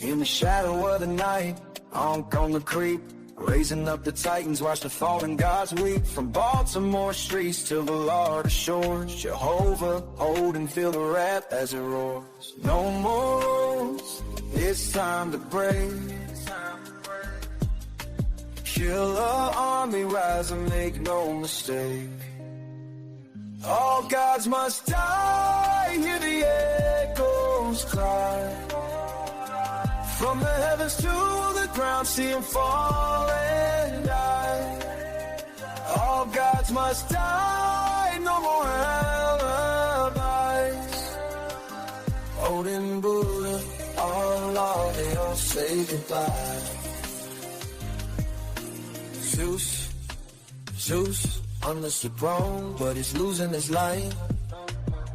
In the shadow of the night, I'm gonna creep, raising up the titans, watch the fallen gods weep. From Baltimore streets to the Florida shores, Jehovah, hold and feel the wrath as it roars. No more rules, it's time to break. Killer army rise and make no mistake. All gods must die, hear the echoes cry. From the heavens to the ground, see him fall and die. All gods must die, no more alibis. Odin, Buddha, Allah, they all say goodbye. Zeus, on the throne, but he's losing his life.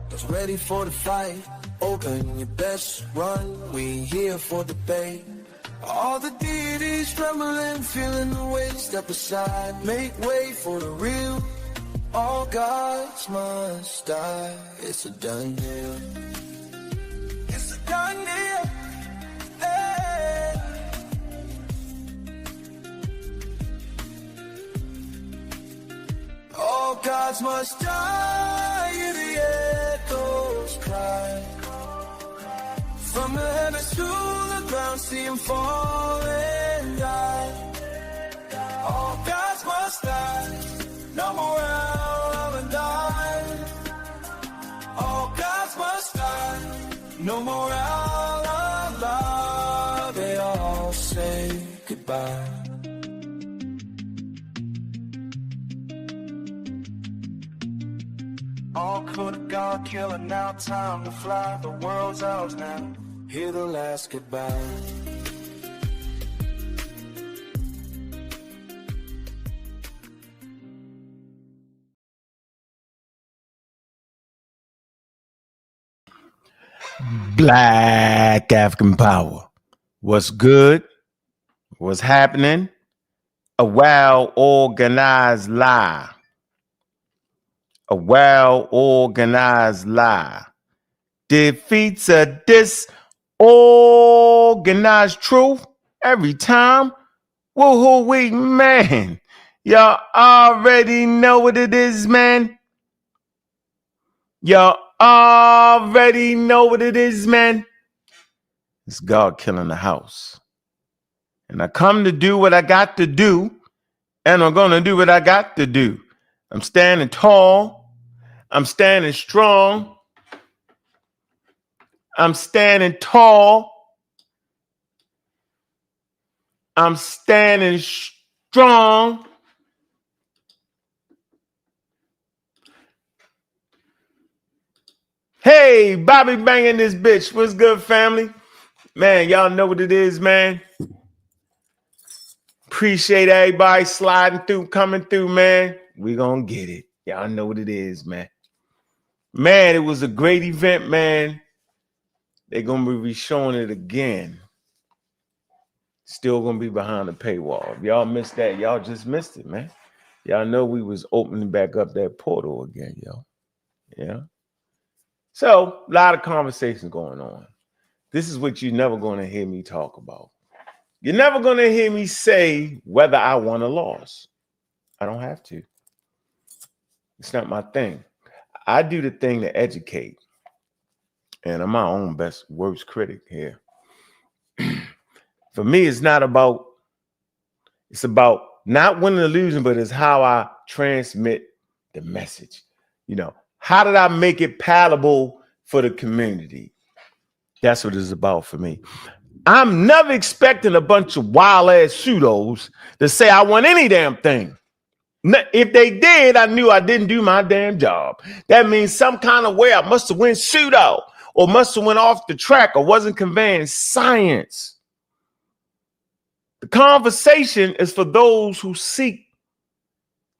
He's ready for the fight. Open your best run, we here for debate. All the deities trembling, feeling the weight. Step aside, make way for the real. All gods must die. It's a done deal. It's a done deal. Hey. All gods must die. Hear the echoes cry. From the heavens to the ground, see him fall and die. All gods must die, no more out and die. All gods must die, no more out alive. They all say goodbye. All could have gone killing, now time to fly. The world's ours now. Hear the last goodbye. Black African power. What's good? What's happening? A well-organized lie. A well-organized lie defeats a disorganized truth every time. Woohoo, man. Y'all already know what it is, man. Y'all already know what it is, man. It's God killing the house. And I come to do what I got to do, and I'm going to do what I got to do. I'm standing tall. I'm standing strong. I'm standing tall. I'm standing strong. Hey, Bobby banging this bitch. What's good, family? Man, y'all know what it is, man. Appreciate everybody sliding through, coming through, man. We gonna get it. Y'all know what it is, man. Man, it was a great event, man. They're gonna be showing it again. Still gonna be behind the paywall. If y'all missed that, y'all just missed it, man. Y'all know we was opening back up that portal again, yo. Yeah. So, a lot of conversations going on. This is what you're never gonna hear me talk about. You're never gonna hear me say whether I won or lost. I don't have to. It's not my thing. I do the thing to educate. And I'm my own worst critic here. For me, it's about not winning or losing, but it's how I transmit the message. You know, how did I make it palatable for the community? That's what it's about for me. I'm never expecting a bunch of wild ass pseudos to say I won any damn thing. If they did, I knew I didn't do my damn job. That means some kind of way I must have went pseudo or must have went off the track or wasn't conveying science. The conversation is for those who seek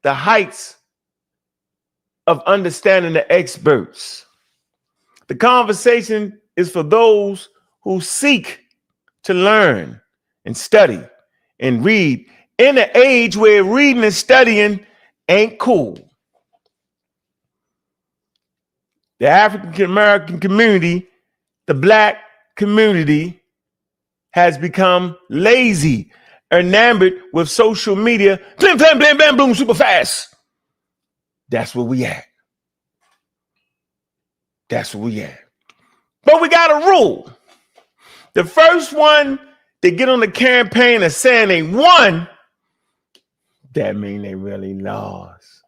the heights of understanding the experts. The conversation is for those who seek to learn and study and read in an age where reading and studying ain't cool. The African American community, the Black community, has become lazy, enamored with social media. Blim, blam, blam, bam, boom, super fast. That's where we at. That's where we at. But we got a rule. The first one to get on the campaign of saying they won, that mean they really lost.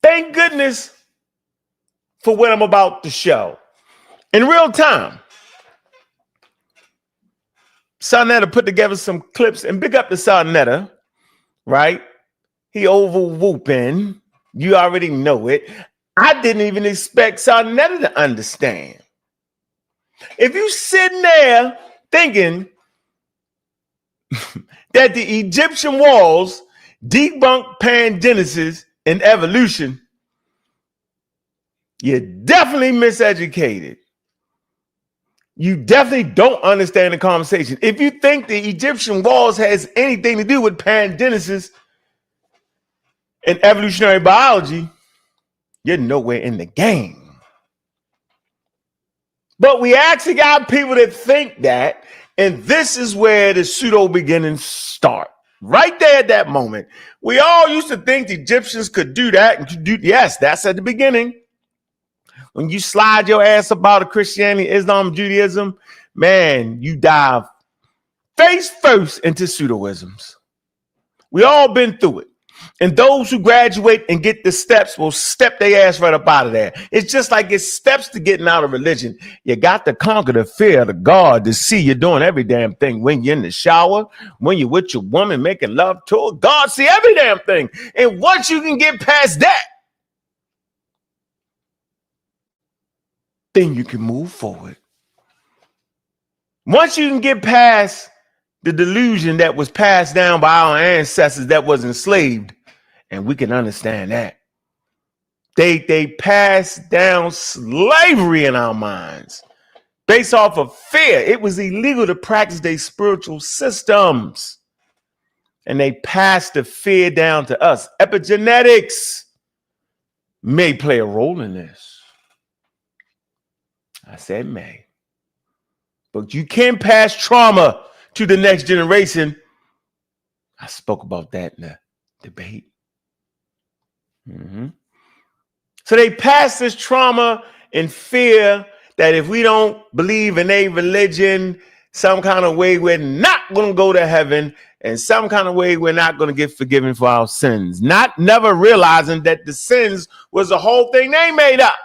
Thank goodness for what I'm about to show. In real time, Sonetta put together some clips, and big up to Sonetta, right? He over whooping. You already know it. I didn't even expect Sonetta to understand. If you sitting there thinking that the Egyptian walls debunk Pangenesis and evolution, you're definitely miseducated. You definitely don't understand the conversation. If you think the Egyptian walls has anything to do with Pangenesis and evolutionary biology, you're nowhere in the game. But we actually got people that think that, and this is where the pseudo beginnings start. Right there at that moment. We all used to think the Egyptians could do that and could do, yes, that's at the beginning. When you slide your ass up out of Christianity, Islam, Judaism, man, you dive face first into pseudoisms. We all been through it. And those who graduate and get the steps will step their ass right up out of there. It's just like it's steps to getting out of religion. You got to conquer the fear of the God to see you're doing every damn thing. When you're in the shower, when you're with your woman making love to her, God see every damn thing. And once you can get past that, then you can move forward. Once you can get past the delusion that was passed down by our ancestors that was enslaved, and we can understand that. They passed down slavery in our minds based off of fear. It was illegal to practice their spiritual systems. And they passed the fear down to us. Epigenetics may play a role in this. I said may. But you can't pass trauma to the next generation. I spoke about that in the debate. So they pass this trauma and fear that if we don't believe in a religion, some kind of way we're not going to go to heaven, and some kind of way we're not going to get forgiven for our sins. Never realizing that the sins was the whole thing they made up.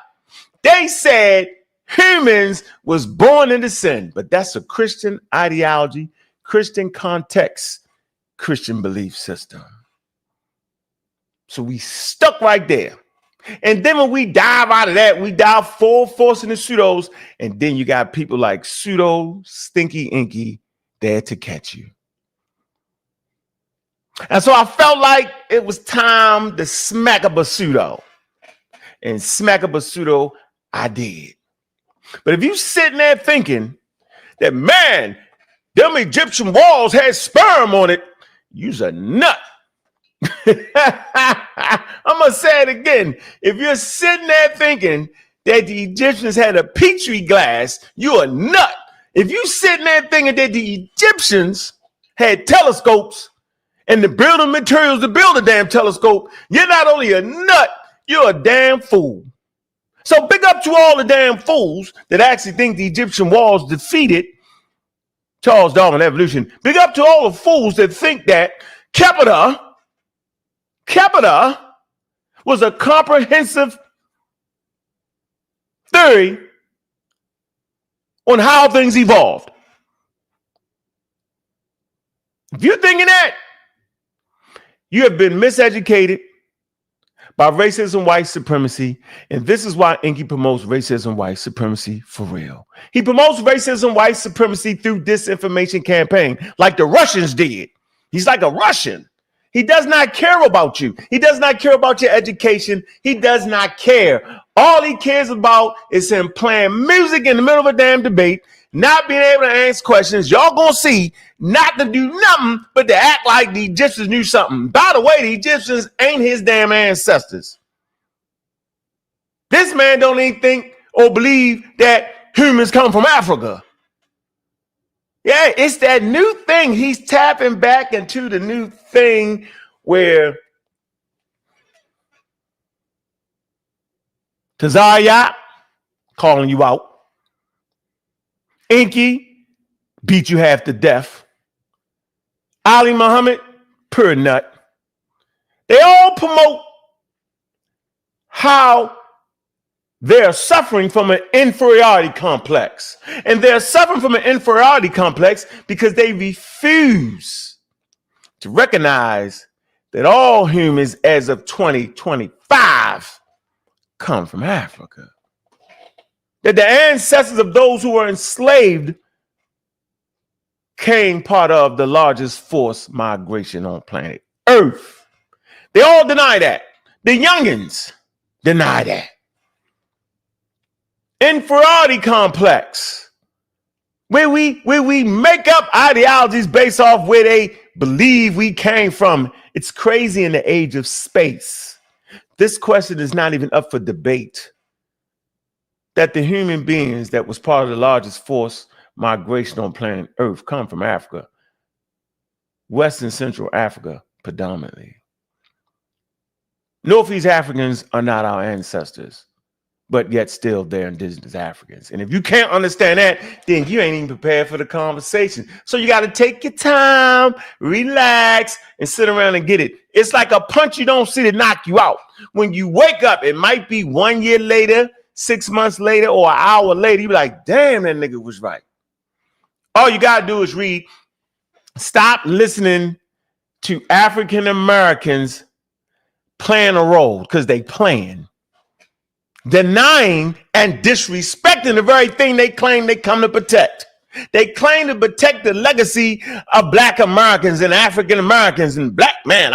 They said humans was born into sin, but that's a Christian ideology, Christian context, Christian belief system. So we stuck right there. And then when we dive out of that, we dive full force in the pseudos. And then you got people like pseudo stinky EnQi there to catch you. And so I felt like it was time to smack up a pseudo. And smack up a pseudo, I did. But if you sitting there thinking that, man, them Egyptian walls had sperm on it, you's a nut. I'm going to say it again. If you're sitting there thinking that the Egyptians had a petri glass, you're a nut. If you're sitting there thinking that the Egyptians had telescopes and the building materials to build a damn telescope, you're not only a nut, you're a damn fool. So big up to all the damn fools that actually think the Egyptian walls defeated Charles Darwin evolution. Big up to all the fools that think that Capita was a comprehensive theory on how things evolved. If you're thinking that, you have been miseducated by racism, white supremacy, and this is why EnQi promotes racism, white supremacy for real. He promotes racism, white supremacy through disinformation campaign, like the Russians did. He's like a Russian. He does not care about you. He does not care about your education. He does not care. All he cares about is him playing music in the middle of a damn debate, not being able to answer questions. Y'all gonna see not to do nothing but to act like the Egyptians knew something. By the way, the Egyptians ain't his damn ancestors. This man don't even think or believe that humans come from Africa. Yeah, it's that new thing. He's tapping back into the new thing where Tazayat calling you out. EnQi beat you half to death. Ali Muhammad, pure nut. They all promote how they're suffering from an inferiority complex. And they're suffering from an inferiority complex because they refuse to recognize that all humans as of 2025 come from Africa. That the ancestors of those who were enslaved came part of the largest forced migration on planet Earth. They all deny that. The youngins deny that. Inferiority complex, where we make up ideologies based off where they believe we came from. It's crazy in the age of space. This question is not even up for debate. That the human beings that was part of the largest forced migration on planet Earth come from Africa, West and Central Africa predominantly. Northeast Africans are not our ancestors, but yet still they're indigenous Africans. And if you can't understand that, then you ain't even prepared for the conversation. So you got to take your time, relax, and sit around and get it. It's like a punch you don't see to knock you out. When you wake up, it might be 1 year later, 6 months later, or an hour later, you be like, damn, that nigga was right. All you got to do is read. Stop listening to African Americans playing a role, because they playing. Denying and disrespecting the very thing they claim they come to protect. They claim to protect the legacy of Black Americans and African Americans and black man.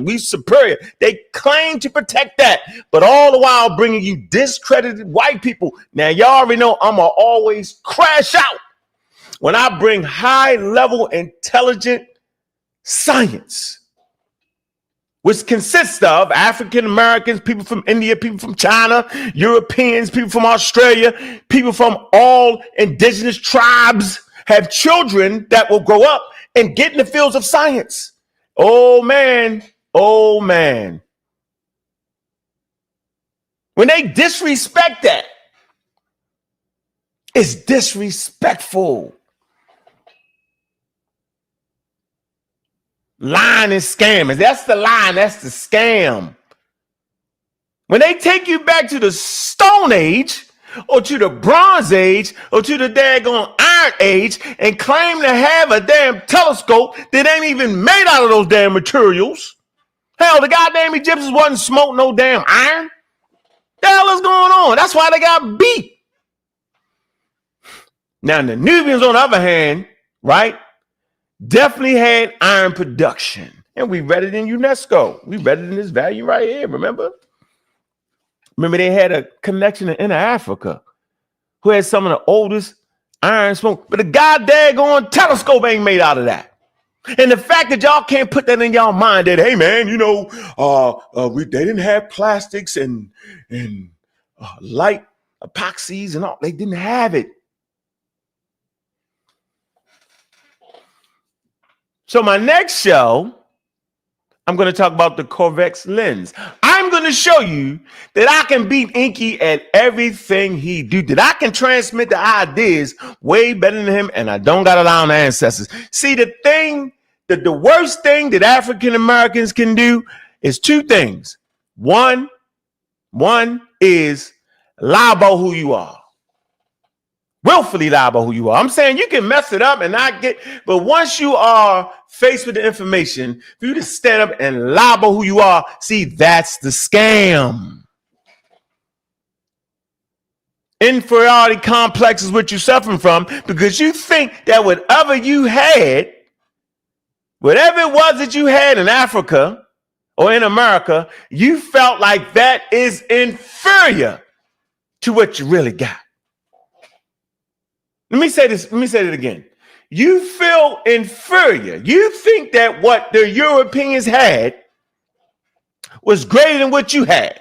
We superior. They claim to protect that, but all the while bringing you discredited white people. Now y'all already know I'ma always crash out when I bring high level intelligent science, which consists of African Americans, people from India, people from China, Europeans, people from Australia, people from all indigenous tribes have children that will grow up and get in the fields of science. Oh man, oh man. When they disrespect that, it's disrespectful. Lying and scamming. That's the line. That's the scam. When they take you back to the Stone Age or to the Bronze Age or to the daggone Iron Age and claim to have a damn telescope that ain't even made out of those damn materials. Hell, the goddamn Egyptians wasn't smoking no damn iron. The hell is going on? That's why they got beat. Now, the Nubians, on the other hand, right, definitely had iron production. And we read it in UNESCO. We read it in this value right here, remember? Remember they had a connection in Inner Africa who had some of the oldest iron smoke. But the goddamn telescope ain't made out of that. And the fact that y'all can't put that in y'all mind that, hey, man, you know, they didn't have plastics and light epoxies and all. They didn't have it. So my next show, I'm going to talk about the convex lens. I'm going to show you that I can beat EnQi at everything he do, that I can transmit the ideas way better than him, and I don't got to lie on the ancestors. See, the worst thing that African Americans can do is two things. One is lie about who you are. Willfully lie about who you are. I'm saying you can mess it up and not get, but once you are faced with the information, for you to stand up and lie about who you are, see, that's the scam. Inferiority complex is what you're suffering from because you think that whatever it was that you had in Africa or in America, you felt like that is inferior to what you really got. Let me say it again. You feel inferior. You think that what the Europeans had was greater than what you had.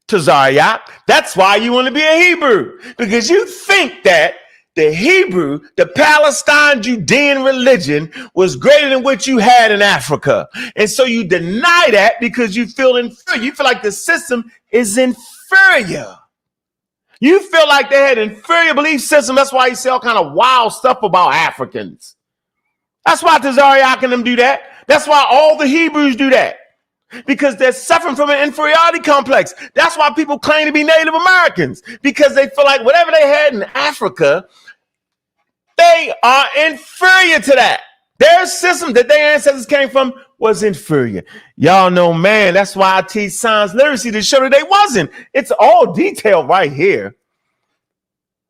Tazariak, that's why you want to be a Hebrew. Because you think that the Hebrew, the Palestine Judean religion was greater than what you had in Africa. And so you deny that because you feel inferior. You feel like the system is inferior. You feel like they had inferior belief system. That's why you say all kind of wild stuff about Africans. That's why Tazariak and them do that. That's why all the Hebrews do that. Because they're suffering from an inferiority complex. That's why people claim to be Native Americans. Because they feel like whatever they had in Africa, they are inferior to that. Their system that their ancestors came from was inferior. Y'all know, man, that's why I teach science literacy to show that they wasn't. It's all detailed right here.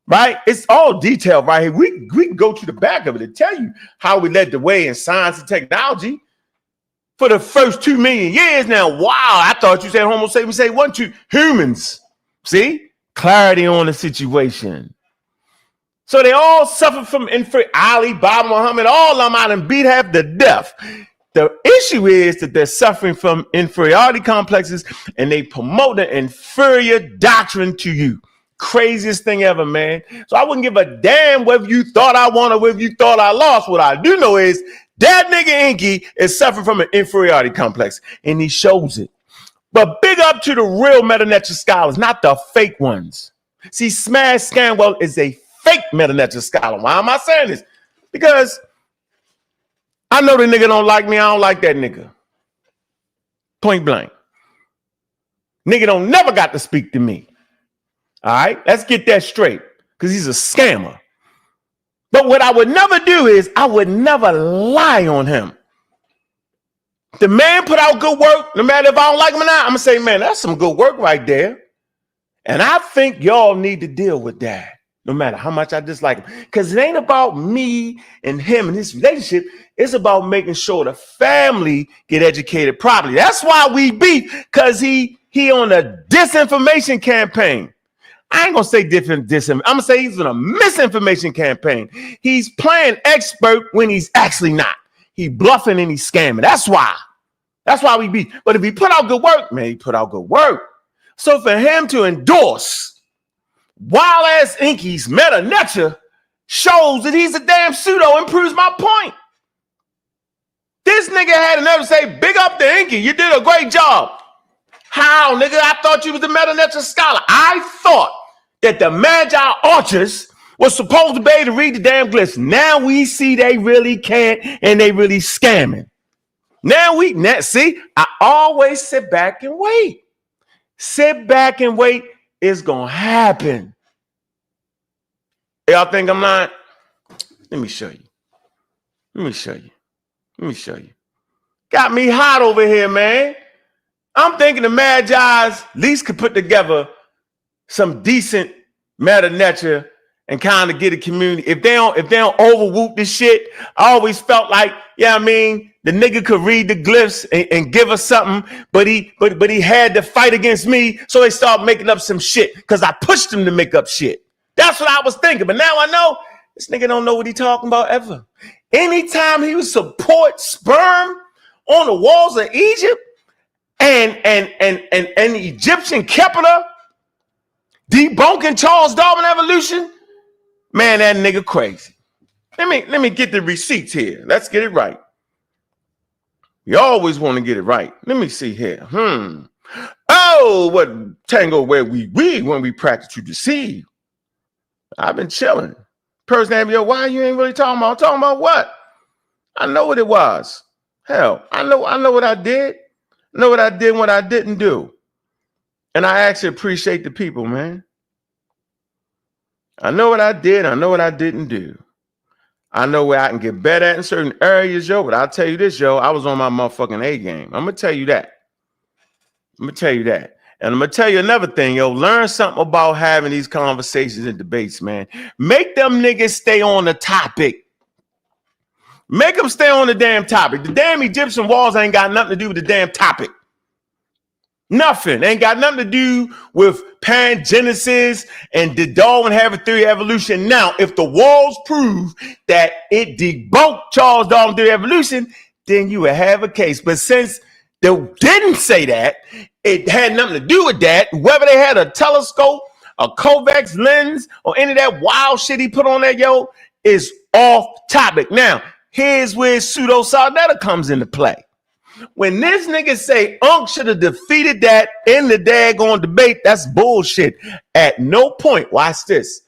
Right? It's all detailed right here. We can go to the back of it and tell you how we led the way in science and technology for the first 2 million years. Now, wow, I thought you said Homo sapiens, say 1, 2 humans. See? Clarity on the situation. So they all suffer from inferiority. Ali, Bob, Muhammad, all of them out and beat half to death. The issue is that they're suffering from inferiority complexes and they promote an inferior doctrine to you. Craziest thing ever, man. So I wouldn't give a damn whether you thought I won or whether you thought I lost. What I do know is that nigga EnQi is suffering from an inferiority complex, and he shows it. But big up to the real Meta-Nature scholars, not the fake ones. See, Smash Scanwell is a fake Meta-Nature scholar. Why am I saying this? Because I know the nigga don't like me. I don't like that nigga. Point blank. Nigga don't never got to speak to me. All right, let's get that straight, because he's a scammer. But what I would never do is I would never lie on him. The man put out good work, no matter if I don't like him or not. I'm gonna say, man, that's some good work right there. And I think y'all need to deal with that, no matter how much I dislike him. Because it ain't about me and him and his relationship. It's about making sure the family get educated properly. That's why we beef, because he on a disinformation campaign. I ain't gonna say disinformation. I'm gonna say he's on a misinformation campaign. He's playing expert when he's actually not. He bluffing and he's scamming. That's why. That's why we beat. But if he put out good work, man, he put out good work. So for him to endorse wild ass EnQi's Meta-Nature shows that he's a damn pseudo and proves my point. This nigga had enough to say, big up to EnQi. You did a great job. How, nigga? I thought you was the Meta-Nature scholar. I thought that the Magi Archers was supposed to be able to read the damn glyphs. Now we see they really can't, and they really scamming. Now see, I always sit back and wait. Sit back and wait. It's gonna happen. Y'all think I'm lying? Let me show you. Let me show you. Let me show you. Got me hot over here, man. I'm thinking the Magi's at least could put together some decent Meta-Nature and kind of get a community. If they don't overwhoop this shit, I always felt like, yeah, I mean, the nigga could read the glyphs and give us something, but he had to fight against me, so they started making up some shit because I pushed him to make up shit. That's what I was thinking. But now I know this nigga don't know what he talking about ever. Anytime he would support sperm on the walls of Egypt, and the Egyptian Kepler debunking Charles Darwin evolution, man, that nigga crazy. Let me get the receipts here. Let's get it right. You always want to get it right. Let me see here. Oh, what tango where we when we practice to deceive. I've been chilling. Person asked me, yo, why you ain't really talking about? Talking about what? I know what it was. Hell, I know what I did. Know what I did and what I didn't do. And I actually appreciate the people, man. I know what I did. I know what I didn't do. I know where I can get better at in certain areas, yo. But I'll tell you this, yo. I was on my motherfucking A game. I'm going to tell you that. I'm going to tell you that. And I'm going to tell you another thing, yo. Learn something about having these conversations and debates, man. Make them niggas stay on the topic. Make them stay on the damn topic. The damn Egyptian walls ain't got nothing to do with the damn topic. Nothing. Ain't got nothing to do with Pangenesis and did Darwin have a theory of evolution. Now, if the walls prove that it debunked Charles Darwin's theory of evolution, then you would have a case. But since they didn't say that, it had nothing to do with that, whether they had a telescope, a Kovacs lens or any of that wild shit he put on there, yo, is off topic. Now, here's where pseudo Sardetta comes into play. When this nigga say Unc should have defeated that in the daggone debate, that's bullshit. At no point, watch this,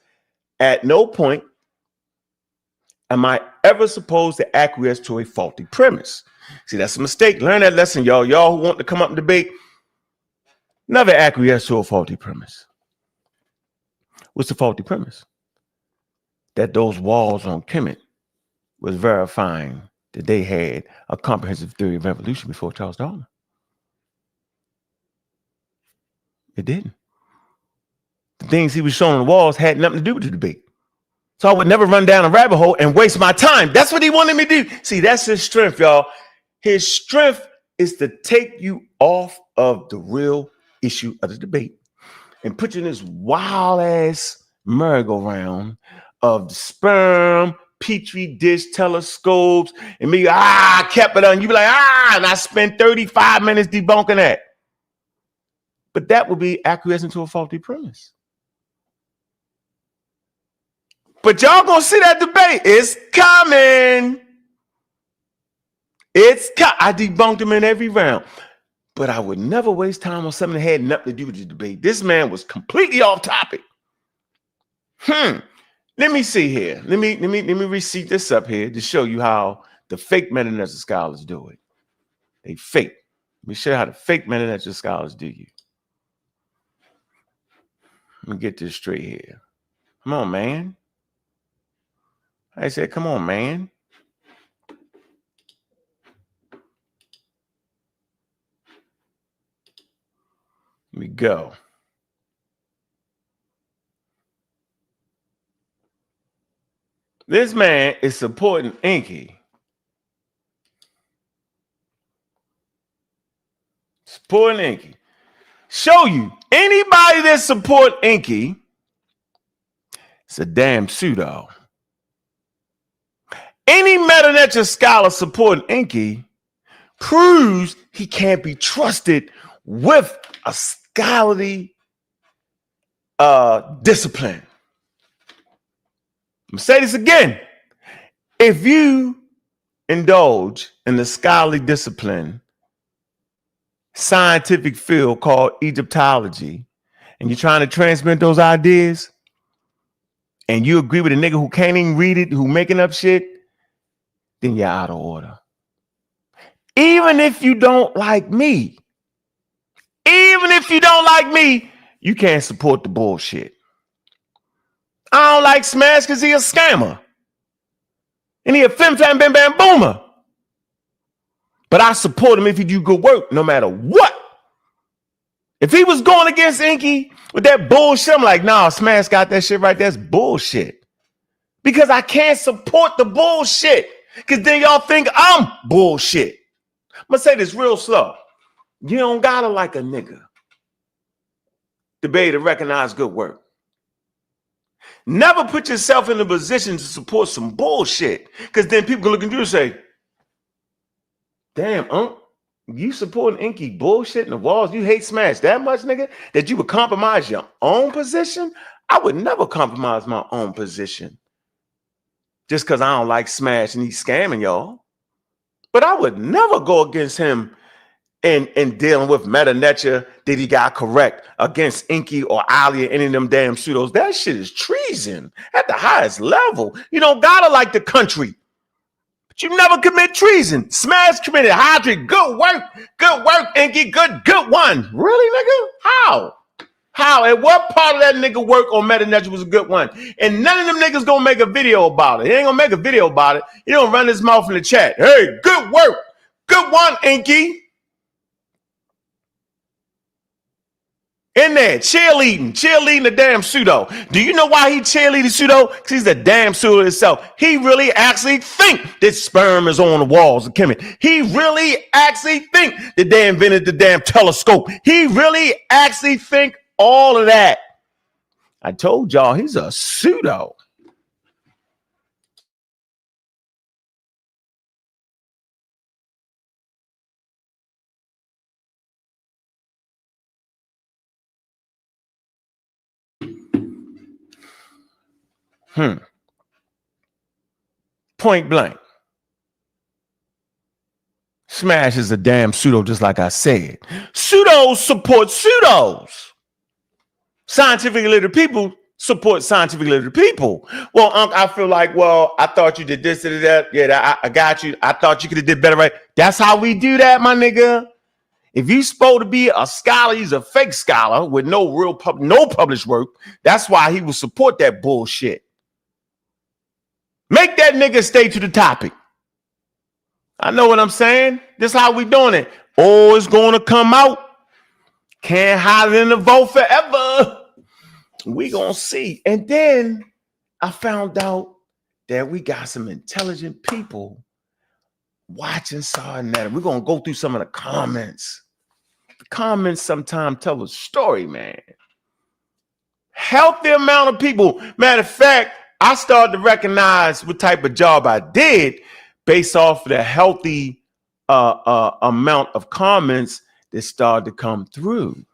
at no point am I ever supposed to acquiesce to a faulty premise. See, that's a mistake. Learn that lesson, y'all. Y'all who want to come up and debate, never acquiesce to a faulty premise. What's the faulty premise? That those walls on Kemet was verifying that they had a comprehensive theory of evolution before Charles Darwin. It didn't. The things he was showing on the walls had nothing to do with the debate. So I would never run down a rabbit hole and waste my time. That's what he wanted me to do. See, that's his strength, y'all. His strength is to take you off of the real issue of the debate and put you in this wild ass merry-go-round of the sperm, petri dish telescopes, and me, I kept it on. You be like, and I spent 35 minutes debunking that. But that would be acquiescing to a faulty premise. But y'all gonna see that debate. It's coming. I debunked him in every round. But I would never waste time on something that had nothing to do with the debate. This man was completely off topic. Let me see here. Let me receipt this up here to show you how the fake Pangenesis scholars do it. They fake. Let me show you how the fake Pangenesis scholars do you. Let me get this straight here. Come on, man. I said, come on, man. Let me go. This man is supporting EnQi. Supporting EnQi. Show you anybody that support EnQi, it's a damn pseudo. Any Pangenesis scholar supporting EnQi proves he can't be trusted with a scholarly discipline. I'm gonna say this again. If you indulge in the scholarly discipline, scientific field called Egyptology, and you're trying to transmit those ideas, and you agree with a nigga who can't even read it, who making up shit, then you're out of order. Even if you don't like me, you can't support the bullshit. I don't like Smash because he a scammer. And he a fim-flam bam-bam boomer. But I support him if he do good work, no matter what. If he was going against EnQi with that bullshit, I'm like, nah, Smash got that shit right. That's bullshit. Because I can't support the bullshit. Because then y'all think I'm bullshit. I'm going to say this real slow. You don't gotta like a nigga to be able to recognize good work. Never put yourself in a position to support some bullshit. Because then people can look at you and say, damn, you supporting EnQi bullshit in the walls? You hate Smash that much, nigga, that you would compromise your own position? I would never compromise my own position just because I don't like Smash and he's scamming y'all. But I would never go against him in dealing with Pangenesis that he got correct against EnQi or Ali or any of them damn pseudos. That shit is treason at the highest level. You don't gotta like the country, but you never commit treason. Smash committed Hydric. Good work, EnQi. Good one. Really, nigga? How? At what part of that nigga work on Pangenesis was a good one? And none of them niggas gonna make a video about it. He ain't gonna make a video about it. He don't run his mouth in the chat. Hey, good work. Good one, EnQi. In there, cheerleading the damn pseudo. Do you know why he cheerleading pseudo? Because he's the damn pseudo himself. He really actually think that sperm is on the walls of Kemet. He really actually think that they invented the damn telescope. He really actually think all of that. I told y'all he's a pseudo. Point blank. Smash is a damn pseudo, just like I said. Pseudos support pseudos. Scientifically literate people support scientifically literate people. Well, I feel like, well, I thought you did this and that. Yeah, I got you. I thought you could have did better, right? That's how we do that, my nigga. If you supposed to be a scholar, he's a fake scholar with no real no published work. That's why he will support that bullshit. Make that nigga stay to the topic. I know what I'm saying. This is how we doing it. Oh, it's going to come out. Can't hide it in the vote forever. We gonna see. And then I found out that we got some intelligent people watching Sarnetta. We're gonna go through some of the comments. The comments sometimes tell a story, man. Healthy amount of people. Matter of fact, I started to recognize what type of job I did based off of the healthy amount of comments that started to come through.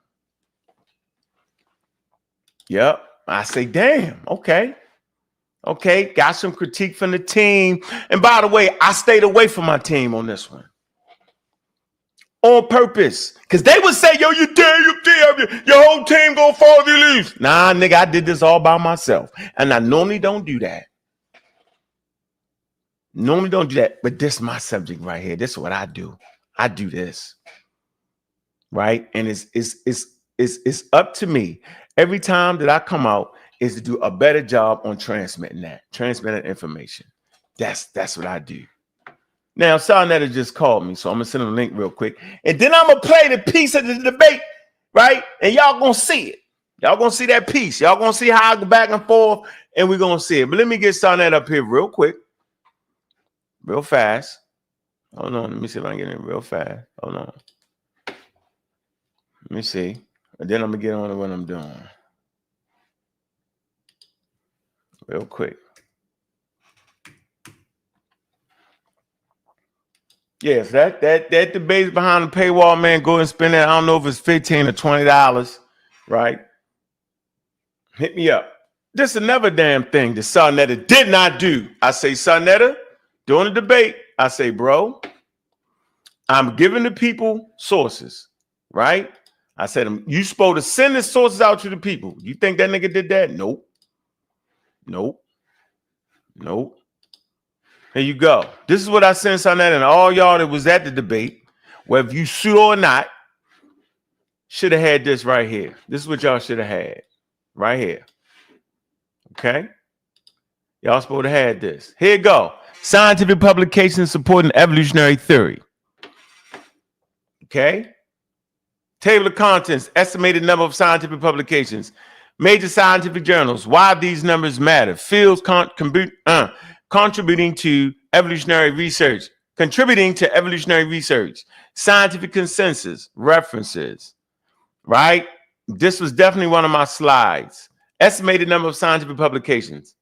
Yep. I say, damn, okay. Okay, got some critique from the team. And by the way, I stayed away from my team on this one. On purpose. Because they would say, yo, you damn, your whole team gonna fall if you lose. Nah, nigga, I did this all by myself. And I normally don't do that. Normally don't do that. But this is my subject right here. This is what I do. I do this. Right? And it's up to me every time that I come out is to do a better job on transmitting information. That's what I do. Now, Sarnetta just called me, so I'm gonna send him a link real quick, and then I'm gonna play the piece of the debate, right? And y'all gonna see it. Y'all gonna see that piece. Y'all gonna see how I go back and forth, and we're gonna see it. But let me get Sarnetta up here real quick, real fast. Hold on, let me see if I can get in real fast. Hold on. Let me see. And then I'm gonna get on to what I'm doing. Real quick. Yes, that debate's behind the paywall, man. Go and spend it. I don't know if it's $15 or $20, right? Hit me up. This is another damn thing that Sarnetta did not do. I say, Sarnetta, during the debate, I say, bro, I'm giving the people sources, right? I said, you supposed to send the sources out to the people. You think that nigga did that? Nope. Nope. Nope. Here you go. This is what I sent Sarnetta and all y'all that was at the debate, whether you pseudo or not, should have had this right here. This is what y'all should have had right here. Okay? Y'all supposed to have this. Here you go. Scientific publications supporting evolutionary theory. Okay? Table of contents, estimated number of scientific publications, major scientific journals, why these numbers matter, fields contributing to evolutionary research, scientific consensus, references, right? This was definitely one of my slides. Estimated number of scientific publications.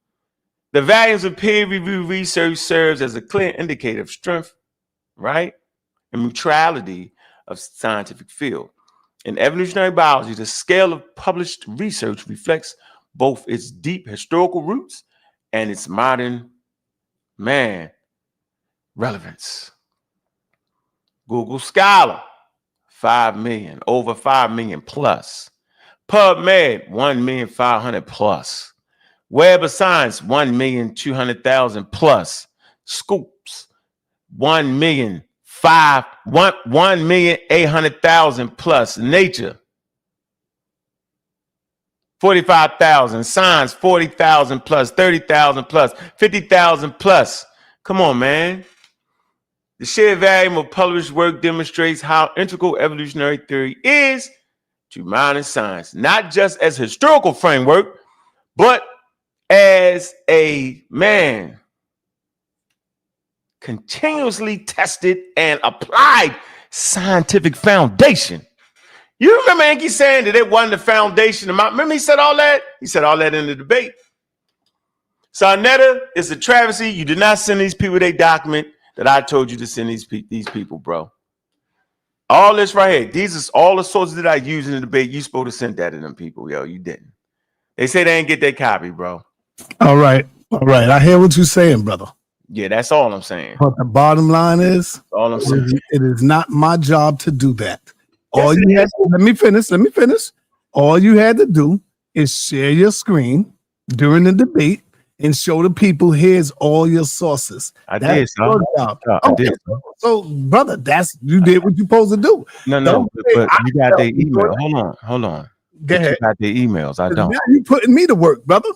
The values of peer-reviewed research serves as a clear indicator of strength, right? And neutrality of scientific field. In evolutionary biology, the scale of published research reflects both its deep historical roots and its modern relevance. Google Scholar, 5 million, over 5 million plus. PubMed, 1,500,000 plus. Web of Science, 1,200,000 plus. Scoops, 1,800,000 plus. Nature, 45,000. Science, 40,000 plus. 30,000 plus. 50,000 plus. Come on, man. The sheer volume of published work demonstrates how integral evolutionary theory is to modern science, not just as historical framework, but as a continuously tested and applied scientific foundation. You remember EnQi saying that it wasn't the foundation. Remember he said all that? He said all that in the debate. Sarnetta, it's a travesty. You did not send these people their document that I told you to send these people, bro. All this right here. These are all the sources that I use in the debate. You supposed to send that to them people. Yo, you didn't. They say they ain't get their copy, bro. All right. I hear what you're saying, brother. Yeah, that's all I'm saying. But the bottom line is, All I'm saying. it is not my job to do that. Yes, Let me finish. All you had to do is share your screen during the debate and show the people here's all your sources. I did, sir. I did. So, brother, you did what you're supposed to do. No, but you got their email. Hold on. Go ahead. You got their emails. I don't. Now you putting me to work, brother.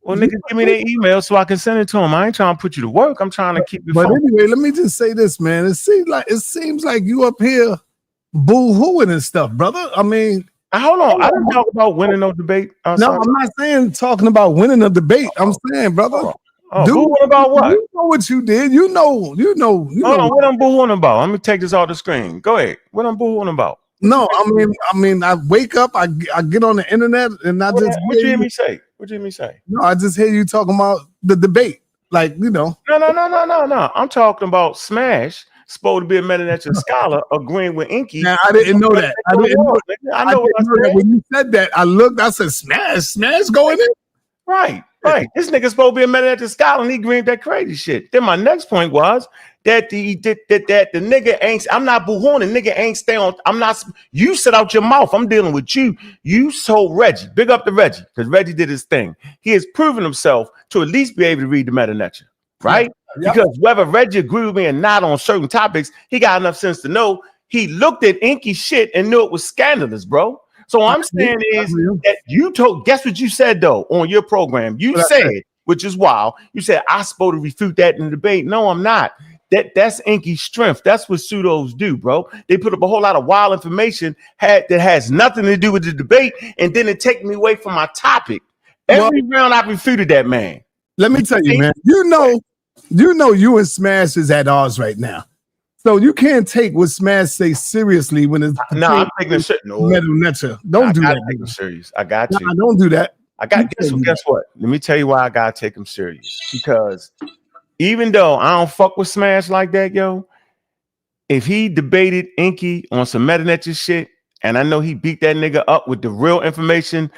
Well, niggas, give me their email so I can send it to them. I ain't trying to put you to work. I'm trying to keep you. But anyway, let me just say this, man. It seems like you up here boo-hooing and stuff, brother. I mean, hold on. I didn't talk about winning no debate. No, I'm not saying talking about winning a debate. I'm saying, brother. Booing about what? You know what you did. You know. Hold on, what I'm booing about? Let me take this off the screen. Go ahead. What I'm booing about? No, I mean, I wake up, I get on the internet, and what you hear me say? What you hear me say? No, I just hear you talking about the debate, like No. I'm talking about Smash. Supposed to be a Meta scholar agreeing with EnQi. Now, I didn't know that. I know what I said. When you said that, I looked. I said, "Smash going in." Right. This nigga's supposed to be a Meta scholar, and he agreed that crazy shit. Then my next point was that the nigga ain't. I'm not boo-hooing. The nigga ain't stay on. I'm not. You set out your mouth. I'm dealing with you. You told Reggie. Big up to Reggie because Reggie did his thing. He has proven himself to at least be able to read the Meta, right? Yep. Because whether Reggie agreed with me or not on certain topics, he got enough sense to know he looked at EnQi shit and knew it was scandalous, bro. So I'm saying is that you told, guess what you said though on your program? You said, which is wild, you said I'm supposed to refute that in the debate. No, I'm not. That's EnQi's strength. That's what pseudos do, bro. They put up a whole lot of wild information that has nothing to do with the debate, and then it take me away from my topic. Every round I refuted that man. Let me tell you, man. You know you and Smash is at odds right now. So you can't take what Smash say seriously when it's I'm taking it serious. No, don't do that. Take him serious. I got you. Don't do that. Guess what? Let me tell you why I gotta take him serious. Because even though I don't fuck with Smash like that, yo, if he debated EnQi on some meta shit, and I know he beat that nigga up with the real information,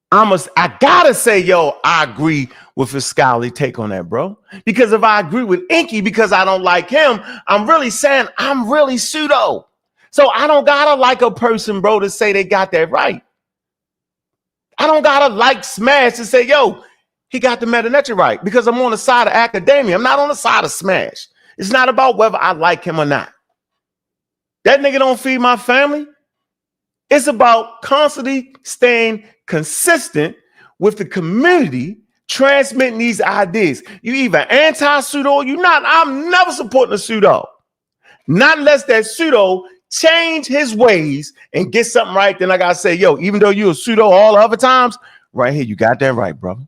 I gotta say, yo, I agree with his scholarly take on that, bro. Because if I agree with EnQi because I don't like him, I'm really saying I'm really pseudo. So I don't gotta like a person, bro, to say they got that right. I don't gotta like Smash to say, yo, he got the meta right. Because I'm on the side of academia. I'm not on the side of Smash. It's not about whether I like him or not. That nigga don't feed my family. It's about constantly staying consistent with the community, transmitting these ideas. You either anti-pseudo, you not. I'm never supporting a pseudo. Not unless that pseudo change his ways and get something right. Then I gotta say, yo, even though you a pseudo all the other times, right here, you got that right, bro.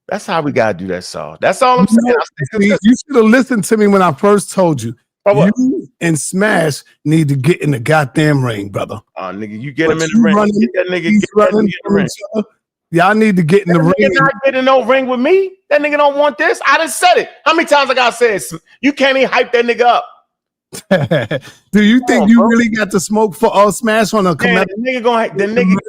That's how we gotta do that, Saul. That's all I'm saying. You should have listened to me when I first told you. You and Smash need to get in the goddamn ring, brother. Oh, nigga, you get him in the ring. Get that nigga in the ring. Y'all need to get in the ring. Not getting no ring with me. That nigga don't want this. I done said it. How many times I gotta say it? You can't even hype that nigga up. Do you think you really got the smoke for Smash on a nigga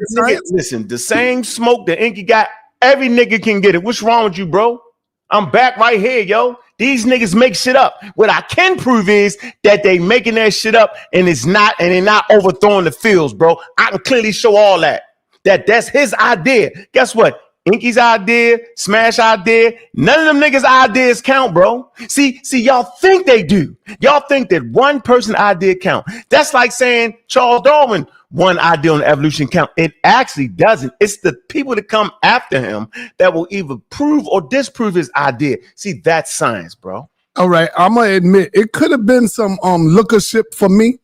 listen, the same smoke that EnQi got, every nigga can get it. What's wrong with you, bro? I'm back right here, yo. These niggas make shit up. What I can prove is that they making that shit up and they're not overthrowing the fields, bro. I can clearly show all that. That's his idea. Guess what? EnQi's idea, Smash idea, none of them niggas' ideas count, bro. See, y'all think they do. Y'all think that one person idea count. That's like saying Charles Darwin, one idea on evolution count. It actually doesn't. It's the people that come after him that will either prove or disprove his idea. See, that's science, bro. All right, I'm gonna admit it could have been some lookership for me.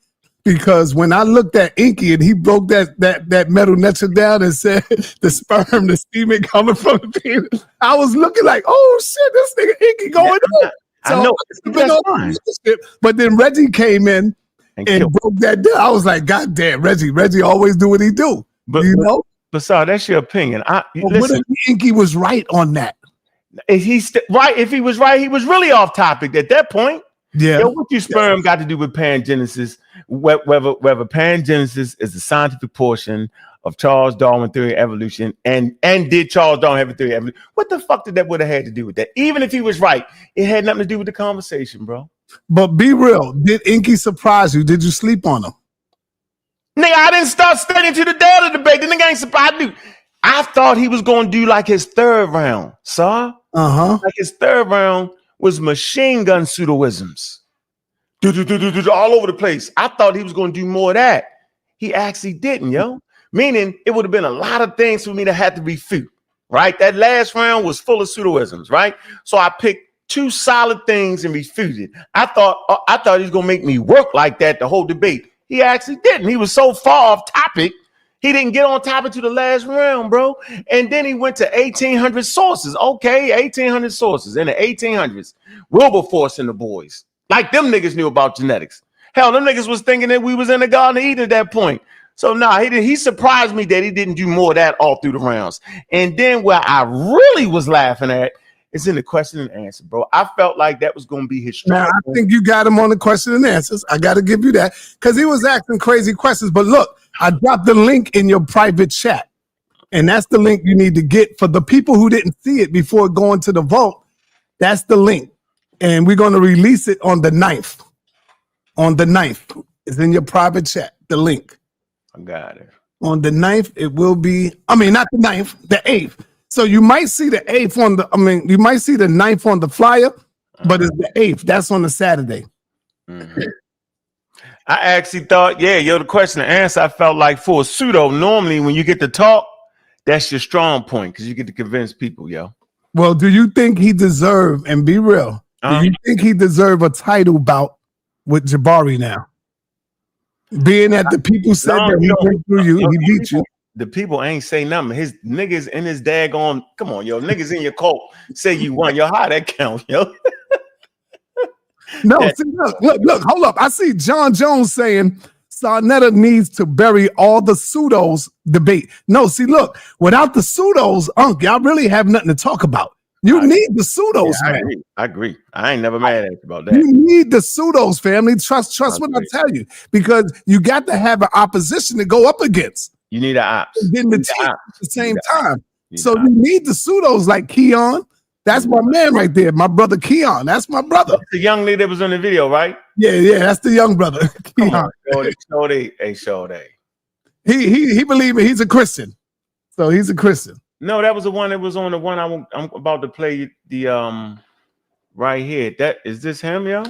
Because when I looked at EnQi and he broke that metal netcher down and said the sperm, the semen coming from the penis, I was looking like, oh shit, this nigga EnQi going on. I know. But then Reggie came in and broke that down. I was like, God damn, Reggie always do what he do. But Sir, that's your opinion. What if EnQi was right on that? If he's right, if he was right, he was really off topic at that point. Yeah. Yo, what your sperm got to do with pangenesis? Whether pangenesis is the scientific portion of Charles Darwin theory of evolution, and did Charles Darwin have a theory of evolution? What the fuck did that would have had to do with that? Even if he was right, it had nothing to do with the conversation, bro. But be real. Did EnQi surprise you? Did you sleep on him? Nigga, I didn't start studying to the day of the debate. The nigga ain't surprised. I thought he was going to do like his third round, sir. Like his third round was machine gun pseudoisms. All over the place. I thought he was going to do more of that. He actually didn't, yo. Meaning it would have been a lot of things for me to have to refute, right? That last round was full of pseudoisms, right? So I picked 2 solid things and refuted. I thought he was going to make me work like that the whole debate. He actually didn't. He was so far off topic. He didn't get on topic to the last round, bro. And then he went to 1,800 sources. Okay, 1,800 sources in the 1800s. Wilberforce and the boys. Like them niggas knew about genetics. Hell, them niggas was thinking that we was in the Garden of Eden at that point. So nah, he surprised me that he didn't do more of that all through the rounds. And then where I really was laughing at is in the question and answer, bro. I felt like that was going to be his strong. Now, I think you got him on the question and answers. I got to give you that because he was asking crazy questions. But look, I dropped the link in your private chat, and that's the link you need to get for the people who didn't see it before going to the vote. That's the link, and we're going to release it on the 9th. On the 9th, it's in your private chat. The link. I got it. On the 9th, it will be. I mean, not the 9th, the 8th. So you might see the 8th on the. I mean, you might see the 9th on the flyer, but it's the 8th. That's on the Saturday. Mm-hmm. I actually thought, the question and answer, I felt like for a pseudo, normally when you get to talk, that's your strong point because you get to convince people, yo. Well, do you think he deserve, and be real, do you think he deserve a title bout with Jabari now? Being that the people said that he went through you, he beat you. The people ain't say nothing. His niggas in his daggone, come on, yo, niggas in your cult say you won. Yo, how that count, yo? No, see, look, hold up. I see John Jones saying Sarnetta needs to bury all the pseudos debate. No, see, look, without the pseudos, y'all really have nothing to talk about. You need the pseudos, man. I agree. I ain't never mad at you about that. You need the pseudos, family. Trust what I tell you, because you got to have an opposition to go up against. You need an ops. Getting the team at the same time. So you need the pseudos like Keon. That's my man right there, my brother Keon. That's my brother. That's the young lady that was in the video, right? Yeah, that's the young brother. Keon. Shorty. He believe he's a Christian. So he's a Christian. No, that was the one that was on the one I'm about to play the right here. That is this him, yo?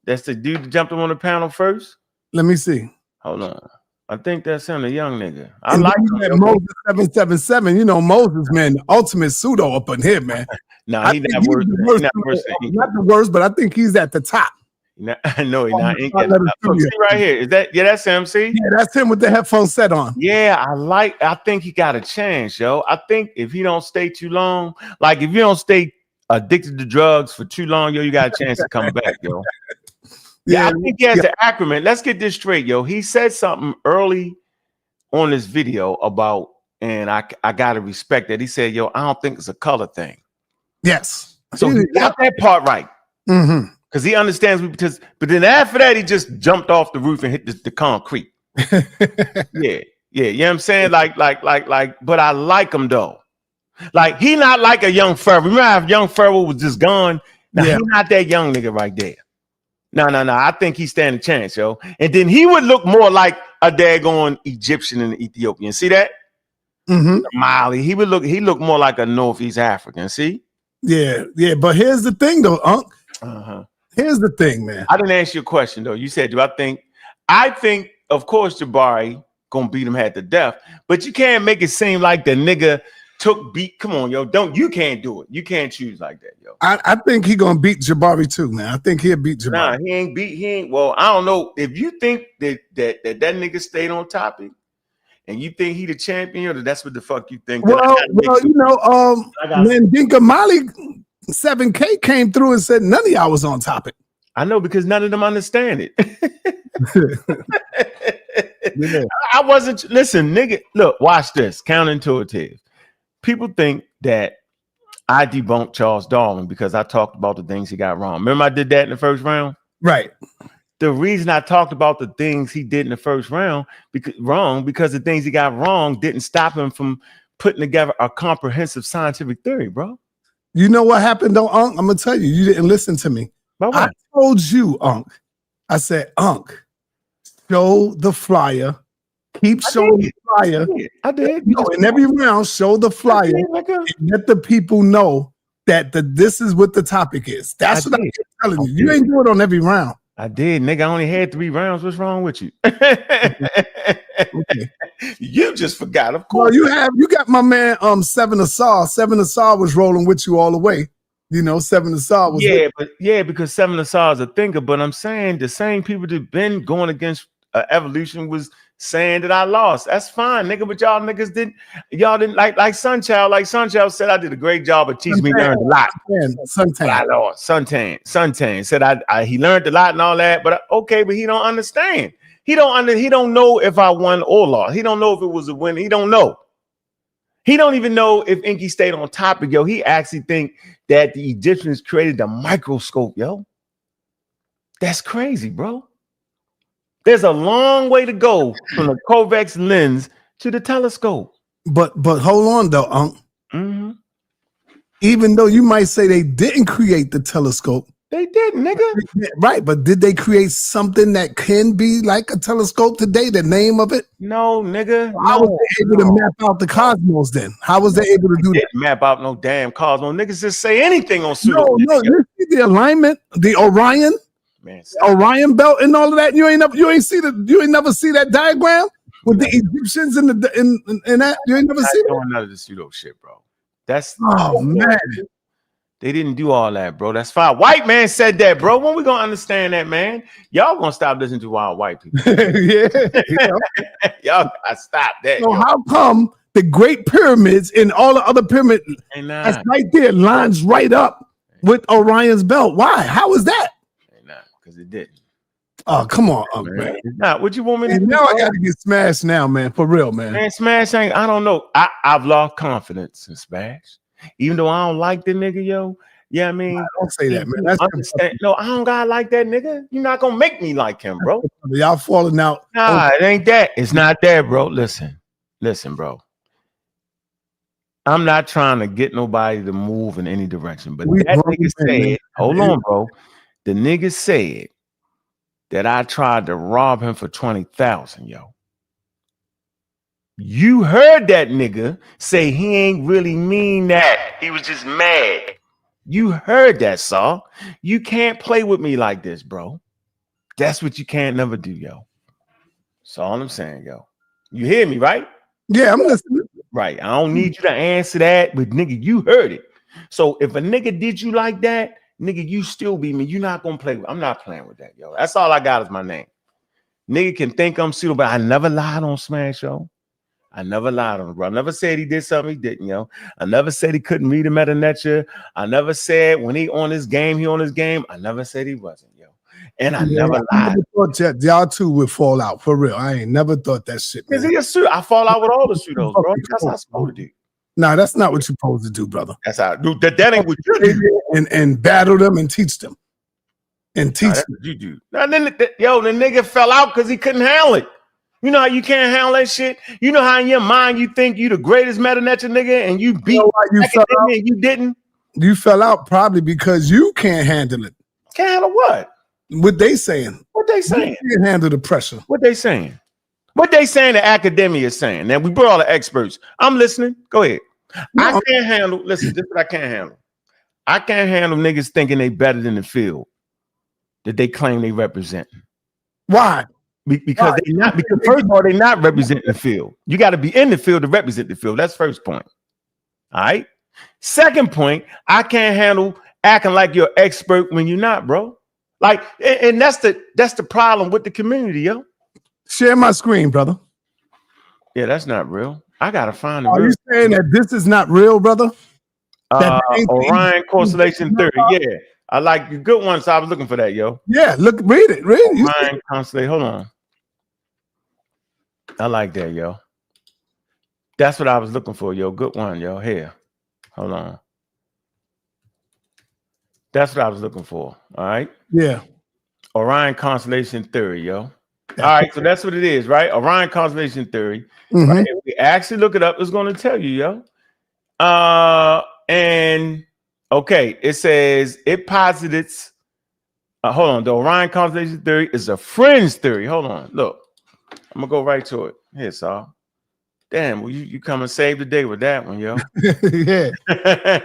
That's the dude that jumped him on the panel first. Let me see. Hold on. I think that's him, the young nigga. I and like that Moses 777. You know, Moses, man, the ultimate pseudo up in here, man. No, he's not worse. Not the worst, but I think he's at the top. No, he's not. See right here. Is that? Yeah, that's him. See? Yeah, that's him with the headphones set on. Yeah, I think he got a chance, yo. I think if he don't stay too long, like if you don't stay addicted to drugs for too long, yo, you got a chance to come back, yo. Yeah, I think he has the acronym. Let's get this straight, yo. He said something early on this video about, and I gotta respect that. He said, yo, I don't think it's a color thing. Yes. So he got that part right. Mm-hmm. Because he understands me, but then after that, he just jumped off the roof and hit the concrete. Yeah, you know what I'm saying? Like, but I like him though. Like, he not like a young Ferrell. Remember how young Ferrell was just gone? Now, he's not that young nigga right there. No. I think he stand a chance, yo. And then he would look more like a daggone Egyptian and Ethiopian. See that? Mm-hmm. Mali. He look more like a Northeast African. See? Yeah. But here's the thing, though, Unc. Here's the thing, man. I didn't ask you a question though. You said, I think, of course, Jabari gonna beat him at the death, but you can't make it seem like the nigga come on, yo. You can't do it. You can't choose like that, yo. I think he gonna beat Jabari too, man. I think he'll beat Jabari. Nah, he ain't. Well, I don't know. If you think that nigga stayed on topic and you think he the champion, or that's what the fuck you think. Well, you know, Mandinka Mali 7K came through and said none of y'all was on topic. I know, because none of them understand it. Yeah. I wasn't. Listen, nigga, look, watch this. Counterintuitive. People think that I debunked Charles Darwin because I talked about the things he got wrong. Remember I did that in the first round? Right. the reason I talked about the things he did in the first round because the things he got wrong didn't stop him from putting together a comprehensive scientific theory, bro. You know what happened though, Unc? I'm gonna tell you. You didn't listen to me. I told you, Unc. I said, Unc, show the flyer. Keep showing the flyer. I did. In every round, show the flyer and let the people know that this is what the topic is. That's what I'm telling you. You ain't do it on every round. I did, nigga. I only had 3 rounds. What's wrong with you? Okay. You just forgot, of course. Well, you got my man 7 Asar. 7 Asar was rolling with you all the way. You know, 7 Asar was because 7 Asar is a thinker. But I'm saying the same people that been going against evolution was saying that I lost. That's fine, nigga. But y'all niggas didn't like Sunchild. Like Sunchild said, I did a great job of teaching me learned a lot. Suntan. I lost. Suntan said he learned a lot and all that. But okay, but he don't understand. He don't know if I won or lost. He don't know if it was a win. He don't know. He don't even know if EnQi stayed on topic, yo. He actually think that the Egyptians created the microscope, yo. That's crazy, bro. There's a long way to go from the convex lens to the telescope. But hold on though, Unc. Mm-hmm. Even though you might say they didn't create the telescope. They did, nigga. Right, but did they create something that can be like a telescope today? The name of it? No, nigga. How was they able to map out the cosmos then? How was they able to do that? Map out no damn cosmos. Niggas just say anything on pseudo. No, you see the alignment, the Orion, Orion belt, and all of that. You ain't never see that diagram with the Egyptians in that. You ain't never seen that. None of the pseudo shit, bro. That's man. They didn't do all that, bro. That's fine. White man said that, bro. When we gonna understand that, man? Y'all gonna stop listening to wild white people. Y'all gotta stop that. So how come the Great Pyramids and all the other pyramids that's right there lines right up with Orion's belt? Why? How is that? Because it didn't. Oh, come on, man. It's not. What you want me to do? Now I gotta get smashed now, man. For real, man. Man, Smash ain't. I don't know. I've lost confidence in Smash. Even though I don't like the nigga, yo. Yeah, I mean, don't say that, man. That's no, I don't gotta like that nigga. You're not gonna make me like him, bro. Y'all falling out. Nah, it ain't that. It's not that, bro. Listen, bro. I'm not trying to get nobody to move in any direction, but that nigga said, hold on, bro. The nigga said that I tried to rob him for 20,000, yo. You heard that nigga say he ain't really mean that. He was just mad. You heard that, Saul. You can't play with me like this, bro. That's what you can't never do, yo. That's all I'm saying, yo. You hear me, right? Yeah, I'm listening. Right. I don't need you to answer that, but nigga, you heard it. So if a nigga did you like that, nigga, you still be me. You're not gonna play with. I'm not playing with that, yo. That's all I got is my name. Nigga can think I'm pseudo, but I never lied on Smash, yo. I never lied on him, bro. I never said he did something he didn't, yo. I never said he couldn't read him at a netcher. I never said when he on his game, he on his game. I never said he wasn't, yo. And I never lied. I never thought that y'all two would fall out for real. I ain't never thought that shit. Is he a suit? I fall out with all the pseudos, bro. That's how I'm supposed to do. Nah, that's not what you're supposed to do, brother. That's how I do. That ain't what you do. And battle them and teach them. And teach them. You do. Now, then, the nigga fell out because he couldn't handle it. You know how you can't handle that shit? You know how in your mind you think you the greatest meta netcher nigga and you beat you fell out? And you didn't? You fell out probably because you can't handle it. Can't handle what? What they saying? What they saying? You can't handle the pressure. What they saying? What they saying the academia is saying. Now we brought all the experts. I'm listening. Go ahead. I can't handle, listen, this is what I can't handle. I can't handle niggas thinking they better than the field that they claim they represent. Why? Because they not, because first of all, they're not representing the field. You got to be in the field to represent the field. That's first point. All right. Second point, I can't handle acting like you're expert when you're not, bro. Like, and that's the problem with the community, yo. Share my screen, brother. Yeah, that's not real. I gotta find it. Are you saying that this is not real, brother? Orion constellation theory. Yeah, I like the good ones. So I was looking for that, yo. Yeah, look, read it. Orion constellation. Hold on. I like that, yo. That's what I was looking for, yo. Good one, yo. Here, hold on. That's what I was looking for. All right. Yeah. Orion constellation theory, yo. All right, so that's what it is, right? Orion constellation theory. Mm-hmm. Right? If we actually look it up, it's going to tell you, yo. And okay, it says it posits. Hold on, the Orion constellation theory is a fringe theory. Hold on, look, I'm gonna go right to it. Here, Saul. Damn, well, you come and save the day with that one, yo. Yeah.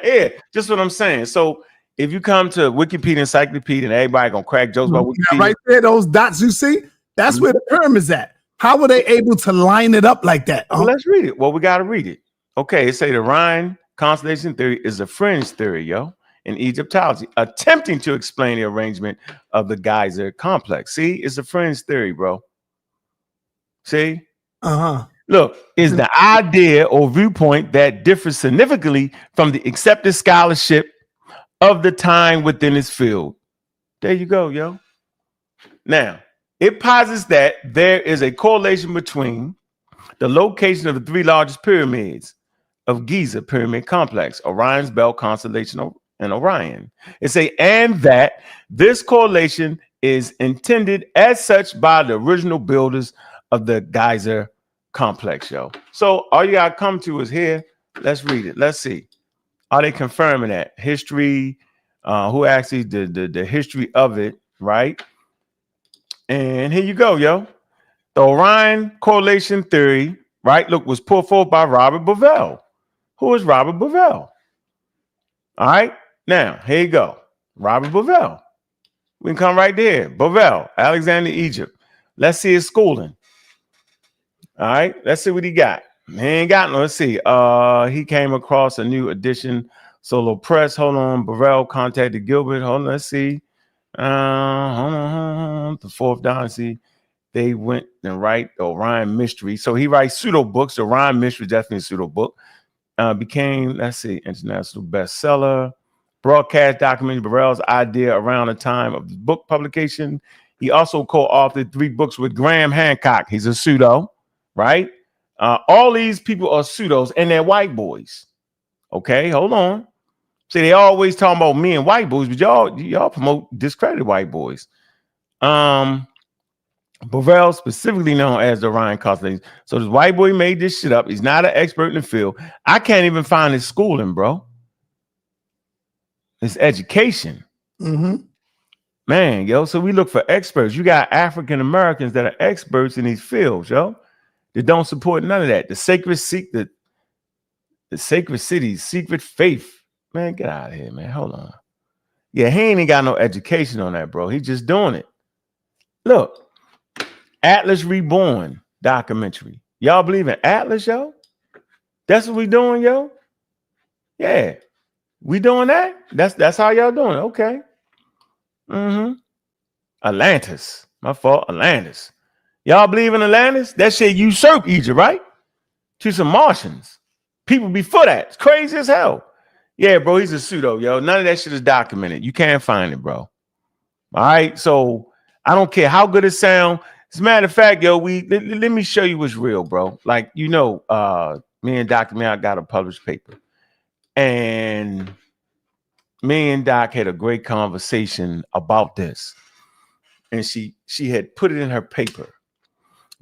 Yeah, just what I'm saying. So if you come to Wikipedia Encyclopedia and everybody gonna crack jokes about Wikipedia, right there, those dots you see, that's where the pyramid's at. How were they able to line it up like that? well, let's read it. Well, we got to read it. Okay, it say the Orion constellation theory is a fringe theory, yo, in Egyptology, attempting to explain the arrangement of the geyser complex. See, it's a fringe theory, bro. See? Look, is the idea or viewpoint that differs significantly from the accepted scholarship of the time within its field. There you go, yo. Now, it posits that there is a correlation between the location of the three largest pyramids of Giza pyramid complex, Orion's Belt constellation and Orion. It say, and that this correlation is intended as such by the original builders of the geyser complex, yo. So all you gotta come to is here. Let's read it. Let's see. Are they confirming that? History, who actually did the history of it, right? And here you go, yo. The Orion correlation theory, right? Look, was put forth by Robert Bovell. Who is Robert Bovell? All right. Now, here you go. Robert Bovell. We can come right there. Bovell, Alexander, Egypt. Let's see his schooling. All right. Let's see what he got. He ain't got no. Let's see. He came across a new edition solo press. Hold on. Bovell contacted Gilbert. Hold on. Let's see. Hold on. The Fourth Dynasty. They went and write the Orion Mystery. So he writes pseudo books. The Orion Mystery, definitely a pseudo book. Became, let's see, international bestseller. Broadcast documented Bovell's idea around the time of the book publication. He also co-authored 3 books with Graham Hancock. He's a pseudo, right? All these people are pseudos and they're white boys. Okay, hold on. See, they always talking about me and white boys, but y'all promote discredited white boys. Bovell, specifically known as the Orion constellation. So this white boy made this shit up. He's not an expert in the field. I can't even find his schooling, bro. His education. Man, yo. So we look for experts. You got African Americans that are experts in these fields, yo. They don't support none of that. The sacred cities, secret faith. Man, get out of here, man. Hold on. Yeah, he ain't got no education on that, bro. He's just doing it. Look. Atlas Reborn documentary. Y'all believe in Atlas, yo? That's what we doing, yo? Yeah. We doing that? That's how y'all doing it. Okay. Atlantis. My fault. Atlantis. Y'all believe in Atlantis? That shit usurped Egypt, right? To some Martians. People be for that. It's crazy as hell. Yeah, bro, he's a pseudo, yo. None of that shit is documented. You can't find it, bro. All right. So I don't care how good it sounds. As a matter of fact, yo, let me show you what's real, bro. Like, you know, me and Dr. Meow got a published paper. And me and Doc had a great conversation about this. And she had put it in her paper.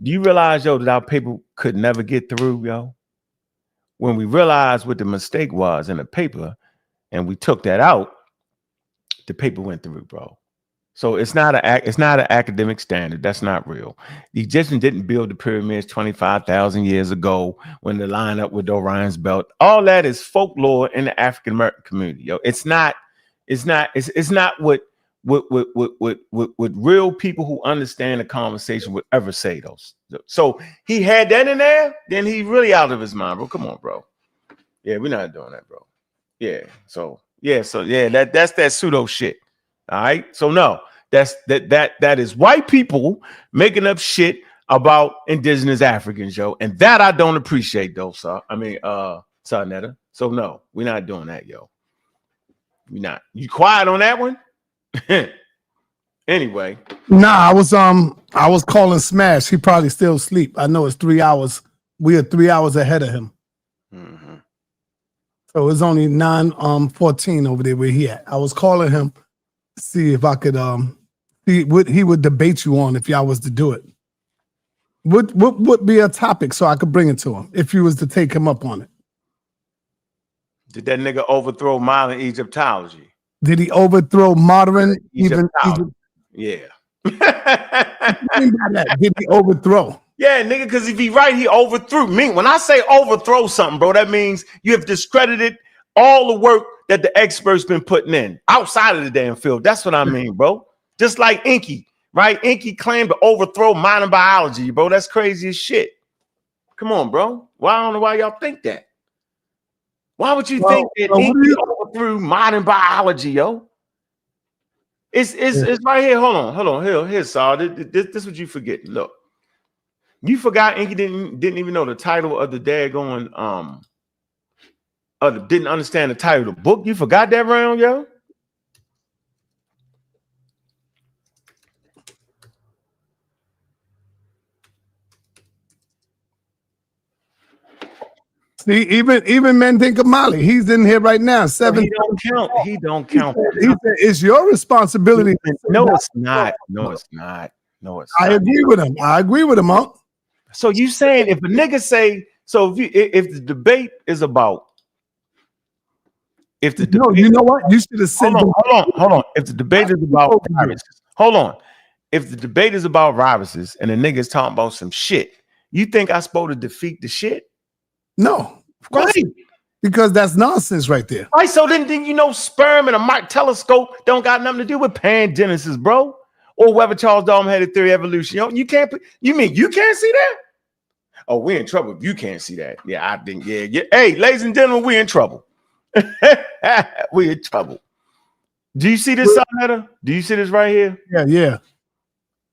Do you realize, yo, that our paper could never get through, yo? When we realized what the mistake was in the paper and we took that out, the paper went through, bro. So it's not an academic standard. That's not real. The Egyptians didn't build the pyramids 25,000 years ago when they line up with Orion's belt. All that is folklore in the African American community. Yo, it's not what real people who understand the conversation would ever say those. So he had that in there, then he really out of his mind, bro. Come on, bro. Yeah, we're not doing that, bro. Yeah. So that's that pseudo shit. All right. So no, that is white people making up shit about indigenous Africans, yo. And that I don't appreciate, though, sir. I mean, Netta. So no, we're not doing that, yo. We're not. You quiet on that one? Anyway. Nah, I was calling Smash. He probably still asleep. I know it's 3 hours. We are 3 hours ahead of him. So it's only 9:14 over there where he at. I was calling him. See if I could he would debate you on if y'all was to do it? What would be a topic so I could bring it to him if you was to take him up on it? Did that nigga overthrow modern Egyptology? Did he overthrow modern Egyptology? Yeah. What do you mean by that? Did he overthrow? Yeah, nigga, because if he right, he overthrew. When I say overthrow something, bro, that means you have discredited all the work that the experts been putting in outside of the damn field. That's what I mean, bro. Just like EnQi, right? EnQi claimed to overthrow modern biology, bro. That's crazy as shit. Come on, bro. Well, I don't know why y'all think that. Why would you think that EnQi overthrew modern biology, yo? It's right here. Hold on. Here, Saul. This is what you forget. Look, you forgot EnQi didn't even know the title of the daggone didn't understand the title of the book. You forgot that round, yo? See, even men think of Molly. He's in here right now. 7. He don't count. He don't count. He said it's your responsibility. No, it's not. No, it's not. No, it's not. I agree with him. I agree with him, Unc. So you saying if a nigga say so if the debate is about you know what? You should have said hold on. If the debate is about viruses, hold on. If the debate is about viruses and the nigga is talking about some shit, you think I'm supposed to defeat the shit? No, of course, because that's nonsense right there. Right. So then you know, sperm and a Mike telescope don't got nothing to do with Pangenesis, bro, or whether Charles Darwin had a theory of evolution. You can't. You mean you can't see that? Oh, we're in trouble if you can't see that. Yeah, I think. Yeah. Hey, ladies and gentlemen, we're in trouble. We're in trouble. Do you see this, Sonetta? Do you see this right here? Yeah.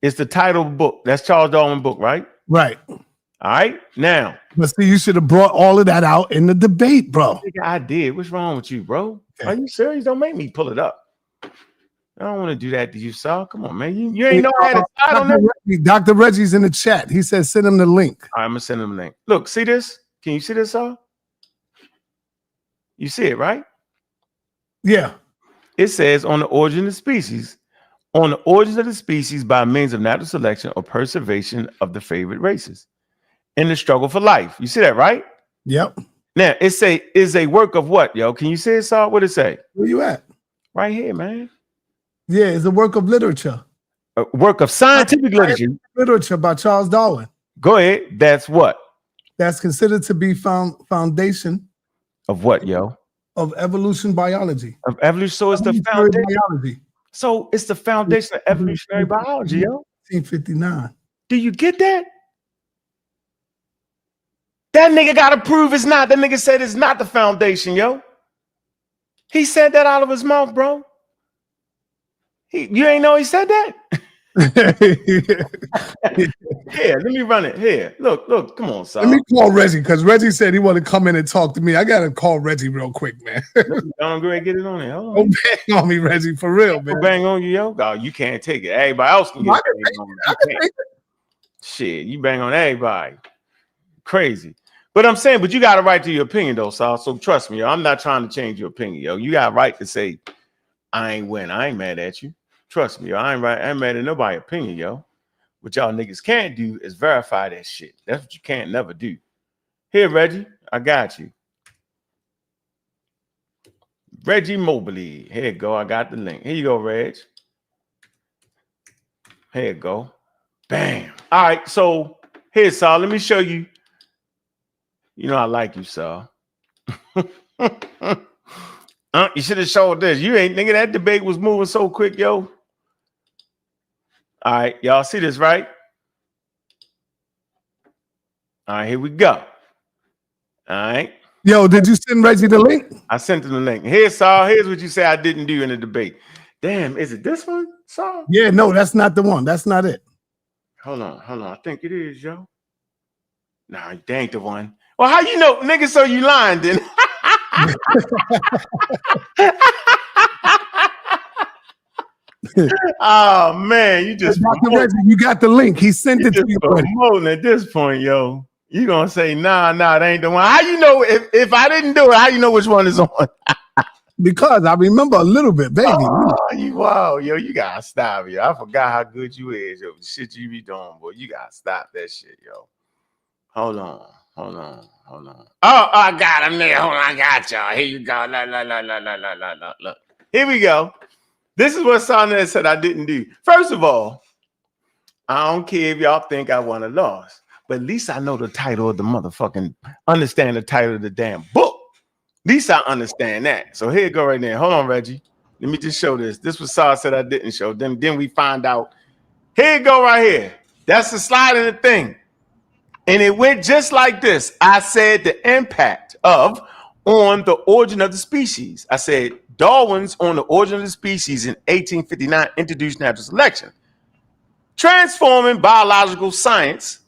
It's the title of the book. That's Charles Darwin book, right? Right. All right. Now, but see, you should have brought all of that out in the debate, bro. I did. What's wrong with you, bro? Okay. Are you serious? Don't make me pull it up. I don't want to do that to you, Saul. Come on, man. You ain't know how to. Dr. Reggie's in the chat. He says send him the link. All right, I'm gonna send him the link. Look, see this? Can you see this, Saul? You see it, right? Yeah. It says on the origin of species, on the origins of the species by means of natural selection or preservation of the favorite races in the struggle for life. You see that, right? Yep. Now it is a work of what, yo? Can you see it, Saul? What it say? Where you at? Right here, man. Yeah, it's a work of literature. A work of scientific literature. Literature by Charles Darwin. Go ahead. That's what? That's considered to be foundation. Of what, yo? Of evolution biology. Of evolution. So it's the foundation. Biology. So it's the foundation of evolutionary biology, yo. 1959. Do you get that? That nigga got to prove it's not. That nigga said it's not the foundation, yo. He said that out of his mouth, bro. You ain't know he said that? Here, let me run it. Here, look, come on, son. Let me call Reggie because Reggie said he wanted to come in and talk to me. I gotta call Reggie real quick, man. I'm going to get it on there. Don't bang on me, Reggie, for real, man. Don't bang on you, yo. Oh, you can't take it. Everybody else can get it. Shit, you bang on everybody. Crazy. But I'm saying, but you got a right to your opinion, though, Saul. So trust me, yo. I'm not trying to change your opinion, yo. You got a right to say, I ain't win. I ain't mad at you. Trust me, yo. I ain't mad at nobody's opinion, yo. What y'all niggas can't do is verify that shit. That's what you can't never do. Here, Reggie, I got you. Reggie Mobley. Here you go. I got the link. Here you go, Reg. Here you go. Bam. All right. So here, Saul. Let me show you. You know I like you, Saul. You should have showed this. You ain't nigga. That debate was moving so quick, yo. All right, y'all see this, right? All right, here we go. All right. Yo, did you send Reggie the link? I sent him the link. Here's Saul. Here's what you say I didn't do in the debate. Damn, is it this one, Saul? Yeah, no, that's not the one. That's not it. Hold on. I think it is, yo. Nah, that ain't the one. Well, how you know, nigga? So you lying then? Oh man, you just you got the link. He sent it to you. Promoting at this point, yo. You gonna say nah, that ain't the one. How you know if I didn't do it? How you know which one is on? Because I remember a little bit, baby. Oh, you wow, yo, you gotta stop, yo. I forgot how good you is, yo. The shit you be doing, boy. You gotta stop that shit, yo. Hold on. Oh, I got him there. Hold on, I got y'all. Here you go. Look. Here we go. This is what Sonnet said I didn't do. First of all, I don't care if y'all think I won or lost, but at least I know the title of the motherfucking, understand the title of the damn book. At least I understand that. So here you go right there. Hold on, Reggie. Let me just show this. This was Saw said I didn't show. Then we find out. Here you go right here. That's the slide of the thing. And it went just like this. I said the impact of on the origin of the species. I said Darwin's On the Origin of the Species in 1859 introduced natural selection, transforming biological science,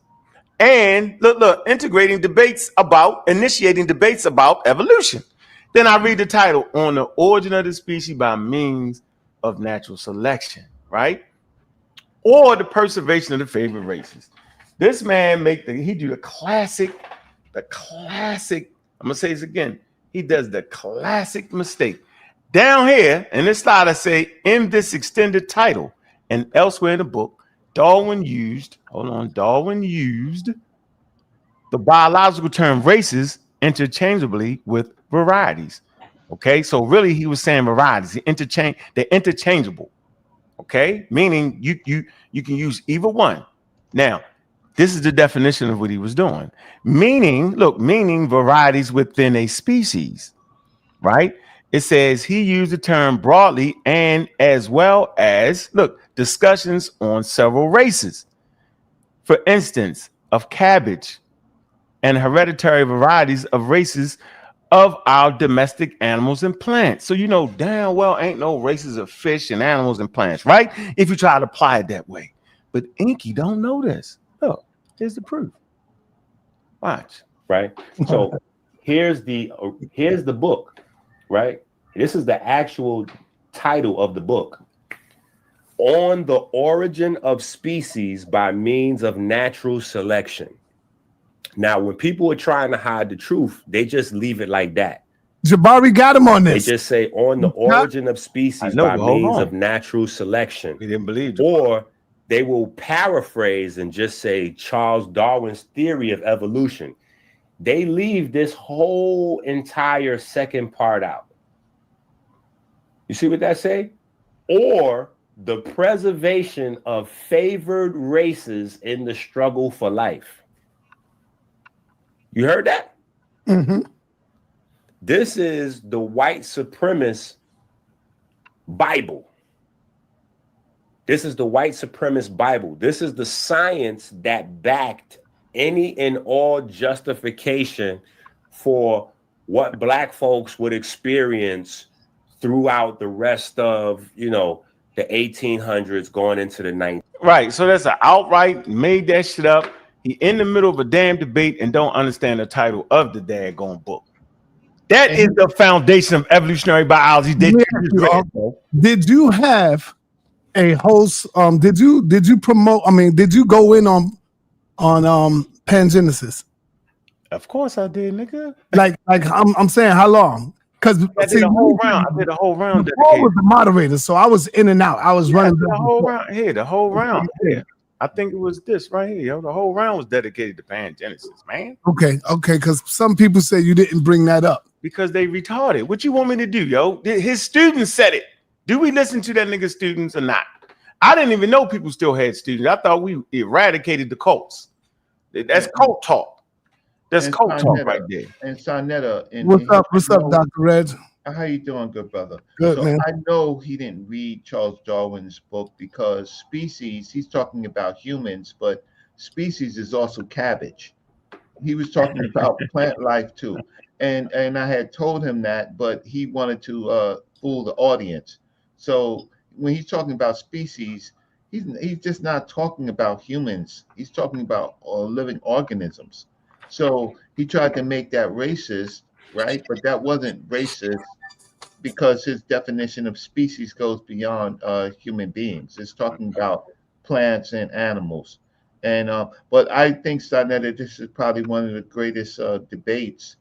and initiating debates about evolution. Then I read the title, On the Origin of the Species by Means of Natural Selection, right? Or the preservation of the favored races. This man he do the classic, I'm gonna say this again. He does the classic mistake. Down here in this slide, I say, in this extended title and elsewhere in the book, Darwin used the biological term races interchangeably with varieties. Okay, so really he was saying varieties. They're interchangeable. Okay, meaning you can use either one. Now, this is the definition of what he was doing. Meaning varieties within a species, right? It says he used the term broadly and as well as, discussions on several races. For instance, of cabbage and hereditary varieties of races of our domestic animals and plants. So you know damn well ain't no races of fish and animals and plants, right? If you try to apply it that way. But EnQi don't know this. Look, here's the proof. Watch. Right. So here's the book, right? This is the actual title of the book. On the Origin of Species by Means of Natural Selection. Now, when people are trying to hide the truth, they just leave it like that. Jabari got him on this. They just say on the origin of species by means of natural selection. We didn't believe you. Or they will paraphrase and just say Charles Darwin's theory of evolution. They leave this whole entire second part out. You see what that say? Or the preservation of favored races in the struggle for life. You heard that? Mm-hmm. This is the white supremacist Bible. This is the white supremacist Bible. This is the science that backed any and all justification for what Black folks would experience throughout the rest of, the 1800s going into the 1900s. Right. So that's an outright made that shit up. He in the middle of a damn debate and don't understand the title of the daggone book. That is the foundation of evolutionary biology. Did you have a host? Did you promote? I mean, did you go in on Pangenesis? Of course I did, nigga. Like I'm saying, how long? Because I did a whole round. I did a whole round. I was the moderator, so I was in and out. I was running the whole round here. The whole round here. I think it was this right here, yo. The whole round was dedicated to Pangenesis, man. Okay, because some people say you didn't bring that up. Because they retarded. What you want me to do, yo? His students said it. Do we listen to that nigga students or not? I didn't even know people still had students. I thought we eradicated the cults. That's cult talk. That's cult talk right there. And Sonetta. What's up, Dr. Reg? How you doing, good brother? Good, man. I know he didn't read Charles Darwin's book because species, he's talking about humans, but species is also cabbage. He was talking about plant life too. And I had told him that, but he wanted to fool the audience. So when he's talking about species, he's just not talking about humans. He's talking about living organisms. So he tried to make that racist, right? But that wasn't racist because his definition of species goes beyond human beings. It's talking about plants and animals. And but I think, Sonetta, this is probably one of the greatest debates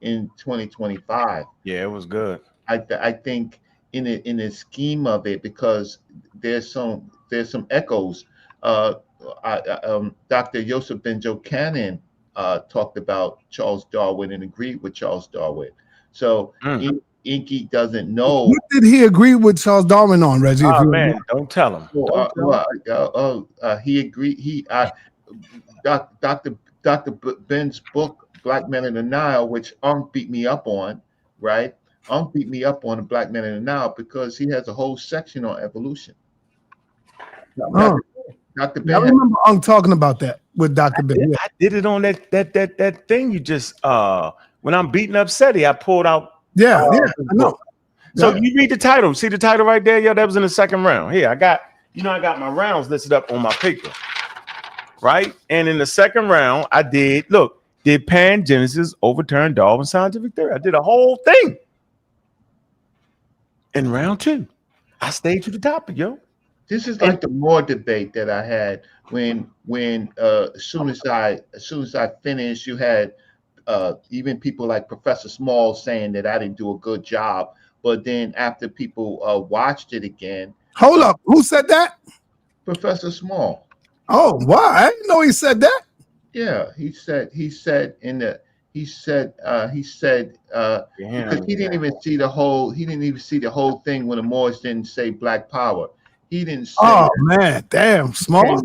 in 2025. Yeah, it was good. I think in the scheme of it, because there's some echoes. Dr. Joseph Benjo Cannon talked about Charles Darwin and agreed with Charles Darwin. So EnQi doesn't know. What did he agree with Charles Darwin on, Reggie? Oh man, don't tell him. He agreed. Dr. Ben's book, Black Men in the Nile, which beat me up on, right? Beat me up on the Black Men in the Nile because he has a whole section on evolution. Dr. Ben. I remember talking about that with Dr. Ben. I did it on that thing you just when I'm beating up SETI, I pulled out. Yeah, I know. So you read the title. See the title right there? Yeah, that was in the second round. Here, I got my rounds listed up on my paper. Right? And in the second round, I did Pangenesis overturn Darwin's scientific theory? I did a whole thing. In round 2, I stayed to the topic, yo. This is like the more debate that I had when as soon as I finished, you had even people like Professor Small saying that I didn't do a good job. But then after people watched it again, hold up, who said that? Professor Small. Oh, wow! I didn't know he said that. Yeah, he said because he didn't even see the whole thing when the Moors didn't say Black Power. He didn't say. Oh man, damn, Small.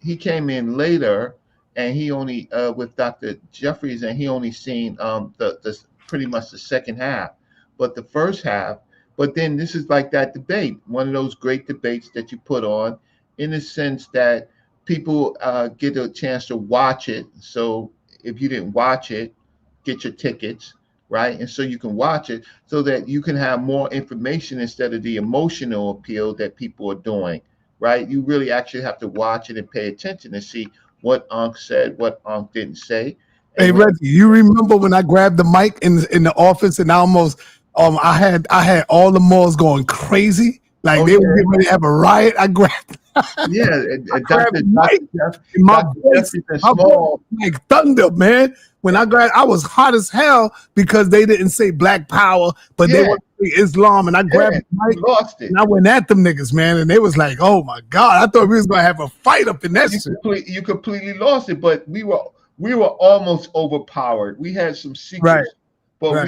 He came in later, and he only with Dr. Jeffries, and he only seen the pretty much the second half, but the first half. But then this is like that debate, one of those great debates that you put on, in the sense that people get a chance to watch it. So if you didn't watch it, get your tickets, right? And so you can watch it so that you can have more information instead of the emotional appeal that people are doing, right? You really actually have to watch it and pay attention and see what Unc said, what Unc didn't say. Hey, Reggie, you remember when I grabbed the mic in the office and I almost I had all the Moors going crazy, like they were getting ready to have a riot. I grabbed. Yeah, Dr. My voice like thunder, man. When I grabbed, I was hot as hell because they didn't say Black Power, but they were Islam, and I grabbed the mic, lost it. And I went at them niggas, man, and they was like, "Oh my god!" I thought we was gonna have a fight up in that shit. You completely lost it, but we were almost overpowered. We had some secrets, but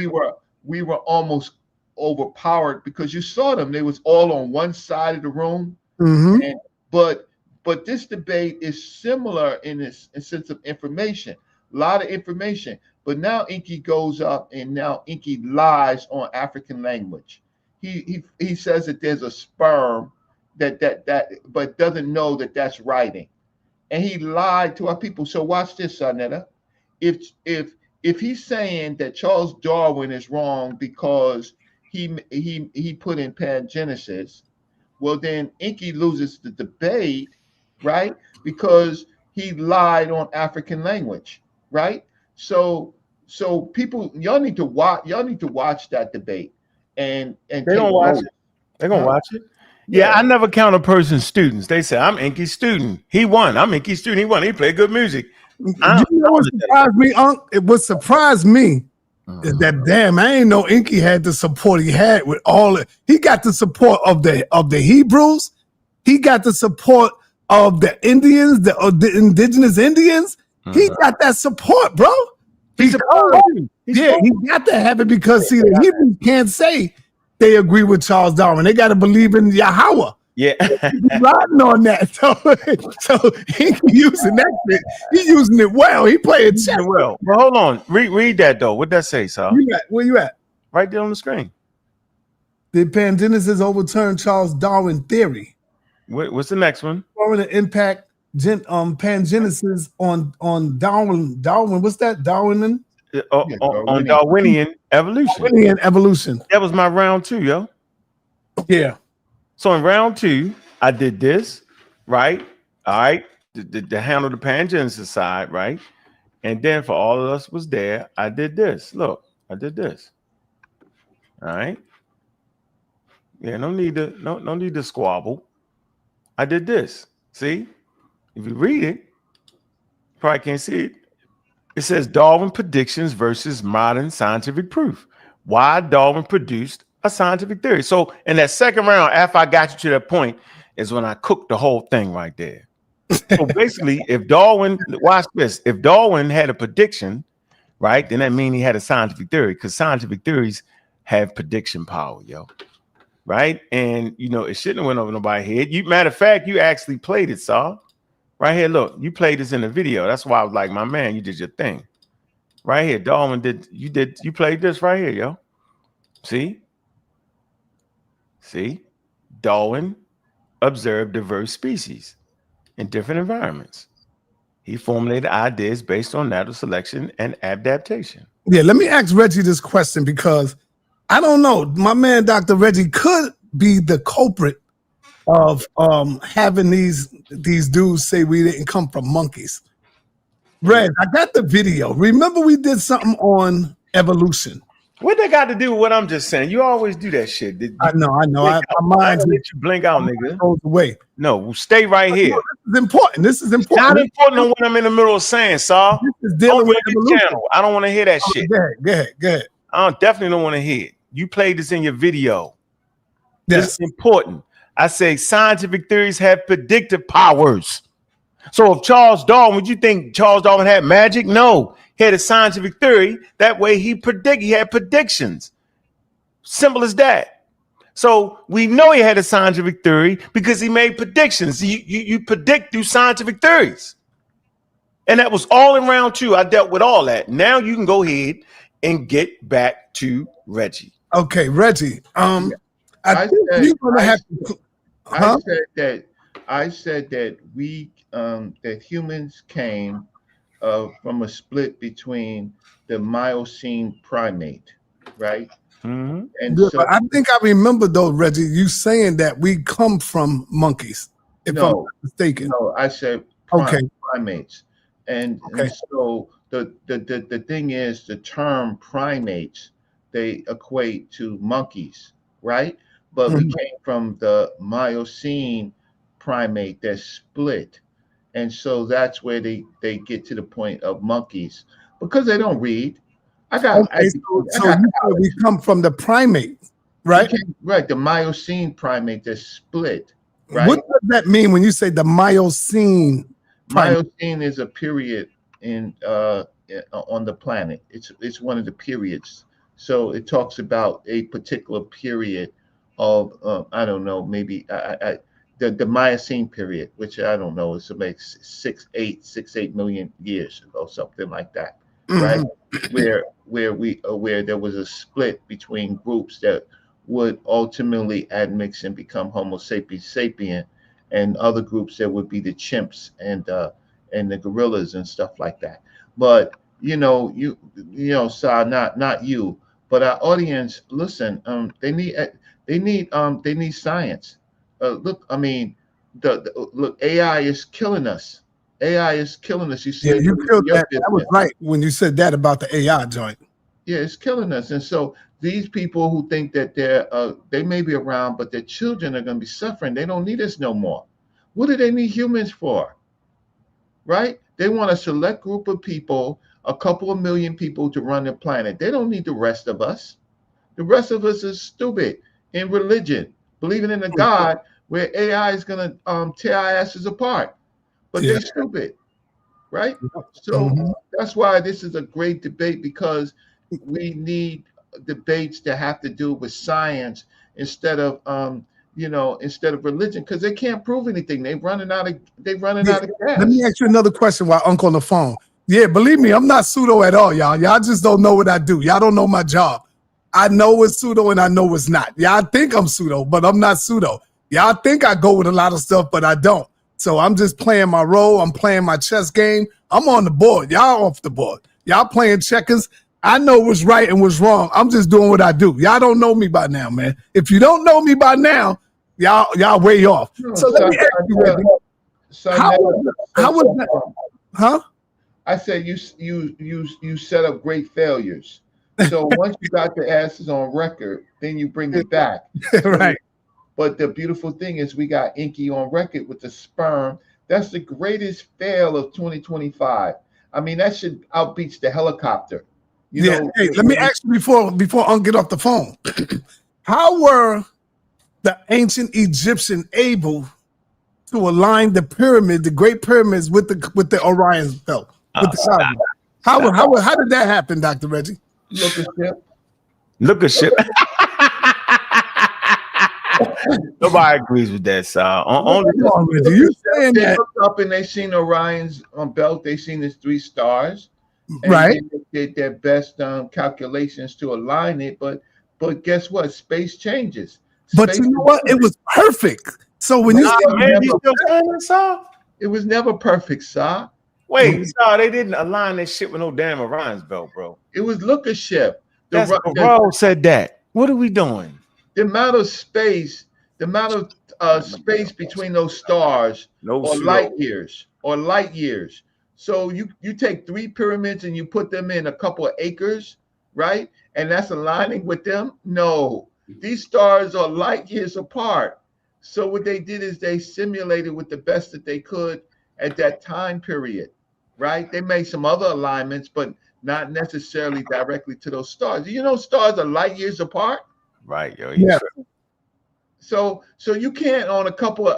we were almost overpowered because you saw them. They was all on one side of the room, and but this debate is similar in this sense of information, a lot of information. But now EnQi goes up, and now EnQi lies on African language. He says that there's a sperm that but doesn't know that that's writing, and he lied to our people. So watch this, Sarnetta. If he's saying that Charles Darwin is wrong because he put in Pangenesis, well then EnQi loses the debate, right? Because he lied on African language, right? So people, y'all need to watch that debate, and they don't watch it. They're gonna watch it. Yeah, I never count a person's students. They say I'm EnQi's student. He won. I'm EnQi's student. He won. He played good music. You know what surprised me, Unc? What surprised me is that damn, I ain't know EnQi had the support he had with all it. He got the support of the Hebrews. He got the support of the Indians, the indigenous Indians. He got that support, bro. He got to have it because see, the Hebrews can't say they agree with Charles Darwin. They got to believe in Yahweh. Yeah, riding on that. So he using that shit. He using it well. He playing chess well. Well, hold on. Read that though. What that say, Sal? Where you at? Right there on the screen. Did Pangenesis overturn Charles Darwin theory? What's the next one? Or the impact Pangenesis on Darwin. What's that? Darwinian? On Darwinian evolution. Darwinian evolution. That was my round 2, yo. Yeah. So in round 2, I did this, right? All right, to handle the Pangenesis side, right? And then for all of us was there, I did this. Look, I did this. All right. Yeah, no need to squabble. I did this. See, if you read it, probably can't see it. It says Darwin predictions versus modern scientific proof. Why Darwin produced a scientific theory. So in that second round, after I got you to that point, is when I cooked the whole thing right there. So basically, if Darwin, watch this, if Darwin had a prediction, right, then that means he had a scientific theory, because scientific theories have prediction power, yo. Right? And you know, it shouldn't have went over nobody's head. You, matter of fact, you actually played it, Saul. Right here, look, you played this in the video. That's why I was like, my man, you did your thing. Right here, Darwin you played this right here, yo. See? Darwin observed diverse species in different environments. He formulated ideas based on natural selection and adaptation. Yeah, let me ask Reggie this question, because I don't know. My man, Dr. Reggie, could be the culprit of having these dudes say we didn't come from monkeys. Reg, I got the video. Remember we did something on evolution. What they got to do with what I'm just saying? You always do that shit. I know. My mind let you blink out, nigga. Goes away. No, stay right here. This is important. Not important on what I'm in the middle of saying, Saul. This is dealing with evolution. Channel. I don't want to hear that shit. Go ahead. I definitely don't want to hear it. You played this in your video. Yes. This is important. I say scientific theories have predictive powers. So if Charles Darwin, would you think Charles Darwin had magic? No, he had a scientific theory. That way he had predictions. Simple as that. So we know he had a scientific theory because he made predictions. You predict through scientific theories. And that was all in round two. I dealt with all that. Now you can go ahead and get back to Reggie. Okay, Reggie. I said that we that humans came from a split between the Miocene primate, right? Mm-hmm. And yeah, so I think I remember though, Reggie, you saying that we come from monkeys, if I'm not mistaken. No, I said primates. And so the thing is, the term primates, they equate to monkeys, right? But we came from the Miocene primate that split. And so that's where they get to the point of monkeys, because they don't read. So we come from the primate, right? Right, the Miocene primate that split, right? What does that mean when you say the Miocene primate? Miocene is a period in on the planet. It's one of the periods. So it talks about a particular period of I don't know, maybe the Miocene period, which I don't know, is like 6-8 million years ago, something like that, right? Where there was a split between groups that would ultimately admix and become Homo sapiens sapien, and other groups that would be the chimps and the gorillas and stuff like that. But you know, Sa, not you, but our audience, listen, they need science. Look, I mean, look, AI is killing us. AI is killing us. You see, you killed that. That was right when you said that about the AI joint. Yeah, it's killing us. And so these people who think that they may be around, but their children are going to be suffering, they don't need us no more. What do they need humans for? Right? They want a select group of people, a couple of million people to run the planet. They don't need the rest of us. The rest of us is stupid in religion, believing in a God where AI is going to tear our asses apart. But they're stupid, right? So that's why this is a great debate, because we need debates that have to do with science instead of instead of religion, because they can't prove anything. They're running out of gas. Let me ask you another question while Uncle on the phone. Yeah, believe me, I'm not pseudo at all, y'all. Y'all just don't know what I do. Y'all don't know my job. I know it's pseudo and I know it's not. Y'all think I'm pseudo, but I'm not pseudo. Y'all think I go with a lot of stuff, but I don't. So I'm just playing my role. I'm playing my chess game. I'm on the board. Y'all off the board. Y'all playing checkers. I know what's right and what's wrong. I'm just doing what I do. Y'all don't know me by now, man. If you don't know me by now, y'all way off. So let me ask you, how was that? Huh? I said you set up great failures. So once you got the asses on record, then you bring it back. Right. But the beautiful thing is we got EnQi on record with the sperm. That's the greatest fail of 2025. I mean, that should outbeats the helicopter. You know, Hey, let me ask you before I get off the phone. How were the ancient Egyptian able to align the pyramid, the Great Pyramids, with the Orion's belt? With the cosmos? How did that happen, Dr. Reggie? Look at ship. Look at shit. Nobody agrees with that, sir. Only you saying they that? looked up and they seen Orion's belt. They seen his 3 stars, and Right? they did their best calculations to align it. But guess what? Space changes. But Space you know what? It was perfect. So when you man, you still saying that, sir? it was never perfect, sir. Wait, sir, they didn't align that shit with no damn Orion's belt, bro. It was look a ship. That's bro said that. What are we doing? The amount of space, space between those stars, or light years. So you take 3 pyramids and you put them in a couple of acres, right? And that's aligning with them? No, these stars are light years apart. So what they did is they simulated with the best that they could at that time period, right? They made some other alignments, but not necessarily directly to those stars. You know, stars are light years apart. Right, yo. Yeah. So you can't on a couple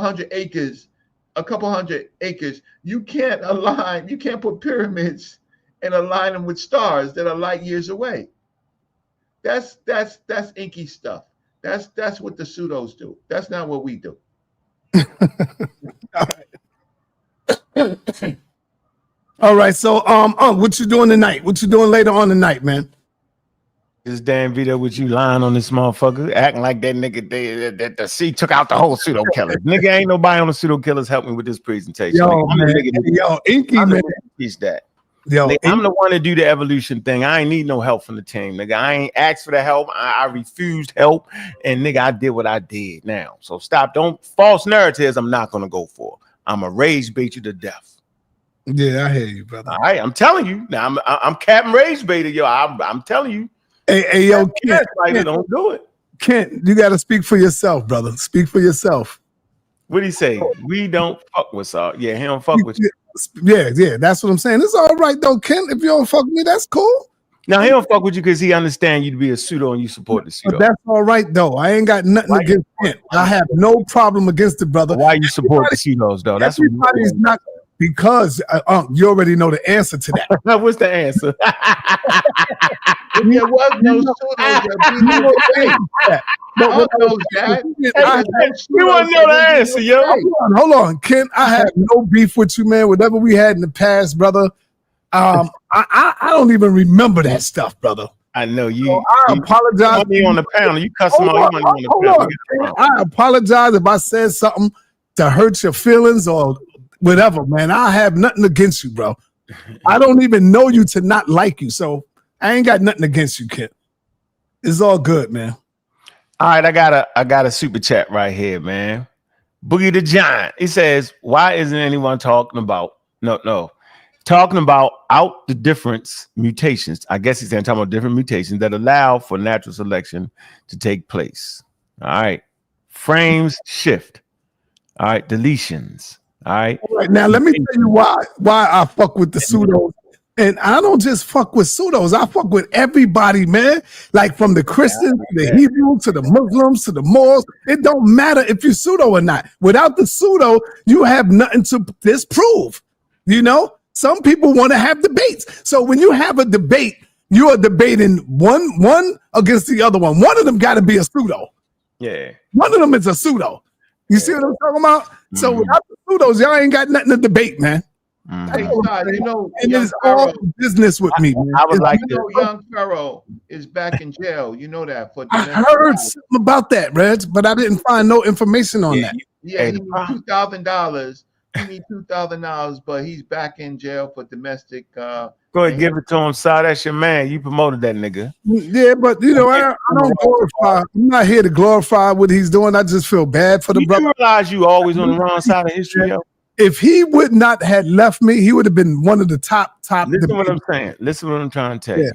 hundred acres, you can't put pyramids and align them with stars that are light years away. That's EnQi stuff. That's what the pseudos do. That's not what we do. All right. So what you doing tonight? What you doing later on tonight, man? This damn video with you lying on this motherfucker, acting like that nigga that the C took out the whole pseudo killers. Nigga, ain't nobody on the pseudo killers help me with this presentation. Yo, EnQi, man. Teach that. Yo, nigga, I'm the one to do the evolution thing. I ain't need no help from the team, nigga. I ain't asked for the help. I refused help, and nigga, I did what I did now. So stop. Don't false narratives. I'm not gonna go for. I'm a rage bait you to death. Yeah, I hear you, brother. All right, I'm telling you now. I'm Captain Rage Baiter, yo. I'm telling you. Hey, yo, Kent, don't do it. Kent, you got to speak for yourself, brother. Speak for yourself. What do you say? We don't fuck with Saul. Yeah, he don't fuck with you. Yeah, that's what I'm saying. It's all right though, Kent. If you don't fuck with me, that's cool. Now he don't fuck with you because he understand you to be a pseudo and you support the pseudo. But that's all right though. I ain't got nothing against Kent. I have no problem against the brother. Why you support the pseudos though? That's everybody's not because you already know the answer to that. What's the answer? There was no pseudos. We want to know the answer, yo. Hold on, Kent. I have no beef with you, man. Whatever we had in the past, brother. I don't even remember that stuff, brother. I know you. So I apologize. You on the panel. You cuss them out. I apologize if I said something to hurt your feelings or whatever, man. I have nothing against you, bro. I don't even know you to not like you, so I ain't got nothing against you, Kent. It's all good, man. All right, I got a super chat right here, man. Boogie the Giant. He says, "Why isn't anyone talking about talking about out the difference mutations?" I guess he's talking about different mutations that allow for natural selection to take place. All right, frames shift. All right, deletions. All right. Now let me tell you why I fuck with the pseudos. And I don't just fuck with pseudos. I fuck with everybody, man. Like from the Christians to the Hebrews to the Muslims to the Moors. It don't matter if you're pseudo or not. Without the pseudo, you have nothing to disprove. You know, some people want to have debates. So when you have a debate, you are debating one against the other one. One of them got to be a pseudo. Yeah. One of them is a pseudo. You see what I'm talking about? So without the pseudos, y'all ain't got nothing to debate, man. Hey, you know, and it's all business with me. Man. I would like to. Young Pharaoh is back in jail. You know that. I heard something about that, Reg, but I didn't find no information on that. Yeah, he needs $2,000. He needs $2,000, but he's back in jail for domestic. Go ahead, give it to him, Si. That's your man. You promoted that nigga. Yeah, but you know, I don't glorify. I'm not here to glorify what he's doing. I just feel bad for the brother. You realize you always on the wrong side of history, yo? If he would not have left me, he would have been one of the top. Listen to what I'm saying. Listen to what I'm trying to tell you.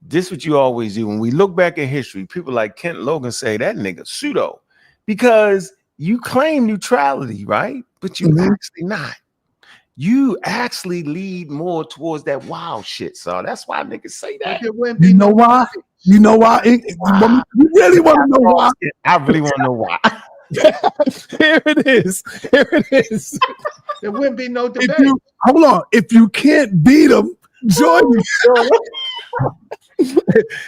This what you always do. When we look back at history, people like Kent Logan say that nigga pseudo because you claim neutrality, right? But you actually not. you actually lead more towards that wild shit. So that's why niggas say But that. there wouldn't be You know no why? You know why? You really want to know why? I really want to know why. Here it is. Here it is. there wouldn't be no If debate. you hold on, if you can't beat them, join them.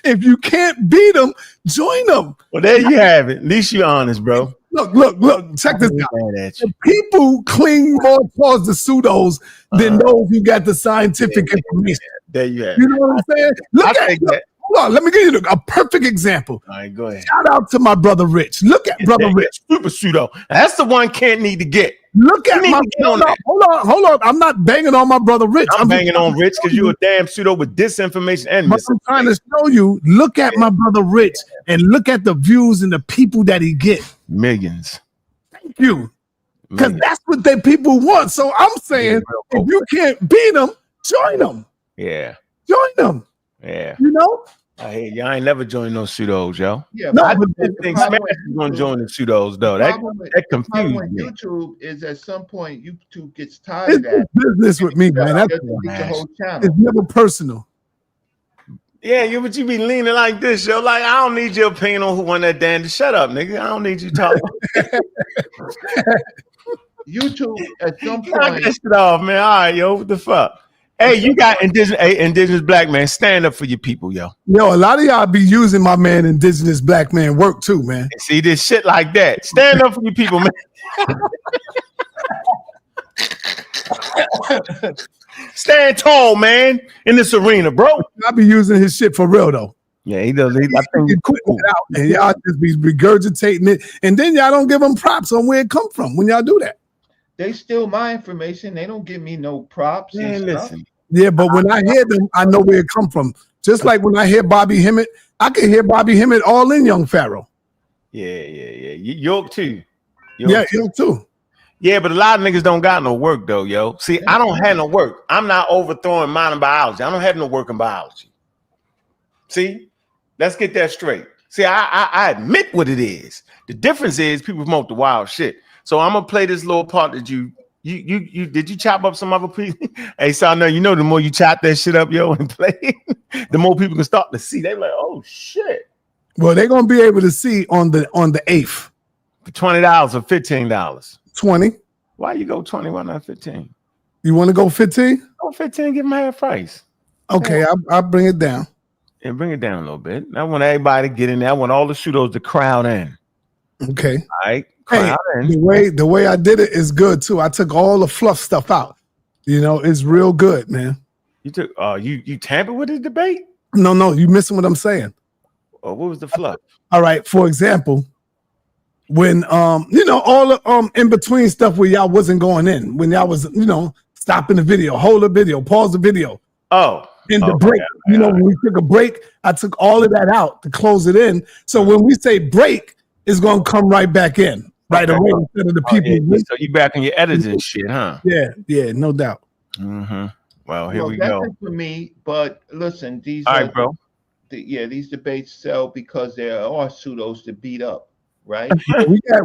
If you can't beat them, join them. Well, there you have it. At least you're honest, bro. Look. Check this out. Mad at you. People cling more towards the pseudos than those who got the scientific information. There you have You it. know what I'm saying? Look at that. hold on, let me give you a perfect example. All right, go ahead. Shout out to my brother Rich. Look at brother Rich. Super pseudo. That's the one Kent need to get. Look at You need my to get on that. hold on. I'm not banging on my brother Rich. I'm banging on Rich because you're a damn pseudo with disinformation and But I'm trying to show you. Look at my brother Rich and look at the views and the people that he get. millions. Thank you. Because that's what they people want. So I'm saying, if you can't beat them, join them. Yeah. Join them. Yeah. You know? I hear you. I ain't never joined no pseudos, yo. Yeah, No, I but didn't think Smash was gonna join the pseudos though. That problem confused with me. YouTube is at some point YouTube gets it's tired of that. business with me, man. That's Just delete the whole channel. it's never personal. Yeah, but you be leaning like this, yo. Like, I don't need your opinion on who won that damn. Shut up, nigga. I don't need you talking. YouTube at some Knock point. that shit off, man. All right, yo. What the fuck? Hey, you got indigenous black man. Stand up for your people, yo. Yo, a lot of y'all be using my man, indigenous black man, work too, man. And see this shit like that. Stand up for your people, man. Stand tall, man, in this arena, bro. I be using his shit for real though. Yeah, he does. I think You put it out and y'all just be regurgitating it, and then y'all don't give them props on where it come from when y'all do that. They steal my information. They don't give me no props. Man, and stuff. listen. Yeah, but when I hear them, I know where it come from. Just like when I hear Bobby Hemmett, I can hear Bobby Hemmett all in Young Pharaoh. Yeah. York too. Yeah, him too. Yeah, but a lot of niggas don't got no work though, yo. See, I don't have no work. I'm not overthrowing modern biology. I don't have no work in biology. See, let's get that straight. See, I admit what it is. The difference is people promote the wild shit. So I'm gonna play this little part that you did you chop up some other people? Hey, so now you know the more you chop that shit up, yo, and play it, the more people can start to see. They like, oh shit. Well, they're gonna be able to see on the 8th. For $20 or $15. 20. Why you go 20? Why not 15? You want to go 15? Go 15, give them half price. Okay, I'll bring it down. And bring it down a little bit. I want everybody to get in there. I want all the pseudos to crowd in. Okay. All right. Hey, Crowd in. the way I did it is good too. I took all the fluff stuff out. You know, it's real good, man. You took you tampered with the debate? No, you missing what I'm saying. Or what was the fluff? All right, for example, when you know, all the in between stuff where y'all wasn't going in, when y'all was, you know, stopping the video, hold the video, pause the video. Oh. In the break, you know, when we took a break, I took all of that out to close it in. So when we say break, it's gonna come right back in right away instead of the people. Yeah. So you back on your editing shit, huh? Yeah, no doubt. Mm-hmm. Well, here we that's go. it for me. But listen, these All right, bro. These debates sell because there are pseudos to beat up, right?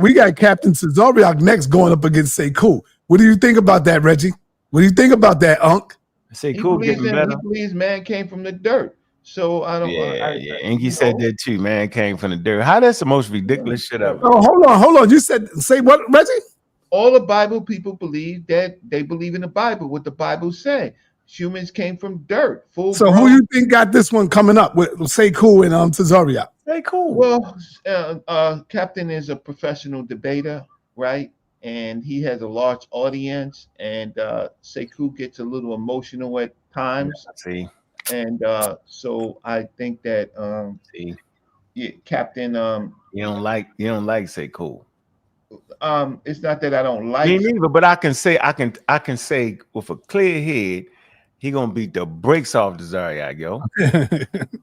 we got Captain Cesariak next going up against Say Cool. What do you think about that, Reggie? What do you think about that, Unc? Say Cool getting better. He believes man came from the dirt. So I don't. Yeah. EnQi said that too. Man came from the dirt. How that's the most ridiculous shit ever. Oh, hold on. You say what, Reggie? All the Bible people believe that they believe in the Bible. What the Bible say? Humans came from dirt. So who you think got this one coming up with Say Cool and Cesariak? Say Cool. Well, Captain is a professional debater, right? And he has a large audience, and Sekou gets a little emotional at times. See, and so I think that Captain, you don't like Say Cool. It's not that I don't like. Me neither, but I can say with a clear head, he gonna beat the brakes off the Zariak, yo.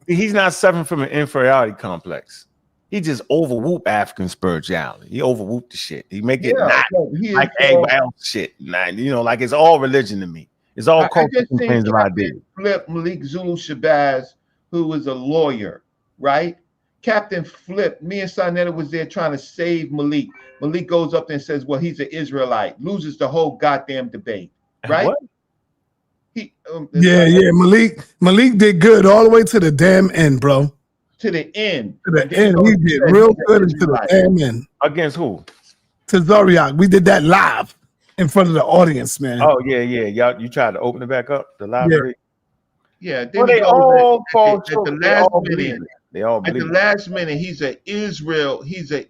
He's not suffering from an inferiority complex. He just overwhoop African spirituality. He overwhoop the shit. He make it not like everybody else shit. Nah, you know, like it's all religion to me. It's all culture and things of ideas. Flip Malik Zulu Shabazz, who was a lawyer, right? Captain Flip, me and Sinetta was there trying to save Malik. Malik goes up there and says, well, he's an Israelite, loses the whole goddamn debate. right? What? Yeah. Malik did good all the way to the damn end, bro. To the end. To the end. He did real good into the damn end. Against who? To Zoriak. We did that live in front of the audience, man. Oh, yeah. Y'all, you tried to open it back up, the library? Yeah. Well, they all fall short. At the last minute. They all At believe the last minute, he's an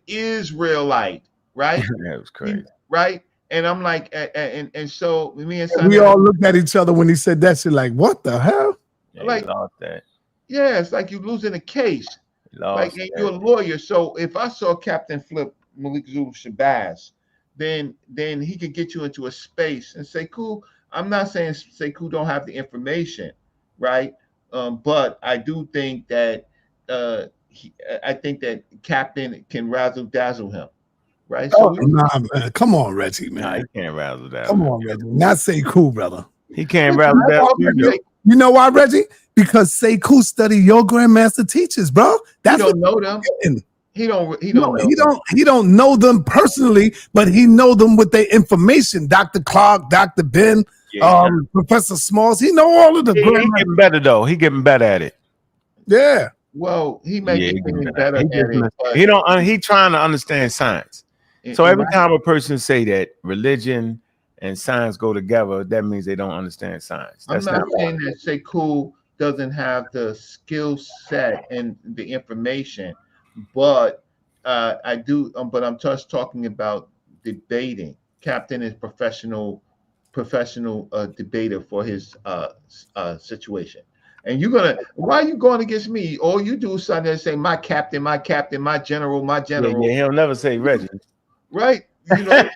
Israelite, right? That was crazy. Right? And I'm like, and so me and we all looked at each other when he said that shit, like, what the hell? Yeah, like, lost that. Yeah, it's like you're losing a case. Like, and you're a lawyer. So if I saw Captain Flip Malik Zulu Shabazz, then he could get you into a space and say, cool. I'm not saying Sekou don't have the information, right? But I do think that I think that Captain can razzle dazzle him, right? So nah, man. Come on, Reggie, man. Nah, he can't razzle dazzle. Come on, Reggie. Not Sekou, brother. He can't razzle dazzle. You know why, Reggie? Because Sekou study your grandmaster teachers, bro. That's he don't know them. He don't know them personally, but he know them with their information. Dr. Clark, Dr. Ben, Professor Smalls. He know all of the. He getting better though. He getting better at it. Yeah. Well, he may be getting better at it. He trying to understand science. So every time a person say that religion and science go together, that means they don't understand science. That's I'm not saying that Sekou doesn't have the skill set and the information, but I do. But I'm just talking about debating. Captain is professional debater for his situation. And why are you going against me? All you do is something and say, my captain, my general, my general. Yeah, he'll never say Reggie. Right? You know,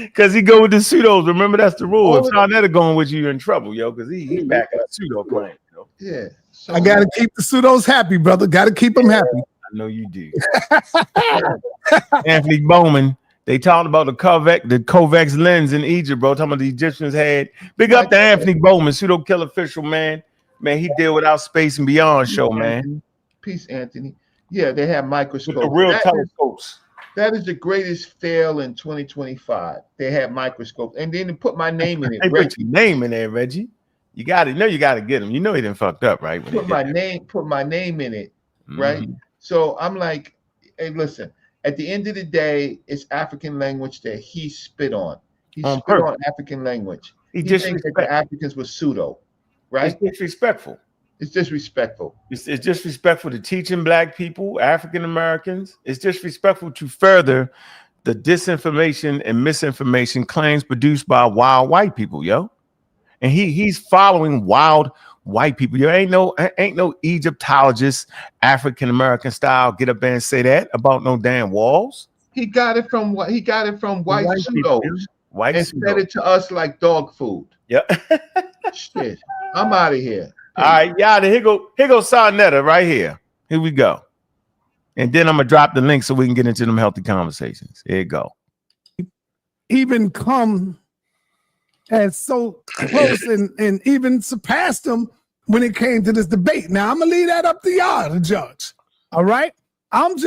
because he go with the pseudos. Remember, that's the rule. If Sarnetta going with you, you're in trouble, yo, because he back at pseudo claim. Yeah. So, I gotta keep the pseudos happy, brother. Gotta keep them happy. I know you do. Anthony Bowman. They talked about the Kovacs lens in Egypt, bro. Talking about the Egyptians had. Big up to Anthony Bowman, pseudo kill official, man. Man, he deal with Out Space and Beyond show, man. Peace, Anthony. Yeah, they have microscopes. The real telescopes. That is the greatest fail in 2025. They had microscopes, and then they put my name in it. They put your name in there, Reggie. You got to you got to get him. You know he didn't fucked up, right? Put my name in it, right? So I'm like, hey, listen. At the end of the day, it's African language that he spit on. He spit on African language. He thinks that the Africans were pseudo, right? It's disrespectful. It's disrespectful. It's disrespectful to teaching Black people, African Americans. It's disrespectful to further the disinformation and misinformation claims produced by wild white people, yo. And he's following wild white people. You ain't no Egyptologist, African American style. Get up there and say that about no damn walls. He got it from white pseudos. And said it to us like dog food. Yep. Shit. I'm out of here. All right, y'all. Here go Sarnetta right here. Here we go. And then I'm gonna drop the link so we can get into them healthy conversations. Here you go. Even come as so close and even surpassed them when it came to this debate. Now I'm gonna leave that up to y'all to judge. All right. I'm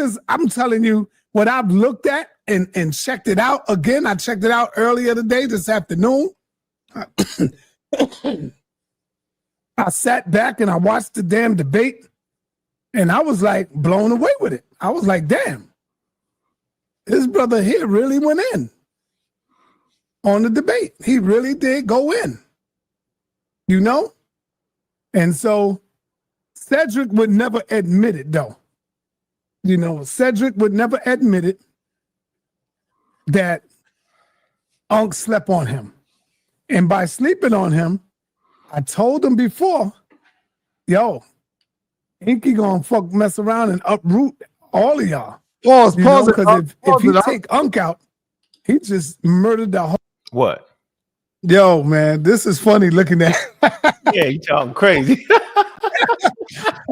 telling you what I've looked at and checked it out. Again, I checked it out earlier today, this afternoon. I sat back and I watched the damn debate and I was like blown away with it. I was like, damn, this brother here really went in on the debate. He really did go in, you know? And so Cedric would never admit it though. You know, Cedric would never admit it that Unc slept on him. And by sleeping on him, I told him before, yo, EnQi gonna mess around and uproot all of y'all. Pause, because if he take Unc out, he just murdered the whole. What? Yo, man, this is funny looking at. Yeah, you talking crazy.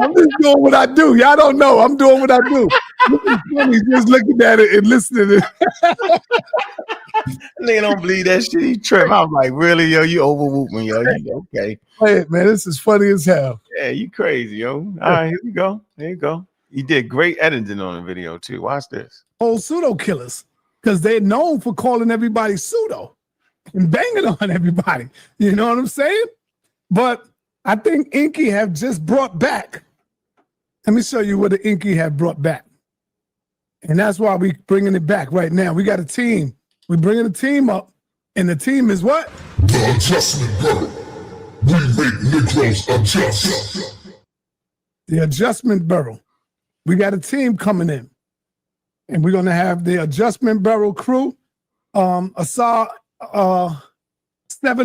I'm just doing what I do. Y'all don't know. I'm doing what I do. This is funny just looking at it and listening to it. Nigga don't believe that shit. He trip. I'm like, really, yo, you overwhooping, yo. You okay. Hey, man, this is funny as hell. Yeah, you crazy, yo. All right, here we go. There you go. You did great editing on the video, too. Watch this. Old pseudo killers, because they're known for calling everybody pseudo. and banging on everybody. You know what I'm saying? But I think EnQi have just brought back. Let me show you what the EnQi have brought back. And that's why we bringing it back right now. We got a team. We bringing a team up. And the team is what? The Adjustment Bureau. We make Negroes adjust. The Adjustment Bureau. We got a team coming in. And we're going to have the Adjustment Bureau crew. Seven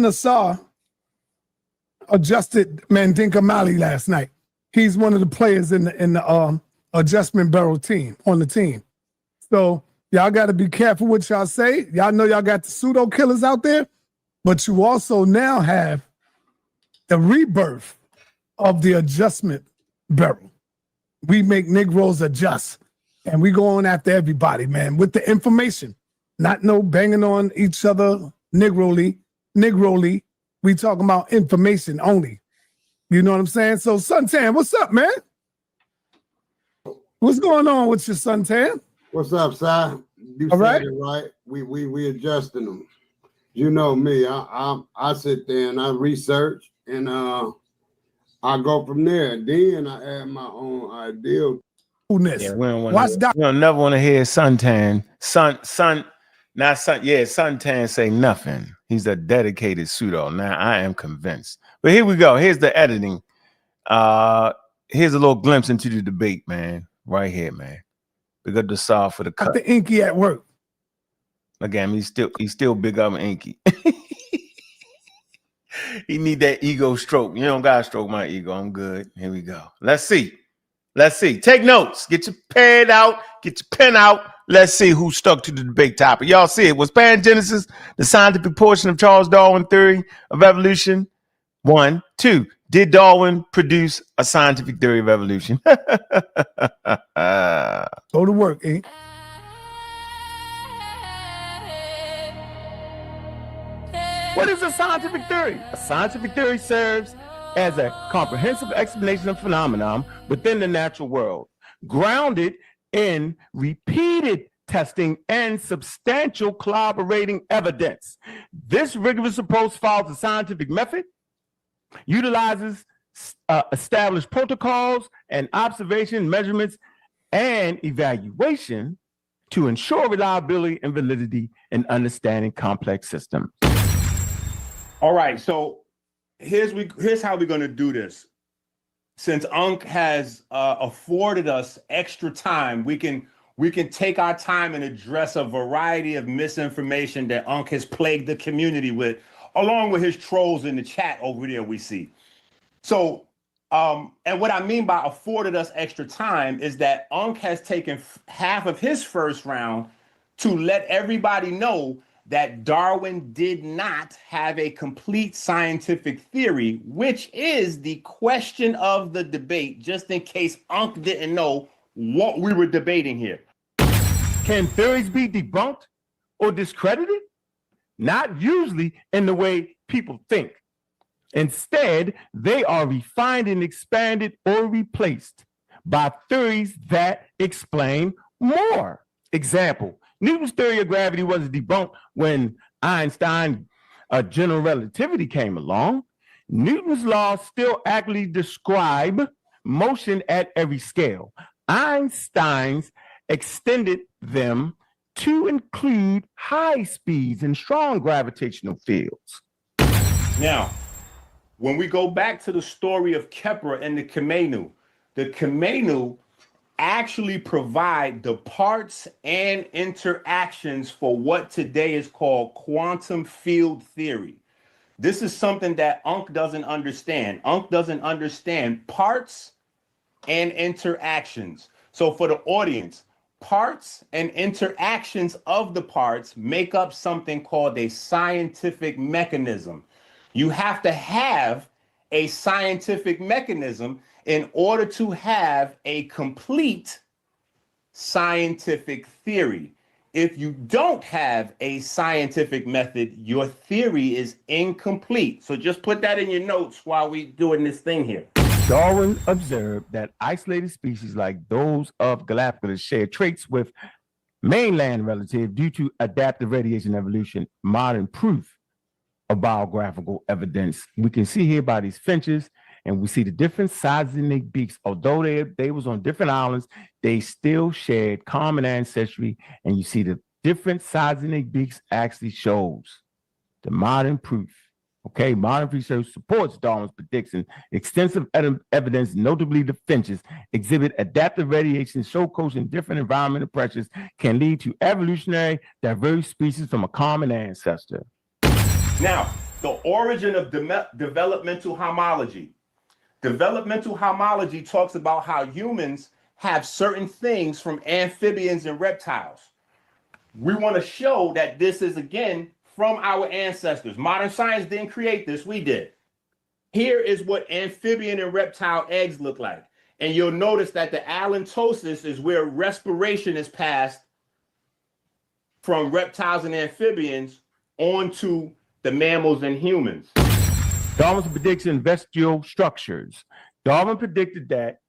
Asar adjusted Mandinka Mali last night. He's one of the players in the Adjustment Bureau team, on the team. So y'all got to be careful what y'all say. Y'all know y'all got the pseudo killers out there, but you also now have the rebirth of the Adjustment Bureau. We make Negroes adjust, and we going after everybody, man, with the information. Not no banging on each other Negroly. We talking about information only. You know what I'm saying? So Suntan, what's up, man? What's going on with your Suntan? What's up, Si? You All said right. it right. We adjusting them. You know me. I sit there and I research and I go from there. Then I add my own ideal. Yeah, we don't Watch Doc. we don't never want to hear Suntan. Suntan say nothing. He's a dedicated pseudo. Now I am convinced. But here we go. Here's the editing. Here's a little glimpse into the debate, man. Right here, man. We got the saw for the cut. The EnQi at work. Again, he's still big up EnQi. He need that ego stroke. You don't gotta stroke my ego. I'm good. Here we go. Let's see. Take notes. Get your pen out. Get your pen out. Let's see who stuck to the debate topic. Y'all see it. Was Pangenesis the scientific portion of Charles Darwin's theory of evolution? 1, 2. Did Darwin produce a scientific theory of evolution? Go to work, Ink. What is a scientific theory? A scientific theory serves as a comprehensive explanation of phenomenon within the natural world, grounded in repeated testing and substantial corroborating evidence. This rigorous approach follows the scientific method, utilizes established protocols and observation, measurements, and evaluation to ensure reliability and validity in understanding complex systems. All right, so here's how we're going to do this. Since EnQi has afforded us extra time, we can take our time and address a variety of misinformation that EnQi has plagued the community with, along with his trolls in the chat over there we see. So, and what I mean by afforded us extra time is that EnQi has taken half of his first round to let everybody know that Darwin did not have a complete scientific theory, which is the question of the debate, just in case EnQi didn't know what we were debating here. Can theories be debunked or discredited? Not usually in the way people think. Instead, they are refined and expanded or replaced by theories that explain more. Example, Newton's theory of gravity was debunked when Einstein's general relativity came along. Newton's laws still accurately describe motion at every scale. Einstein's extended them to include high speeds and strong gravitational fields. Now, when we go back to the story of Kepler and the Kemenu actually provide the parts and interactions for what today is called quantum field theory. This is something that EnQi doesn't understand. EnQi doesn't understand parts and interactions. So for the audience, parts and interactions of the parts make up something called a scientific mechanism. You have to have a scientific mechanism in order to have a complete scientific theory. If you don't have a scientific method, your theory is incomplete. So just put that in your notes while we're doing this thing here. Darwin observed that isolated species like those of Galapagos share traits with mainland relatives due to adaptive radiation evolution. Modern proof of biographical evidence. We can see here by these finches, and we see the different sizes in their beaks. Although they was on different islands, they still shared common ancestry, and you see the different sizes in their beaks actually shows the modern proof. Okay, modern research supports Darwin's prediction. Extensive evidence, notably the finches, exhibit adaptive radiation, show coats in different environmental pressures can lead to evolutionary diverse species from a common ancestor. Now, the origin of developmental homology. Developmental homology talks about how humans have certain things from amphibians and reptiles. We want to show that this is, again, from our ancestors. Modern science didn't create this, we did. Here is what amphibian and reptile eggs look like. And you'll notice that the allantosis is where respiration is passed from reptiles and amphibians onto the mammals and humans. Darwin's prediction of vestigial structures. Darwin predicted that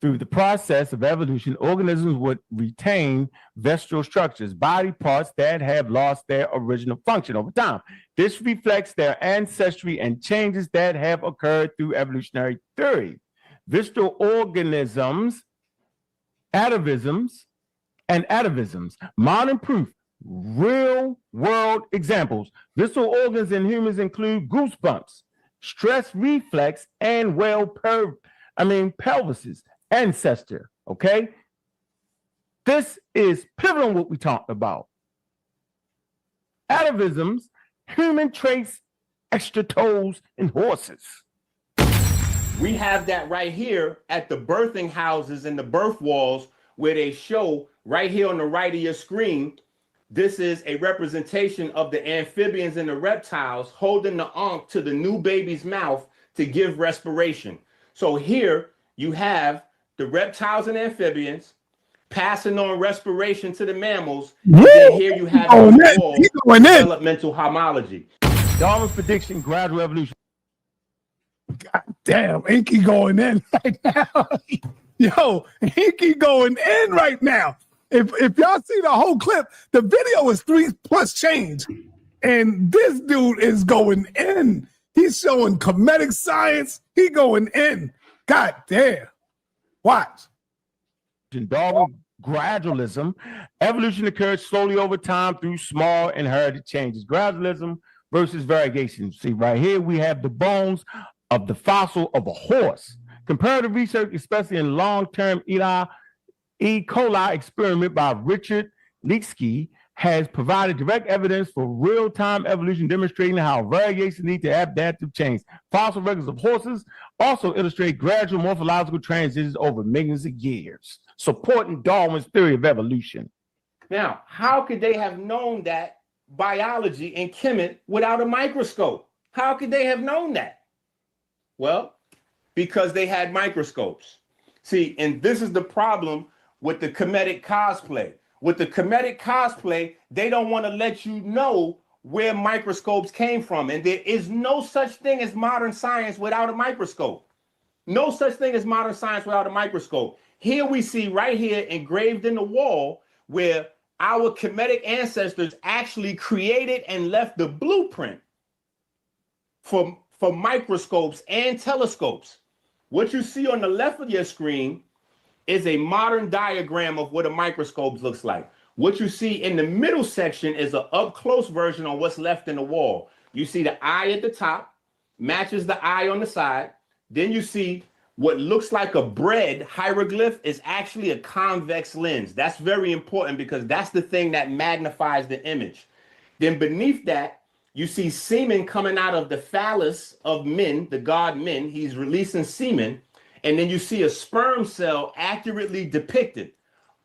through the process of evolution, organisms would retain vestigial structures, body parts that have lost their original function over time. This reflects their ancestry and changes that have occurred through evolutionary theory. Vestigial organisms, atavisms, and atavisms. Modern proof, real world examples. Vestigial organs in humans include goosebumps, stress reflex, and pelvises. Ancestor, okay? This is pivotal what we talked about. Atavisms, human traits, extra toes in horses. We have that right here at the birthing houses and the birth walls where they show right here on the right of your screen. This is a representation of the amphibians and the reptiles holding the ankh to the new baby's mouth to give respiration. So here you have the reptiles and amphibians passing on respiration to the mammals. And then here you have developmental homology. Darwin's prediction, gradual evolution. God damn, EnQi going in right now. Yo, EnQi going in right now. If y'all see the whole clip, the video is 3+ change. And this dude is going in. He's showing comedic science. He going in. God damn. Watch. In Darwin gradualism, evolution occurs slowly over time through small inherited changes. Gradualism versus variegation. See, right here we have the bones of the fossil of a horse. Comparative research, especially in long-term E. coli experiment by Richard Leakski, has provided direct evidence for real-time evolution demonstrating how variation leads to adaptive change. Fossil records of horses also illustrate gradual morphological transitions over millions of years, supporting Darwin's theory of evolution. Now, how could they have known that biology and chemistry without a microscope? How could they have known that? Well, because they had microscopes. See, and this is the problem with the comedic cosplay. With the comedic cosplay, they don't want to let you know where microscopes came from. And there is no such thing as modern science without a microscope. No such thing as modern science without a microscope. Here we see right here engraved in the wall where our comedic ancestors actually created and left the blueprint for microscopes and telescopes. What you see on the left of your screen is a modern diagram of what a microscope looks like. What you see in the middle section is an up-close version on what's left in the wall. You see the eye at the top, matches the eye on the side. Then you see what looks like a bread hieroglyph is actually a convex lens. That's very important because that's the thing that magnifies the image. Then beneath that, you see semen coming out of the phallus of men, the god men. He's releasing semen. And then you see a sperm cell accurately depicted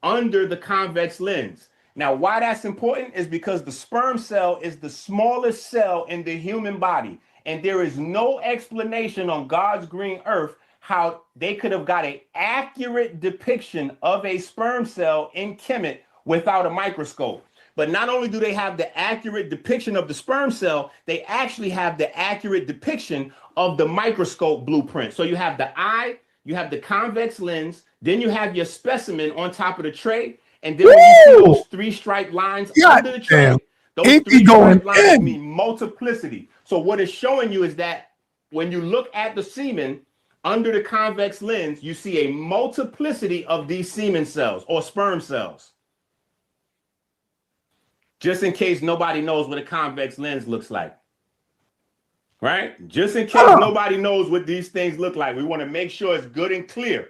under the convex lens. Now, why that's important is because the sperm cell is the smallest cell in the human body. And there is no explanation on God's green earth how they could have got an accurate depiction of a sperm cell in Kemet without a microscope. But not only do they have the accurate depiction of the sperm cell, they actually have the accurate depiction of the microscope blueprint. So you have the eye, you have the convex lens, then you have your specimen on top of the tray, and then when you see those 3 striped lines under the tray, those 3 striped lines mean multiplicity. So what it's showing you is that when you look at the semen under the convex lens, you see a multiplicity of these semen cells or sperm cells. Just in case nobody knows what a convex lens looks like. Right? Just in case nobody knows what these things look like. We want to make sure it's good and clear.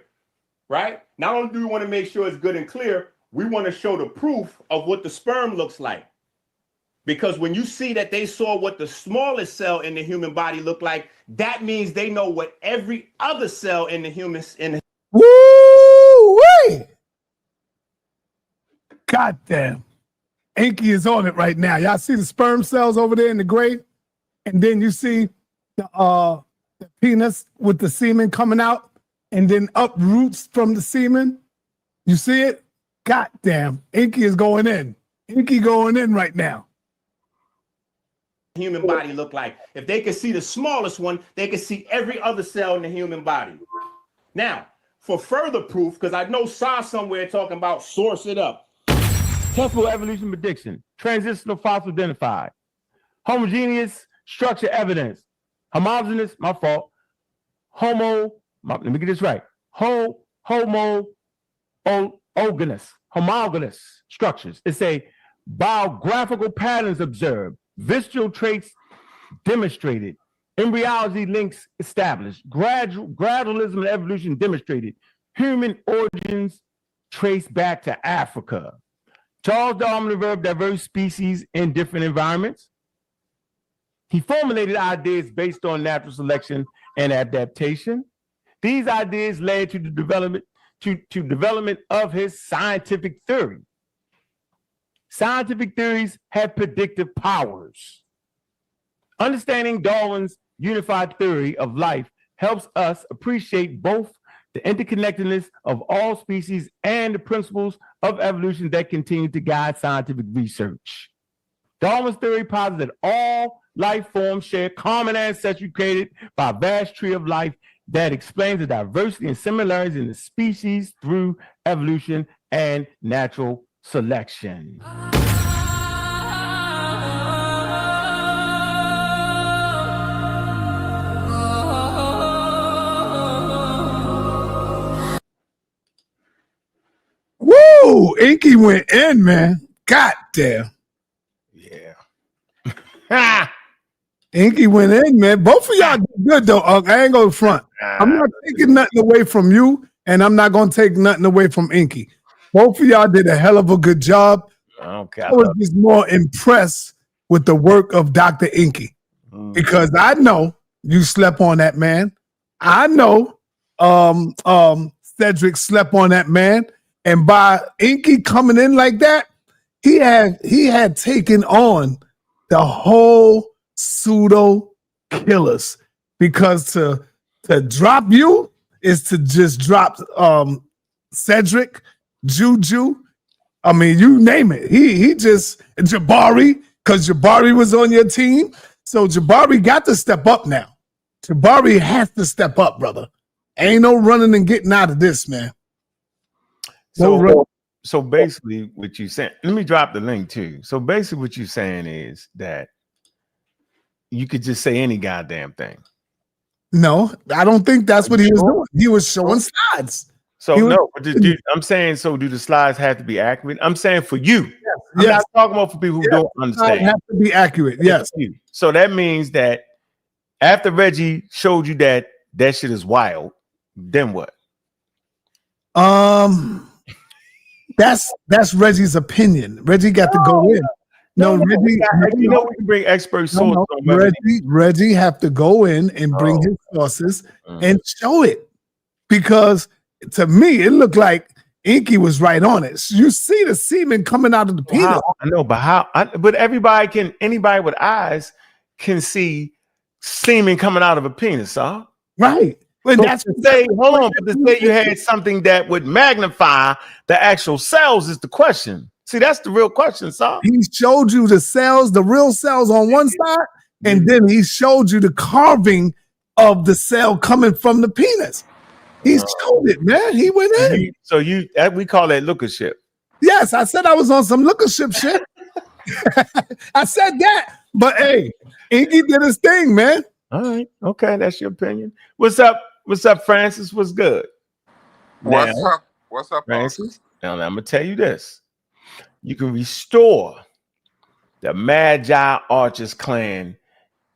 Right? Not only do we want to make sure it's good and clear, we want to show the proof of what the sperm looks like. Because when you see that they saw what the smallest cell in the human body looked like, that means they know what every other cell in the human Woo-wee! God damn. EnQi is on it right now. Y'all see the sperm cells over there in the gray? And then you see the penis with the semen coming out and then uproots from the semen. You see it? God damn. EnQi is going in. EnQi going in right now. human body look like. If they could see the smallest one, they could see every other cell in the human body. Now, for further proof, because I know saw somewhere talking about source it up. Temporal evolution prediction, transitional fossil identified, homogeneous structure evidence, homogeneous, my fault, let me get this right, homologous structures. It's a biographical patterns observed, visceral traits demonstrated, embryology links established, gradualism and evolution demonstrated, human origins traced back to Africa. Charles Darwin observed diverse species in different environments. He formulated ideas based on natural selection and adaptation. These ideas led to the development of his scientific theory. Scientific theories have predictive powers. Understanding Darwin's unified theory of life helps us appreciate both the interconnectedness of all species and the principles of evolution that continue to guide scientific research. Darwin's theory posits that all life forms share common ancestry created by a vast tree of life that explains the diversity and similarities in the species through evolution and natural selection. Woo! EnQi went in, man. God damn. Yeah. EnQi went in, man. Both of y'all did good, though. I ain't going front. I'm not taking nothing away from you, and I'm not going to take nothing away from EnQi. Both of y'all did a hell of a good job. Okay. I was just more impressed with the work of Dr. EnQi because I know you slept on that man. I know Cedric slept on that man. And by EnQi coming in like that, he had taken on the whole pseudo killers, because to drop you is to just drop Cedric, Juju. I mean, you name it. He just Jabari, because Jabari was on your team. So Jabari got to step up now. Jabari has to step up, brother. Ain't no running and getting out of this, man. So basically what you saying, let me drop the link too. So basically what you're saying is that you could just say any goddamn thing. No, I don't think that's what he was doing. He was showing slides. So I'm saying, so do the slides have to be accurate? I'm saying for you. Yes. I'm not talking about for people who don't understand. Have to be accurate. Yes. So that means that after Reggie showed you that shit is wild, then what? That's Reggie's opinion. Reggie got to go in. Reggie, we can bring expert sources. Reggie have to go in and bring his sources and show it, because to me it looked like EnQi was right on it. You see the semen coming out of the penis. I know, but but anybody with eyes can see semen coming out of a penis, huh? Right. But so that's to say you had something that would magnify the actual cells is the question. See, that's the real question, sir. He showed you the cells, the real cells on one side, and then he showed you the carving of the cell coming from the penis. He showed it, man. He went in. So we call that lookership. Yes, I said I was on some lookership shit. I said that, but hey, EnQi did his thing, man. All right. Okay, that's your opinion. What's up? What's up, Francis? What's good? What's Now, up? What's up, Francis? Now I'm gonna tell you this. You can restore the Magi Archers clan,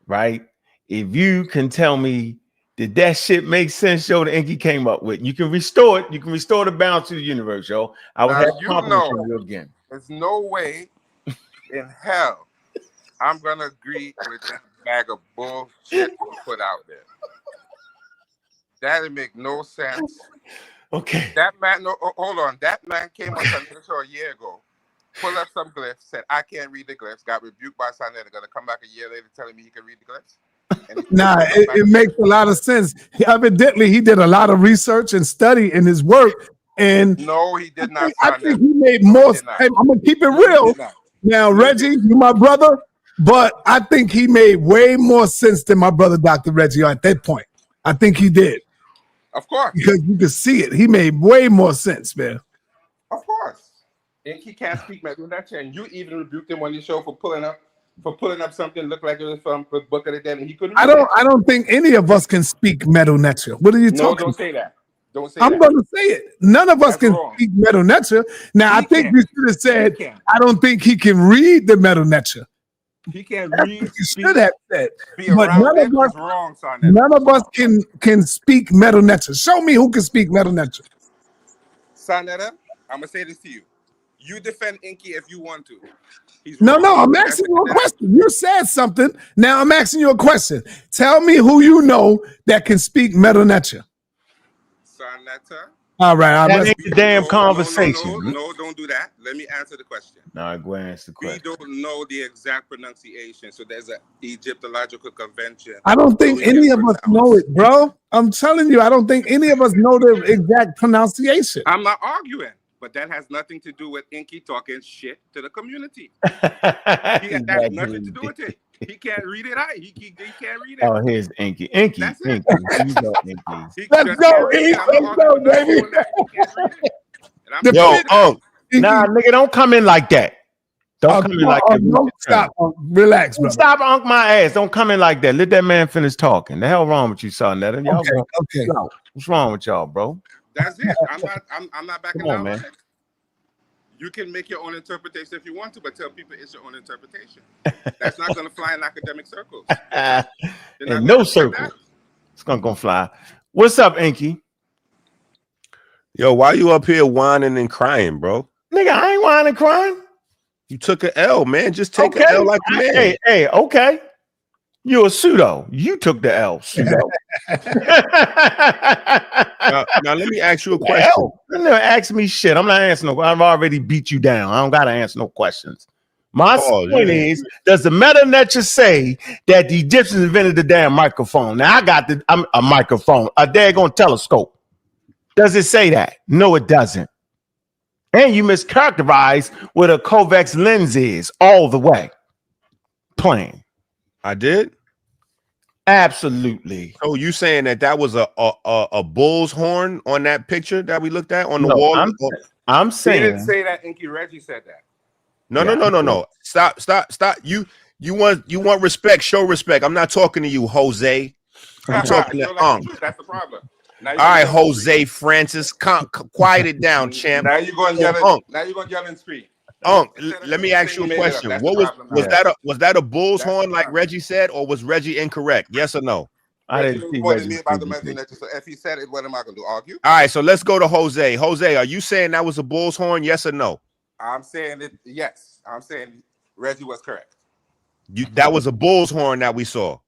right? If you can tell me did that shit make sense, yo, the EnQi came up with. You can restore it. You can restore the balance to the universe, yo. I would Now, have you compliments know- from you again. There's no way in hell I'm gonna agree with that bag of bullshit you put out there. That'd make no sense. Okay. That man, no, hold on. That man came on Sunday Show a year ago, pulled up some glyphs, said, I can't read the glyphs, got rebuked by Sunday, and gonna come back a year later telling me he can read the glyphs. And he Nah, it makes a lot of sense. Evidently, he did a lot of research and study in his work. And no, he did not. I think he made No, he more. did not. I'm gonna keep it No, he real. did not. Now, No, he Reggie, didn't. you my brother, but I think he made way more sense than my brother, Dr. Reggie, at that point. I think he did. Of course. Because you could see it. He made way more sense, man. Of course. EnQi can't speak Medunacha, and you even rebuked him on your show for pulling up something looked like it was from the Book of the Dead, and he couldn't. I don't think any of us can speak Metal Nature. What are you No, talking don't about? say that. Don't say I'm that. gonna say it. None of us That's can wrong. speak Metal Nature. Now, I He think can. you should have said, He can. I don't think he can read the Metal Nature. He can't That's read. what you speak, should have said. be But around none that. of He's us, wrong, son. none of us can speak Metal Nature. Show me who can speak Metal Nature. Sanetta, I'm gonna say this to you. You defend EnQi if you want to. He's No, wrong. no, I'm asking you a question. You said something. Now I'm asking you a question. Tell me who you know that can speak Metal Nature. Sanetta. All right, That ain't the damn No, conversation. no, don't do that. Let me answer the question. No, go ahead and answer the We question. don't know the exact pronunciation, so there's an Egyptological convention. I don't think so we any can of us pronounce. know it, bro. I'm telling you, I don't think any of us know the exact pronunciation. I'm not arguing, but that has nothing to do with EnQi talking shit to the community. That has nothing to do with it. He can't read it. He can't read it. Oh, here's EnQi. EnQi. That's it. EnQi. You go, EnQi. He Let's just go, can't read it. E. I'm not Let's go, arguing with nothing baby. on that. He can't read it. And I'm The Yo, saying that. nah, nigga, don't come in like that. Don't come in like that. No, stop. Relax, bro. Stop unk my ass. Don't come in like that. Let that man finish talking. The hell wrong with you, son? That y'all Okay. Yo, what's wrong with y'all, bro? That's it. I'm not backing Come on, down. man. On it. You can make your own interpretation if you want to, but tell people it's your own interpretation. That's not going to fly in academic circles. In no circle. It's gonna fly. What's up, EnQi? Yo, why you up here whining and crying, bro? Nigga, I ain't whining and crying. You took an L, man. Just take an L like a man. Hey, okay. You're a pseudo. You took the L, pseudo. Now, let me ask you a question. You never ask me shit. I'm not answering no. I've already beat you down. I don't gotta answer no questions. My point is, does the meta nature say that the Egyptians invented the damn microphone? Now I got a microphone, a daggone telescope. Does it say that? No, it doesn't. And you mischaracterize what a convex lens is all the way. Plain. I did. Absolutely. So you saying that was a bull's horn on that picture that we looked at on the wall? I'm He saying. didn't say that. EnQi Reggie said that. No. Stop. You want respect. Show respect. I'm not talking to you, Jose. I'm talking to That's the problem. All right, Jose Francis, quiet it down, champ. Now you're going to yell. Now you're going to yell and scream. Let me ask you a question. What was that a bull's horn like Reggie said, or was Reggie incorrect? Yes or no? I didn't see Reggie me about the message. So if he said it, what am I going to do? Argue? All right, so let's go to Jose. Jose, are you saying that was a bull's horn? Yes or no? I'm saying it. Yes, I'm saying Reggie was correct. That was a bull's horn that we saw.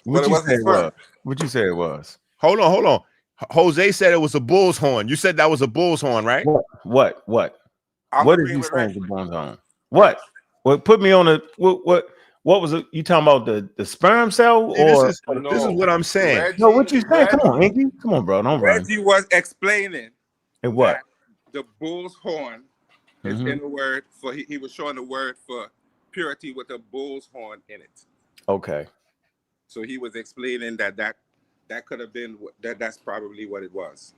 What you say it was? What you say it was? Hold on. Jose said it was a bull's horn. You said that was a bull's horn, right? What? What did you say the bull's horn? What? Put me on a what was it? You talking about the sperm cell or this is what I'm saying. Reggie, no, what you saying? Come on, EnQi. Come on, bro. Don't run. Reggie was explaining what the bull's horn is in the word for he was showing the word for purity with a bull's horn in it. Okay. So he was explaining that could have been that's probably what it was.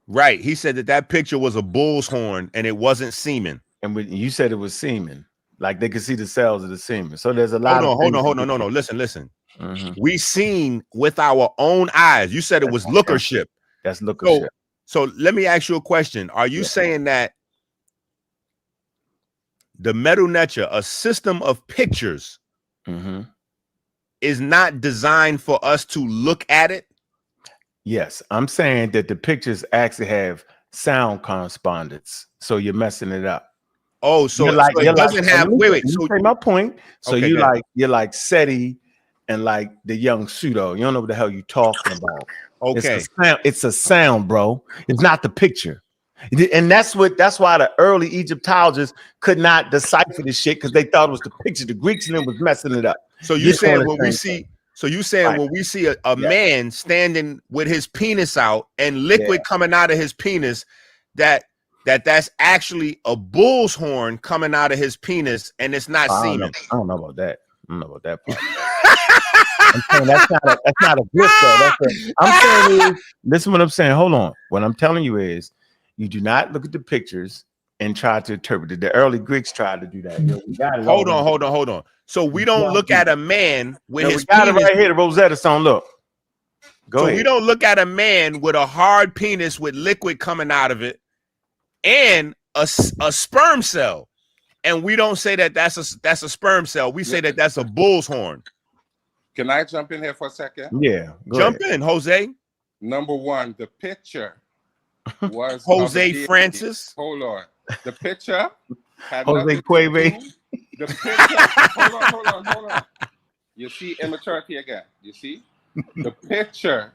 Right. He said that picture was a bull's horn and it wasn't semen. And you said it was semen. Like they could see the cells of the semen. So there's a lot of hold on. No. Listen. Mm-hmm. We seen with our own eyes. You said it was lookership. That's lookership. So let me ask you a question. Are you saying that the metal nature, a system of pictures, is not designed for us to look at it? Yes, I'm saying that the pictures actually have sound correspondence. So you're messing it up. Oh, so it doesn't have. Wait. So say my point. So you're like SETI and like the young pseudo. You don't know what the hell you're talking about. Okay, it's a sound, bro. It's not the picture. And that's why the early Egyptologists could not decipher this shit because they thought it was the picture. The Greeks and them was messing it up. So you saying when we see, when we see a man standing with his penis out and liquid coming out of his penis, that's actually a bull's horn coming out of his penis, and it's not semen. I don't know about that. I don't know about that part. I'm saying that's not a gift though. I'm saying listen what I'm saying. Hold on. What I'm telling you is you do not look at the pictures and try to interpret it. The early Greeks tried to do that. We got it. Hold on. So we don't look at a man with his penis. We got it right here, the Rosetta Stone. Look. Go ahead. We don't look at a man with a hard penis with liquid coming out of it and a sperm cell, and we don't say that that's a sperm cell. We say that that's a bull's horn. Can I jump in here for a second? Yeah, jump in, Jose. Number one, the picture was Jose Francis. Hold on, the picture had Jose Cueve. The picture. hold on. You see immaturity again. You see, the picture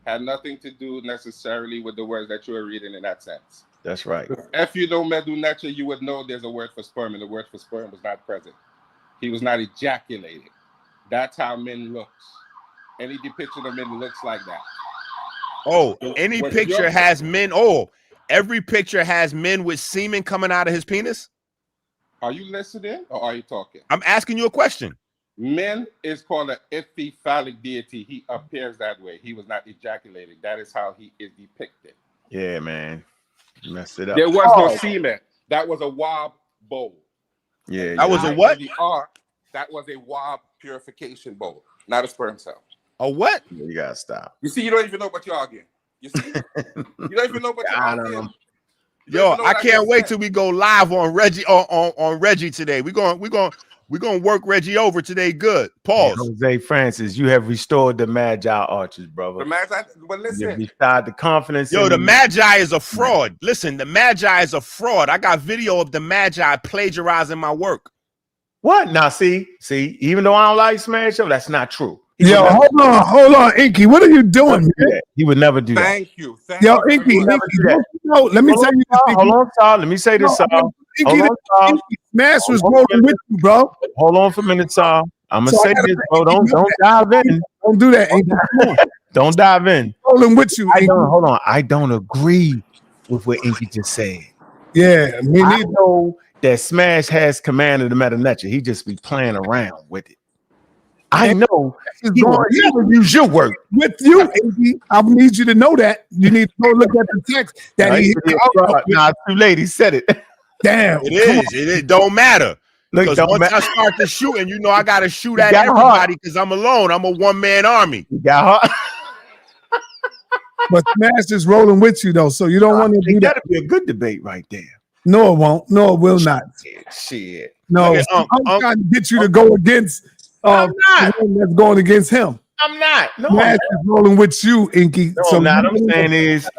had nothing to do necessarily with the words that you were reading in that sense. That's right. If you know medu nature, you would know there's a word for sperm, and the word for sperm was not present. He was not ejaculating. That's how men looks. Any depiction of men looks like that. Oh, any picture has men. Oh, every picture has men with semen coming out of his penis. Are you listening or are you talking? I'm asking you a question. Men is called an epiphallic deity. He appears that way. He was not ejaculating. That is how he is depicted. Yeah, man. You messed it up. There was no semen. That was a wab bowl. Yeah. That was a what? That was a wab purification bowl, not a sperm cell. A what? You gotta stop. You see, you don't even know what you're arguing. You see? You don't even know what you're arguing. Yo, I can't wait till we go live on Reggie on Reggie today. We're gonna work Reggie over today. Good. Pause. Hey, Jose Francis, you have restored the Magi arches, brother. The Magi, but listen. You restored the confidence. Yo, the Magi is a fraud. Listen, the Magi is a fraud. I got video of the Magi plagiarizing my work. What? Now, see, even though I don't like Smash Up, that's not true. Yo, hold on, EnQi. What are you doing, man? He would never do that. Thank you. Yo, EnQi, let me tell you this. Hold on, Saul. Let me say this, Saul. EnQi, Smash was rolling with you, bro. Hold on for a minute, Saul. I'm gonna say this, bro. Don't dive in. Don't do that, EnQi. Don't dive in. Rolling with you. Hold on. I don't agree with what EnQi just said. Yeah, me neither. I know that Smash has command of the meta nature. He just be playing around with it. I know he will never use your work with you, EnQi. I need you to know that. You need to go look at the text that nah, too late. He said it. Damn, it don't matter. Because once I start to shooting, you know I gotta shoot at everybody because I'm alone. I'm a one-man army. You got hard. But Smash is rolling with you though, so you don't want to do that. That'd be a good debate right there. No, it won't. No, it will not. Shit. No, okay, I'm trying to get you to go against. I'm not. That's going against him. I'm not. No, Smash is rolling with you, EnQi. No, so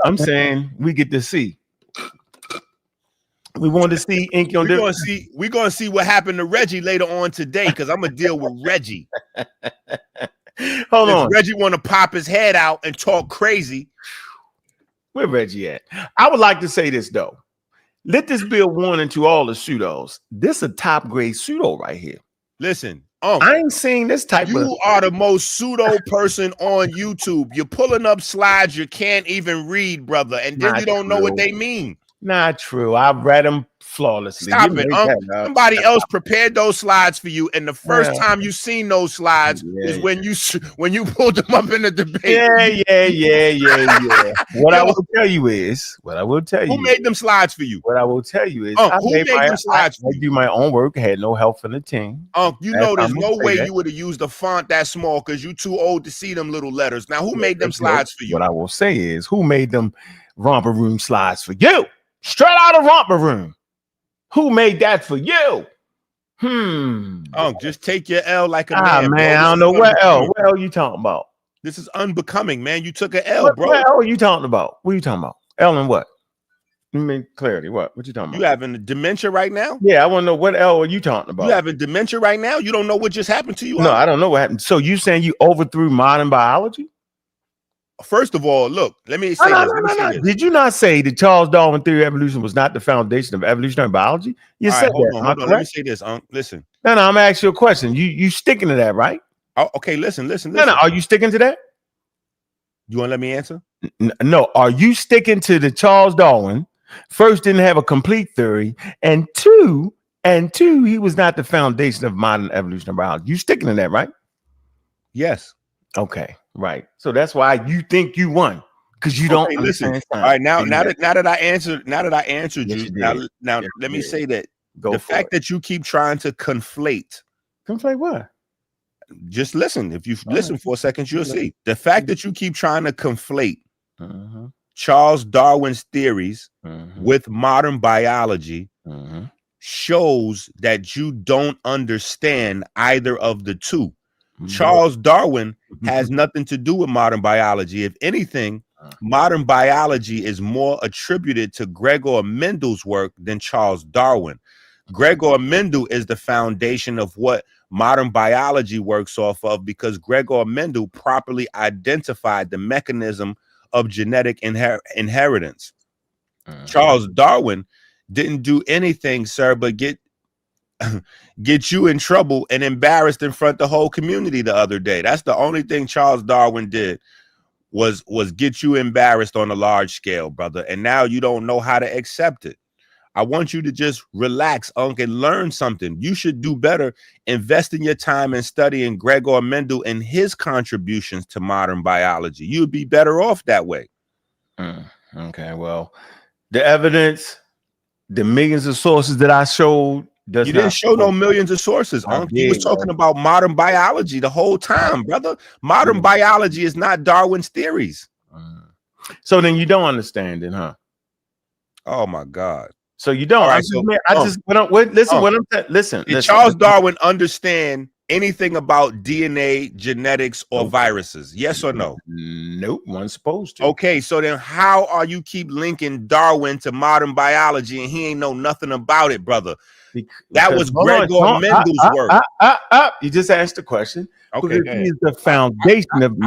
I'm saying we get to see. We want to see EnQi on this. We're gonna see what happened to Reggie later on today because I'm gonna deal with Reggie. Hold on. Reggie want to pop his head out and talk crazy. Where Reggie at? I would like to say this though. Let this be a warning to all the pseudos. This is a top grade pseudo right here. Listen, I ain't seen this type. You are the most pseudo person on YouTube. You're pulling up slides you can't even read, brother, and then you don't know what they mean. Not true. I've read them flawlessly. Stop You it. made that, dog. Somebody else prepared those slides for you, and the first Yeah. time you seen those slides is when you pulled them up in the debate. Yeah. What I will tell you is, who made them slides for you? What I will tell you is, Who made them slides for I you? do my own work. I had no help from the team. You know, there's no way that. you would have used a font that small because you too old to see them little letters. Now, who made them slides for you? What I will say is, who made them romper room slides for you? Straight out of romper room. Who made that for you? Just take your L like a man. Man, I don't know what L. What L you talking about? This is unbecoming, man. You took an L, bro. What L are you talking about? What are you talking about? L and what? You mean clarity? What you talking about? You having dementia right now? Yeah, I want to know what L are you talking about? You having dementia right now? You don't know what just happened to you? No, I don't know what happened. So you saying you overthrew modern biology? First of all, look, let me say this. Did you not say the Charles Darwin theory of evolution was not the foundation of evolutionary biology? You said hold that. on. Let me say this. Listen. No, I'm gonna ask you a question. You sticking to that, right? Oh, okay, listen. No, are you sticking to that? You want to let me answer? No. Are you sticking to the Charles Darwin? First, didn't have a complete theory, and two, he was not the foundation of modern evolutionary biology. You sticking to that, right? Yes. Okay, right. So that's why you think you won, because you don't listen. All right, now that I answered you, now let me say that the fact that you keep trying to conflate what? Just listen. If you listen for a second, you'll see the fact that you keep trying to conflate Charles Darwin's theories with modern biology shows that you don't understand either of the two. Charles Darwin has nothing to do with modern biology. If anything, modern biology is more attributed to Gregor Mendel's work than Charles Darwin. Gregor Mendel is the foundation of what modern biology works off of, because Gregor Mendel properly identified the mechanism of genetic inheritance. Charles Darwin didn't do anything, sir, but get you in trouble and embarrassed in front of the whole community the other day. That's the only thing Charles Darwin did was get you embarrassed on a large scale, brother. And now you don't know how to accept it. I want you to just relax, and learn something. You should do better investing your time in studying Gregor Mendel and his contributions to modern biology. You'd be better off that way. Okay, well, the evidence, the millions of sources that I showed, you didn't show no millions of sources. You was talking about modern biology the whole time, brother. Modern biology is not Darwin's theories. So then you don't understand it, huh? Oh my God. So you don't. Right, Listen. Did Charles Darwin understand anything about DNA, genetics, or viruses? Yes or no? Nope, wasn't supposed to. Okay, so then how are you keep linking Darwin to modern biology and he ain't know nothing about it, brother? That was Gregor Mendel's work. You just asked the question. Okay, he's the foundation of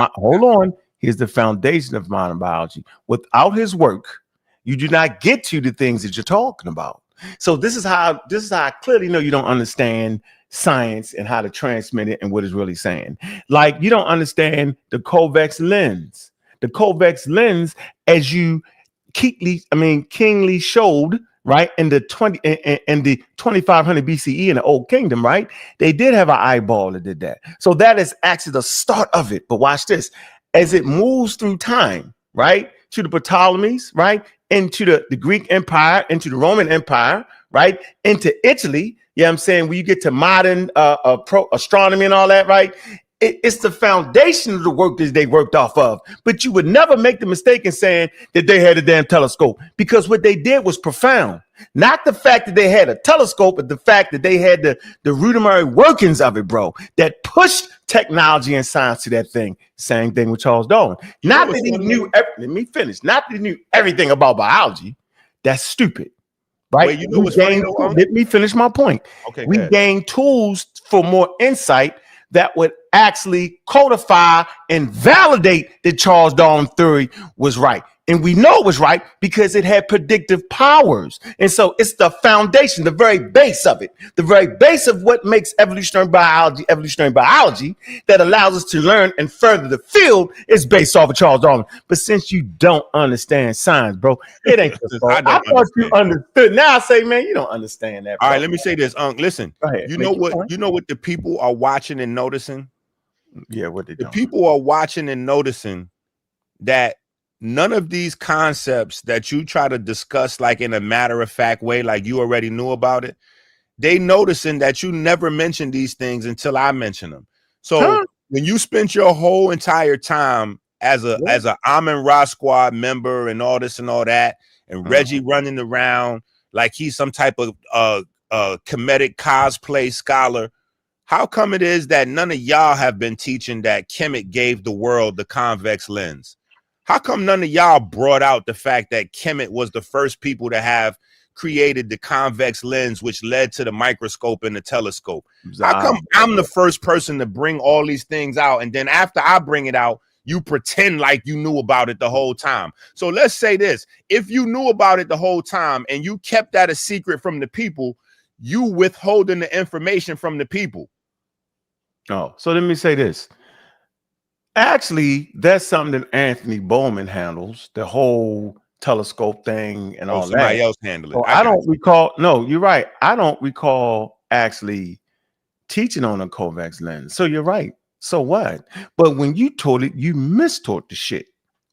he's the foundation of modern biology. Without his work, you do not get to the things that you're talking about. So this is how I clearly know you don't understand science and how to transmit it and what it's really saying. Like, you don't understand the convex lens. The convex lens, as you kingly showed, right, in the 2500 BCE in the Old Kingdom, right? They did have an eyeball that did that. So that is actually the start of it. But watch this. As it moves through time, right, to the Ptolemies, right, into the Greek Empire, into the Roman Empire, right, into Italy, I'm saying, when you get to modern astronomy and all that, right, it's the foundation of the work that they worked off of. But you would never make the mistake in saying that they had a damn telescope, because what they did was profound. Not the fact that they had a telescope, but the fact that they had the rudimentary workings of it, bro, that pushed technology and science to that thing. Same thing with Charles Darwin. Not that he knew, let me finish, not that he knew everything about biology. That's stupid. Right? Wait, let me finish my point. Okay, we gain tools for more insight that would actually codify and validate that Charles Darwin theory was right. And we know it was right because it had predictive powers. And so it's the foundation, the very base of it, the very base of what makes evolutionary biology that allows us to learn and further the field is based off of Charles Darwin. But since you don't understand science, bro, it ain't your fault. I thought you understood. Now I say, man, you don't understand that, bro. All right, let me say this. Listen, you know what the people are watching and noticing? Yeah, what they doing? The people are watching and noticing that none of these concepts that you try to discuss like in a matter-of-fact way, like you already knew about it, they noticing that you never mentioned these things until I mention them. So when you spent your whole entire time as a Amin Ra Squad member and all this and all that, and Reggie running around like he's some type of comedic cosplay scholar, how come it is that none of y'all have been teaching that Kemet gave the world the convex lens? How come none of y'all brought out the fact that Kemet was the first people to have created the convex lens, which led to the microscope and the telescope? How come I'm the first person to bring all these things out, and then after I bring it out, you pretend like you knew about it the whole time? So let's say this. If you knew about it the whole time and you kept that a secret from the people, you withholding the information from the people. Oh, so let me say this. Actually, that's something that Anthony Bowman handles, the whole telescope thing and all that. Somebody else handle it. Oh, I don't recall. No, you're right. I don't recall actually teaching on a convex lens. So you're right. So what? But when you taught it, you mistaught the shit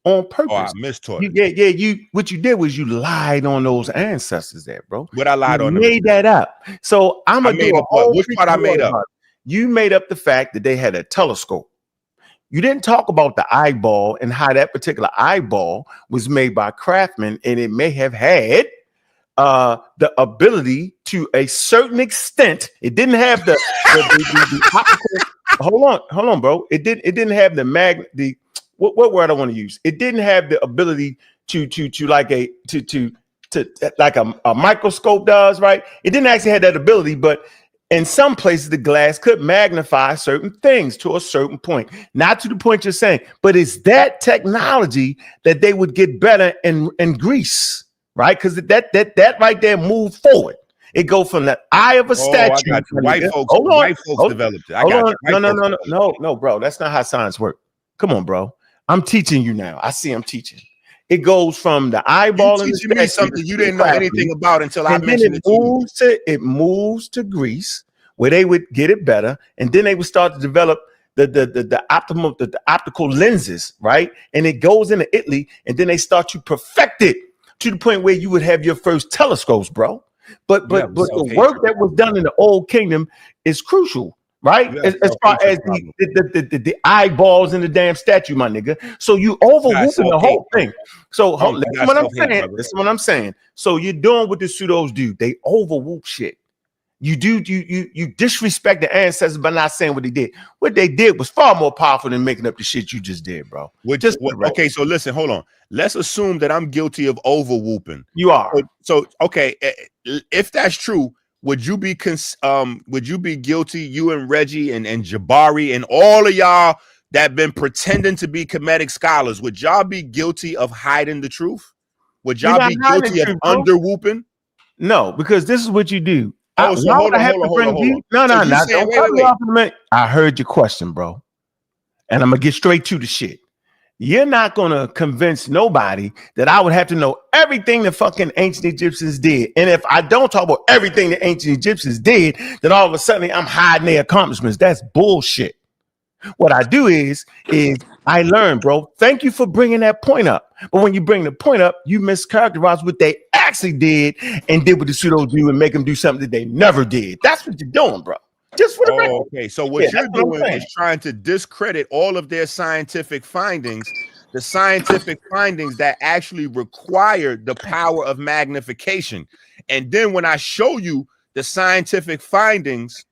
on purpose. Oh, I mistaught it. Yeah. What you did was you lied on those ancestors there, bro. What I lied on? Made that up. So I'm gonna do a whole. Which part I made up? You made up the fact that they had a telescope. You didn't talk about the eyeball and how that particular eyeball was made by craftsmen, and it may have had the ability to a certain extent. It didn't have the optical. Hold on, bro. It didn't have the what word I want to use. It didn't have the ability to like a microscope does, right? It didn't actually have that ability, but in some places, the glass could magnify certain things to a certain point, not to the point you're saying, but it's that technology that they would get better in Greece, right? Because that right there moved forward. It go from the eye of a statue. I got you. White folks developed it. No, bro. That's not how science works. Come on, bro. I'm teaching you now. I see I'm teaching. It goes from the eyeball and teaching me something you didn't know anything about until I mentioned it to you. It moves to Greece, where they would get it better, and then they would start to develop the optical lenses, right? And it goes into Italy, and then they start to perfect it to the point where you would have your first telescopes, bro. But the work that was done in the Old Kingdom is crucial, right? As far as the eyeballs in the damn statue, my nigga. So you overwhelming the whole thing. So listen what I'm saying. So you're doing what the pseudos do. They overwhoop shit. You disrespect the ancestors by not saying what they did. What they did was far more powerful than making up the shit you just did, bro. Okay, so listen, hold on. Let's assume that I'm guilty of overwhooping. You are. So okay, if that's true, would you be guilty, you and Reggie and Jabari and all of y'all that been pretending to be comedic scholars, would y'all be guilty of hiding the truth? Would y'all be guilty of underwhooping? No, because this is what you do. So hold on. No. I heard your question, bro. And I'm gonna get straight to the shit. You're not gonna convince nobody that I would have to know everything the fucking ancient Egyptians did. And if I don't talk about everything the ancient Egyptians did, then all of a sudden I'm hiding their accomplishments. That's bullshit. What I do is I learn, bro. Thank you for bringing that point up. But when you bring the point up, you mischaracterize what they actually did and did what the pseudos do and make them do something that they never did. That's what you're doing, bro. Just for the record. Okay, so what you're doing is trying to discredit all of their scientific findings, the scientific findings that actually require the power of magnification. And then when I show you the scientific findings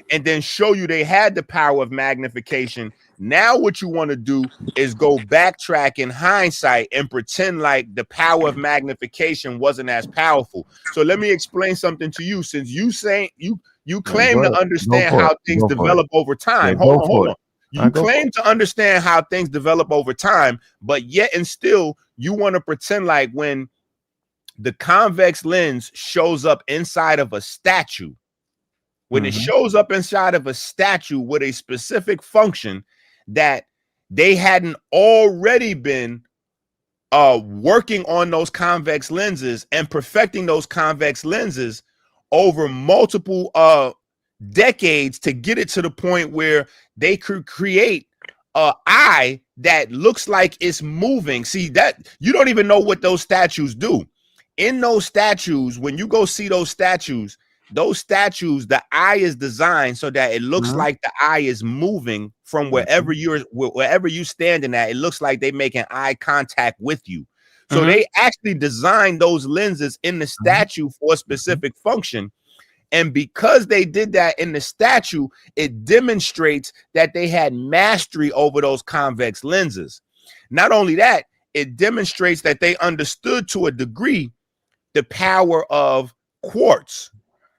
and then show you they had the power of magnification, now what you want to do is go backtrack in hindsight and pretend like the power of magnification wasn't as powerful. So let me explain something to you. Since you claim to understand how things develop over time. Hold on. You claim to understand how things develop over time, but yet and still you want to pretend like when the convex lens shows up inside of a statue, when it shows up inside of a statue with a specific function, that they hadn't already been working on those convex lenses and perfecting those convex lenses over multiple decades to get it to the point where they could create an eye that looks like it's moving. See, that you don't even know what those statues do. In those statues, when you go see those statues, the eye is designed so that it looks like the eye is moving from wherever you standing at. It looks like they making eye contact with you. So they actually designed those lenses in the statue for a specific function. And because they did that in the statue, it demonstrates that they had mastery over those convex lenses. Not only that, it demonstrates that they understood to a degree the power of quartz.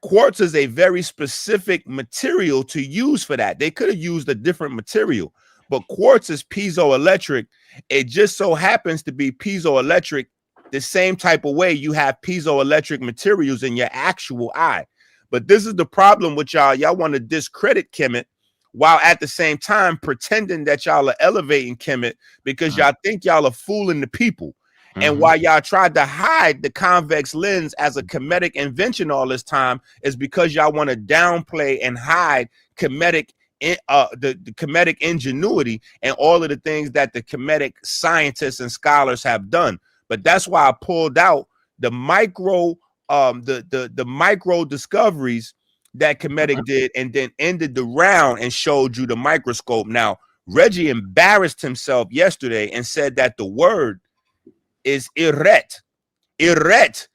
Quartz is a very specific material to use for that. They could have used a different material, but quartz is piezoelectric. It just so happens to be piezoelectric the same type of way you have piezoelectric materials in your actual eye. But this is the problem with y'all. Y'all want to discredit Kemet while at the same time pretending that y'all are elevating Kemet because y'all think y'all are fooling the people. And why y'all tried to hide the convex lens as a Kemetic invention all this time is because y'all want to downplay and hide Kemetic, the Kemetic ingenuity and all of the things that the Kemetic scientists and scholars have done. But that's why I pulled out the micro, the micro discoveries that Kemetic did, and then ended the round and showed you the microscope. Now, Reggie embarrassed himself yesterday and said that the word is eret. Eret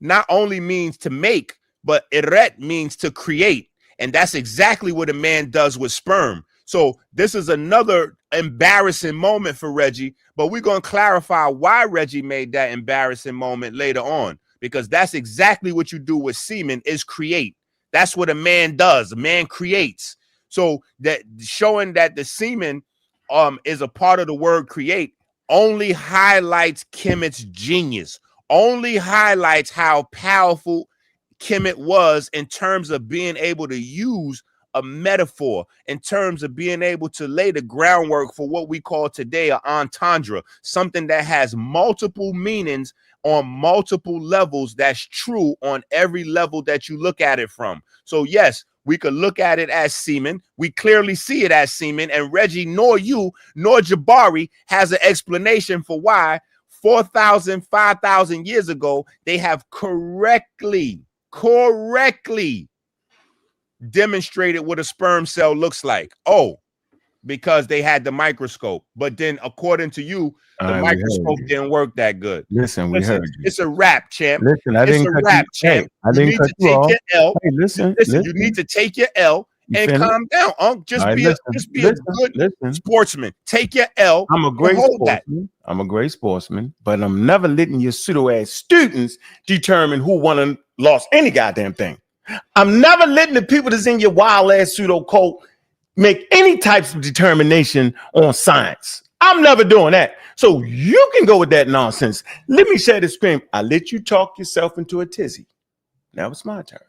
not only means to make, but eret means to create. And that's exactly what a man does with sperm. So this is another embarrassing moment for Reggie, but we're going to clarify why Reggie made that embarrassing moment later on, because that's exactly what you do with semen, is create. That's what a man does. A man creates. So that showing that the semen is a part of the word create only highlights Kemet's genius, only highlights how powerful Kemet was in terms of being able to use a metaphor, in terms of being able to lay the groundwork for what we call today an entendre, something that has multiple meanings on multiple levels. That's true on every level that you look at it from. So yes, we could look at it as semen. We clearly see it as semen, and Reggie, nor you, nor Jabari has an explanation for why 4,000, 5,000 years ago, they have correctly demonstrated what a sperm cell looks like. Oh, because they had the microscope. But then, according to you, the microscope didn't work that good. Listen, we heard you. It's a wrap, champ. Listen, I didn't cut you. Champ. I didn't cut you off. Hey, listen, you need to take your L and calm down, Unc. Just be a good sportsman. Take your L. I'm a great sportsman. I'm a great sportsman, but I'm never letting your pseudo-ass students determine who won and lost any goddamn thing. I'm never letting the people that's in your wild-ass pseudo cult make any types of determination on science. I'm never doing that. So you can go with that nonsense. Let me share the screen. I let you talk yourself into a tizzy. Now it's my turn.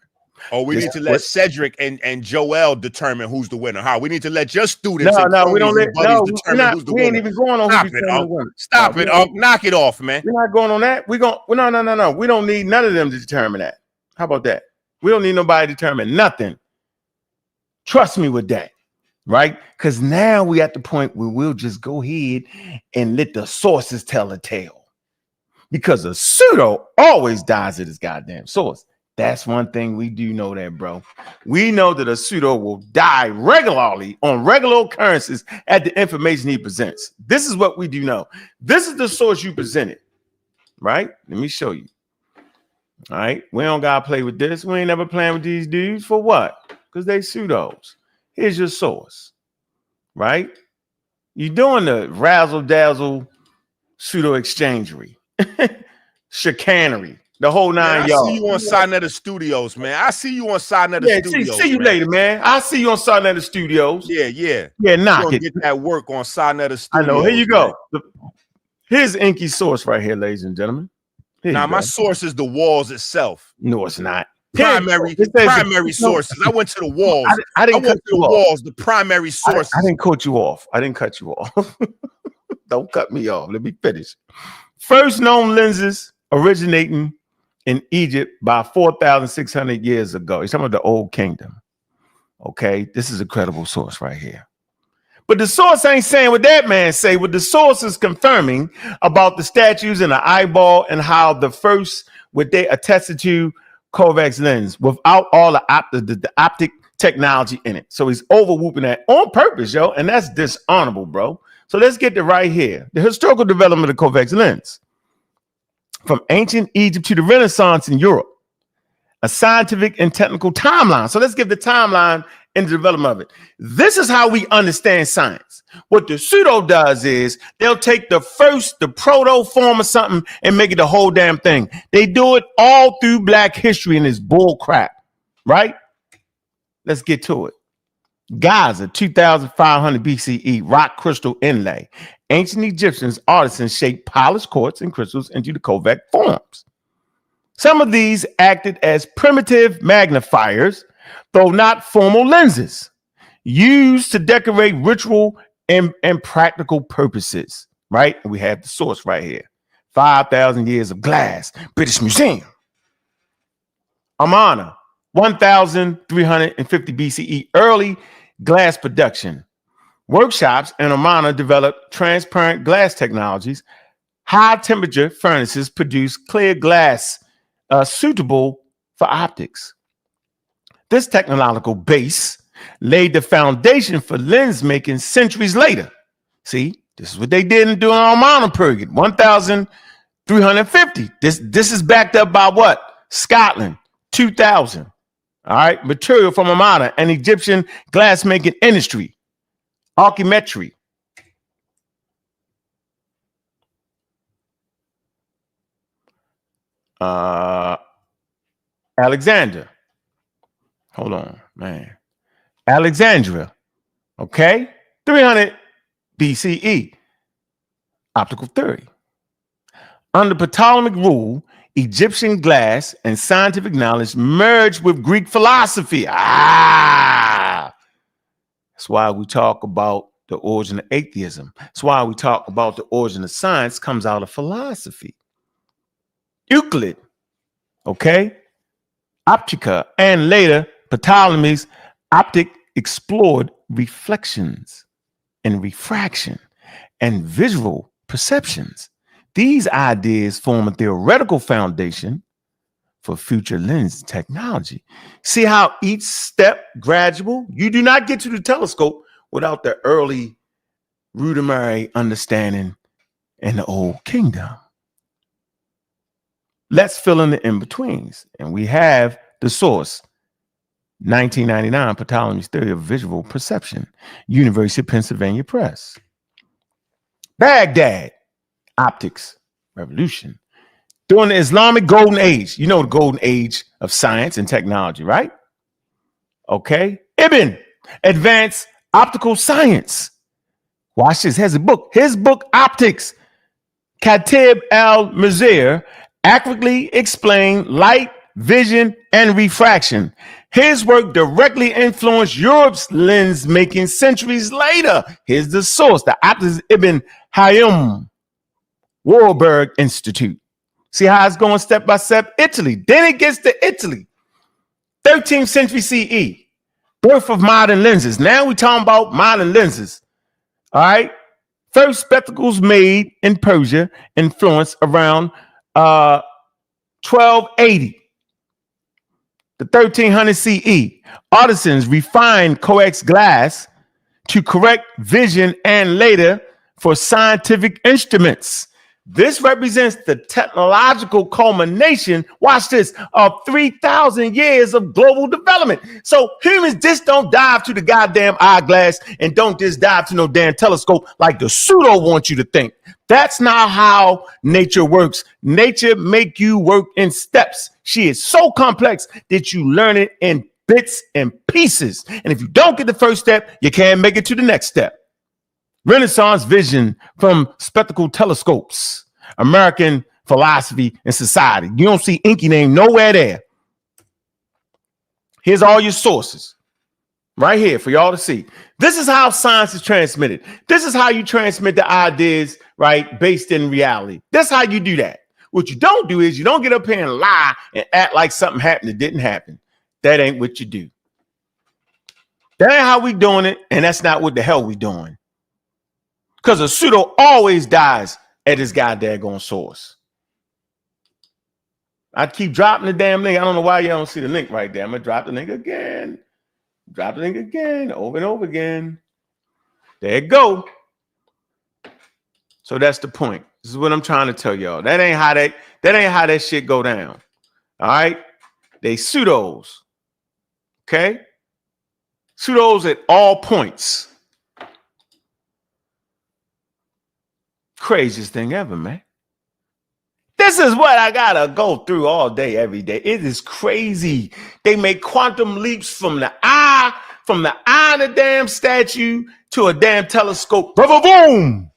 Oh, we need to let Cedric and Joel determine who's the winner. How we need to let your students we don't let who's the winner. Ain't even going on. Stop it, Unc. Knock it off, man. We're not going on that. No. We don't need none of them to determine that. How about that? We don't need nobody to determine nothing. Trust me with that. Right? Because now we at the point where we'll just go ahead and let the sources tell a tale. Because a pseudo always dies at his goddamn source. That's one thing we do know that, bro. We know that a pseudo will die regularly on regular occurrences at the information he presents. This is what we do know. This is the source you presented. Right? Let me show you. All right. We don't gotta play with this. We ain't never playing with these dudes. For what? Because they pseudos. Here's your source, right? You're doing the razzle dazzle pseudo exchangery, chicanery, The whole Man, 9 I yards. see you on Sinetta Studios, man. I see you on Sinetta Yeah, Studios. see you man. later, man. I'll see you on Sinetta Studios. Yeah. Yeah, knock Gonna it. get that work on Sinetta Studios. I know. Here you man. go. Here's EnQi source right here, ladies and gentlemen. Now, my source is the walls itself. No, it's not. Primary sources. I went to the walls. I didn't cut you off. Walls, the primary sources. I didn't cut you off. Don't cut me off. Let me finish. First known lenses originating in Egypt by 4,600 years ago. He's talking about the Old Kingdom. Okay, this is a credible source right here. But the source ain't saying what that man say. What the source is confirming about the statues and the eyeball and how the first, what they attested to, convex lens without all the optic technology in it. So he's overwhooping that on purpose, yo, and that's dishonorable, bro. So let's get to right here. The historical development of the convex lens. From ancient Egypt to the Renaissance in Europe. A scientific and technical timeline. So let's give the timeline and the development of it. This is how we understand science. What the pseudo does is they'll take the proto form of something and make it the whole damn thing. They do it all through Black history and it's bull crap, right? Let's get to it. Gaza, 2,500 BCE, rock crystal inlay. Ancient Egyptians, artisans shaped polished quartz and crystals into the convex forms. Some of these acted as primitive magnifiers, though not formal lenses, used to decorate ritual and practical purposes, right? We have the source right here. 5,000 years of glass, British Museum. Amana, 1,350 BCE, early glass production. Workshops in Amana developed transparent glass technologies. High temperature furnaces produce clear glass suitable for optics. This technological base laid the foundation for lens making centuries later. See, this is what they did in the Amana period, 1,350. This is backed up by what? Scotland, 2,000. All right, material from Amana, an Egyptian glass-making industry, archimetry. Alexander. Hold on, man. Alexandria. Okay, 300 BCE. Optical theory. Under Ptolemaic rule, Egyptian glass and scientific knowledge merged with Greek philosophy. That's why we talk about the origin of atheism. That's why we talk about the origin of science comes out of philosophy. Euclid, okay? Optica, and later Ptolemy's optic explored reflections and refraction and visual perceptions. These ideas form a theoretical foundation for future lens technology. See how each step gradual? You do not get to the telescope without the early rudimentary understanding in the Old Kingdom. Let's fill in the in-betweens. And we have the source, 1999, Ptolemy's Theory of Visual Perception, University of Pennsylvania Press. Baghdad, Optics Revolution. During the Islamic Golden Age, you know the Golden Age of science and technology, right? Okay. Ibn, Advanced Optical Science. Watch this. His book, Optics, Katib al-Mizir, accurately explained light, vision, and refraction. His work directly influenced Europe's lens making centuries later. Here's the source, the Optics Ibn Haytham Warburg Institute. See how it's going step by step? Italy. Then it gets to Italy. 13th century CE. Birth of modern lenses. Now we're talking about modern lenses. All right. First spectacles made in Persia, influence around 1280. The 1300 CE. Artisans refined coax glass to correct vision and later for scientific instruments. This represents the technological culmination, watch this, of 3,000 years of global development. So humans just don't dive to the goddamn eyeglass and don't just dive to no damn telescope like the pseudo wants you to think. That's not how nature works. Nature make you work in steps. She is so complex that you learn it in bits and pieces. And if you don't get the first step, you can't make it to the next step. Renaissance vision from spectacle telescopes. American philosophy and society. You don't see EnQi name nowhere there. Here's all your sources right here for y'all to see. This is how science is transmitted. This is how you transmit the ideas, right, based in reality. That's how you do that. What you don't do is you don't get up here and lie and act like something happened that didn't happen. That ain't what you do. That ain't how we doing it, and that's not what the hell we doing. Because a pseudo always dies at his goddamn source. I keep dropping the damn link. I don't know why y'all don't see the link right there. I'm gonna drop the link again. Drop the link again, over and over again. There you go. So that's the point. This is what I'm trying to tell y'all. That ain't how that shit go down. All right. They pseudos. Okay. Pseudos at all points. Craziest thing ever, man. This is what I gotta go through all day, every day. It is crazy. They make quantum leaps from the eye of the damn statue to a damn telescope. Boom!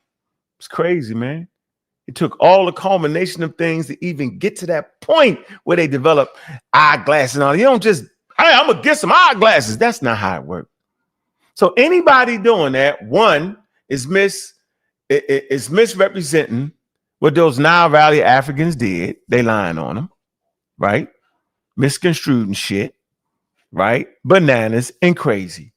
It's crazy, man. It took all the culmination of things to even get to that point where they develop eyeglasses and all. You don't just, hey, I'm gonna get some eyeglasses. That's not how it works. So anybody doing that, one is misrepresenting what those Nile Valley Africans did. They lying on them, right? Misconstrued and shit, right? Bananas and crazy.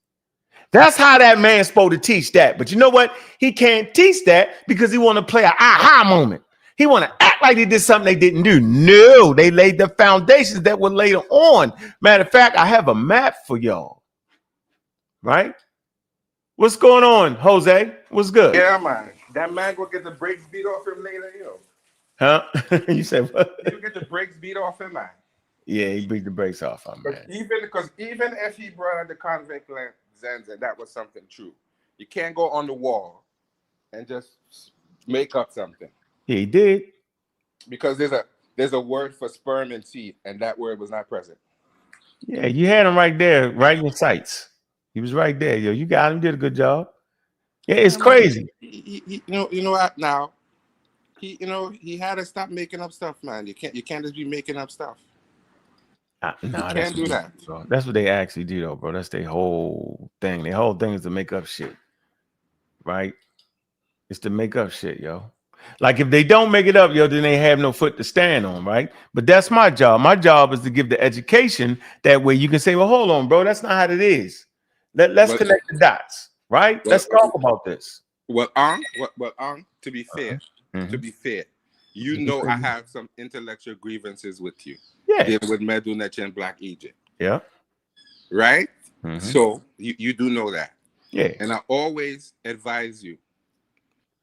That's how that man's supposed to teach that. But you know what? He can't teach that because he want to play an aha moment. He want to act like they did something they didn't do. No, they laid the foundations that were later on. Matter of fact, I have a map for y'all, right? What's going on, Jose? What's good? Yeah, man. That man will get the brakes beat off him later, yo. Huh? You said what? He'll get the brakes beat off him, man. Yeah, he beat the brakes off him, man. Even if he brought out the convict lens and that was something true, you can't go on the wall and just make up something. Yeah, he did. Because there's a word for sperm and seed, and that word was not present. Yeah, you had him right there, right in your sights. He was right there, yo. You got him. Did a good job. Yeah, it's crazy. You know what? Now, he had to stop making up stuff, man. You can't just be making up stuff. No, you can't do that. Bro. That's what they actually do, though, bro. That's their whole thing. Their whole thing is to make up shit, right? It's to make up shit, yo. Like if they don't make it up, yo, then they have no foot to stand on, right? But that's my job. My job is to give the education that way you can say, well, hold on, bro. That's not how it is. Let's connect the dots, right? Let's talk about this. To be fair, you know I have some intellectual grievances with you. Yeah. Dealing with Medu Neche and Black Egypt. Yeah. Right? So you do know that. Yeah. And I always advise you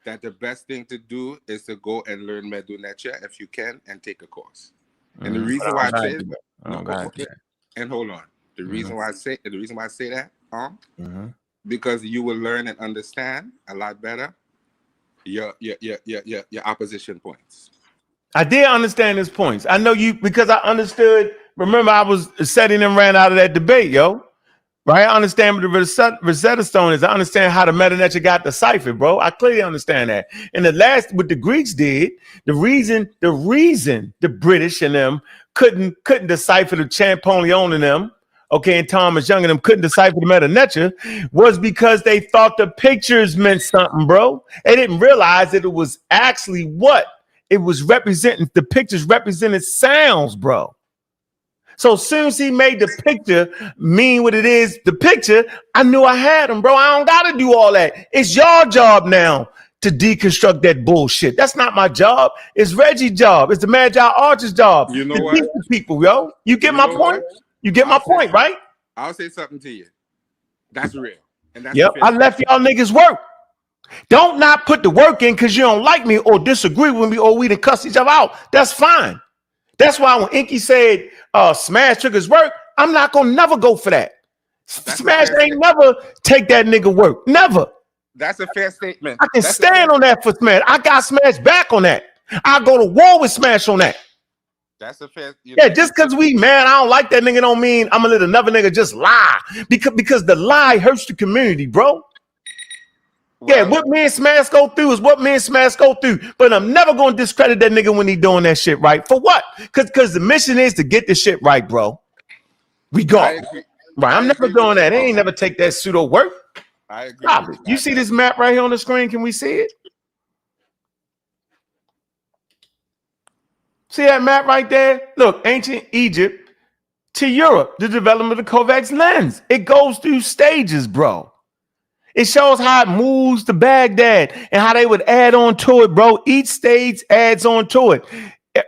that the best thing to do is to go and learn Medu Neche if you can and take a course. And the reason why I say and hold on. The reason why I say that, because you will learn and understand a lot better your opposition points. I did understand his points. I know you because I understood. Remember, I was setting and ran out of that debate, yo. Right? I understand what the Rosetta Stone is. I understand how the Medu Neche got deciphered, bro. I clearly understand that. And the last, what the Greeks did, the reason the British and them couldn't decipher the Champollion and them, okay, and Thomas Young and them couldn't decipher the Medu Neche was because they thought the pictures meant something, bro. They didn't realize that it was actually what? It was representing, the pictures represented sounds, bro. So as soon as he made the picture mean what it is, the picture, I knew I had him, bro. I don't got to do all that. It's your job now to deconstruct that bullshit. That's not my job. It's Reggie's job. It's the Magi Archer's job. You know to what? teach the people, yo. You get my point? You get my point, right? I'll say something to you. That's real. And that's I left y'all niggas work. Don't not put the work in because you don't like me or disagree with me or we done cuss each other out. That's fine. That's why when EnQi said Smash took his work, I'm not gonna never go for that. Smash ain't never take that nigga work. Never. That's a fair statement. I can stand on that for Smash. I got Smash back on that. I go to war with Smash on that. That's a fair. Yeah, just because we mad, I don't like that nigga don't mean I'm gonna let another nigga just lie. Because the lie hurts the community, bro. Well, yeah, what me and Smash go through is what me and Smash go through. But I'm never gonna discredit that nigga when he doing that shit right. For what? Because the mission is to get the shit right, bro. We go. Right, I'm never doing that. They ain't never take that pseudo work. I agree. You see this map right here on the screen? Can we see it? See that map right there? Look, ancient Egypt to Europe, the development of the Kovacs lens. It goes through stages, bro. It shows how it moves to Baghdad and how they would add on to it, bro. Each stage adds on to it.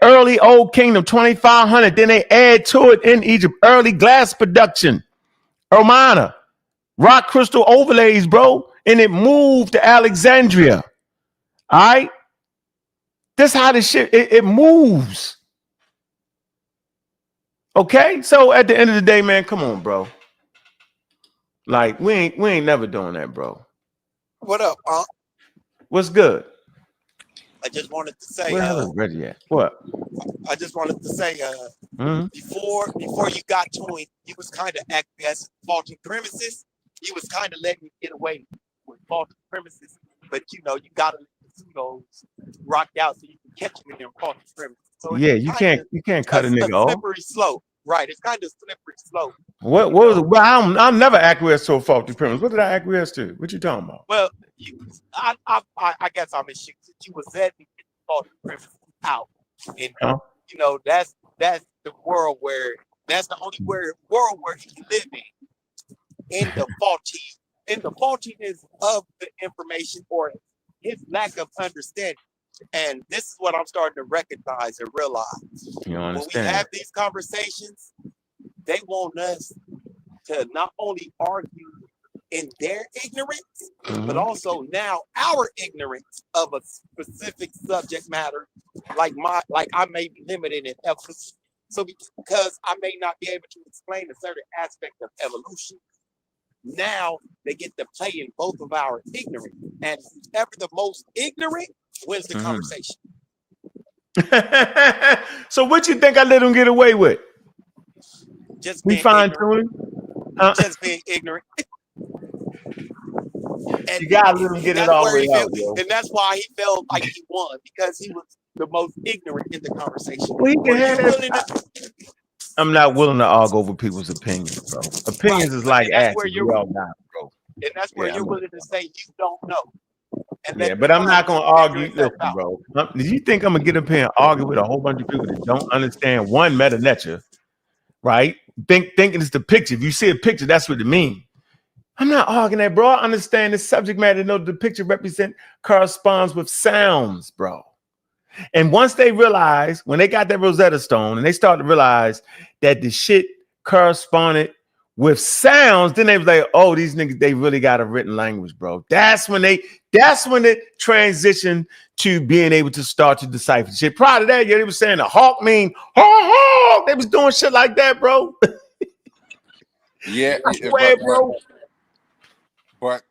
Early Old Kingdom, 2500. Then they add to it in Egypt. Early glass production, Omana, rock crystal overlays, bro. And it moved to Alexandria. All right? This how the shit, it moves. Okay? So at the end of the day, man, come on, bro. Like, we ain't never doing that, bro. What up, Unc? What's good? I just wanted to say, where the hell is Reggie at? What? I just wanted to say, before you got to him, you was kind of acting as faulty premises. You was kind of letting me get away with faulty premises, but you know, you gotta let the pseudos rock out so you can catch them in their faulty premises. So yeah, you can't cut a nigga off. Slippery slope, right? It's kind of slippery slope. What was it? Well, I'll never acquiesce to a faulty premise. What did I acquiesce to? What you talking about? Well, I guess I'm in shit. You was letting me get the faulty premises out, and you know that's the world where that's the only world where he can live in the faultiness of the information or his lack of understanding. And this is what I'm starting to recognize and realize. You understand? When we have these conversations, they want us to not only argue in their ignorance, but also now our ignorance of a specific subject matter, like I may be limited in evolution. So because I may not be able to explain a certain aspect of evolution, now they get to play in both of our ignorance, and whoever the most ignorant wins the conversation. So what you think I let him get away with? Just we fine tuning. Just being ignorant. And you gotta let him get it all the way out, and that's why he felt like he won, because he was the most ignorant in the conversation. Well, he can have I'm not willing to argue over people's opinions, bro. Opinions is like that's where you're well not, bro. And that's where you're willing to say you don't know. And but I'm not gonna argue. Listen, bro. Do you think I'm gonna get up here and argue with a whole bunch of people that don't understand one meta nature, right? Thinking it's the picture. If you see a picture, that's what it means. I'm not arguing that, bro. I understand the subject matter. Know the picture corresponds with sounds, bro. And once they realize, when they got that Rosetta Stone and they start to realize that the shit corresponded with sounds, then they was like, oh, these niggas, they really got a written language, bro. That's when it transitioned to being able to start to decipher shit. Prior to that, yeah, they was saying the hawk mean hawk. They was doing shit like that, bro. Yeah, I swear, bro. But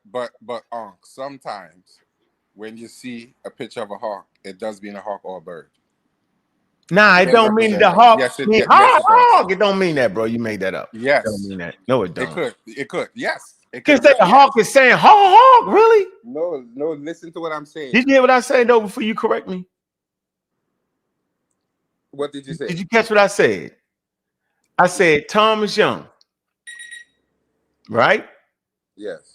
sometimes when you see a picture of a hawk, it does mean a hawk or a bird. Nah, it don't mean the hawk. Yes, it, mean, hawk. It don't mean that, bro. You made that up. Yes. It don't mean that. No, it don't. It could. Yes. It could say the hawk is saying hawk. Really? No. Listen to what I'm saying. Did you hear what I said though before you correct me? What did you say? Did you catch what I said? I said Thomas Young. Right? Yes.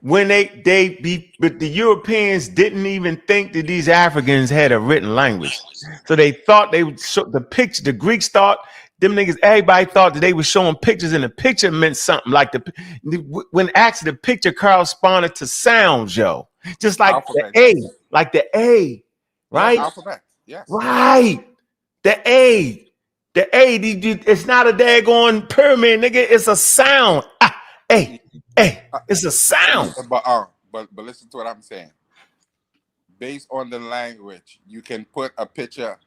When but the Europeans didn't even think that these Africans had a written language. So they thought they would show the picture. The Greeks thought, them niggas, everybody thought that they were showing pictures and the picture meant something. Like when actually the picture corresponded to sounds, yo. Just like alphabet. the A, right? Yeah, alphabet, yes. Right. The A, it's not a daggone pyramid, nigga. It's a sound. It's a sound. But listen to what I'm saying. Based on the language, you can put a picture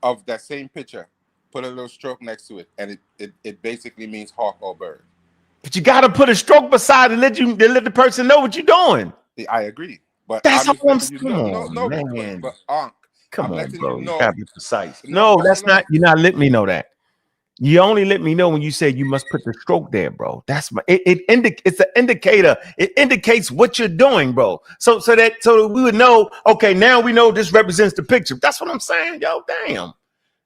of that same picture, put a little stroke next to it, and it basically means hawk or bird. But you gotta put a stroke beside it to let the person know what you're doing. I agree. But That's I'm all I'm just saying. letting you know. Come No, on, man. but Unc, Come I'm on, letting bro. you You know. gotta be precise. No, No, no, that's no. not. You're not letting me know that. You only let me know when you say you must put the stroke there, bro. That's my. It's an indicator. It indicates what you're doing, bro. So that we would know. Okay, now we know this represents the picture. That's what I'm saying, yo. Damn,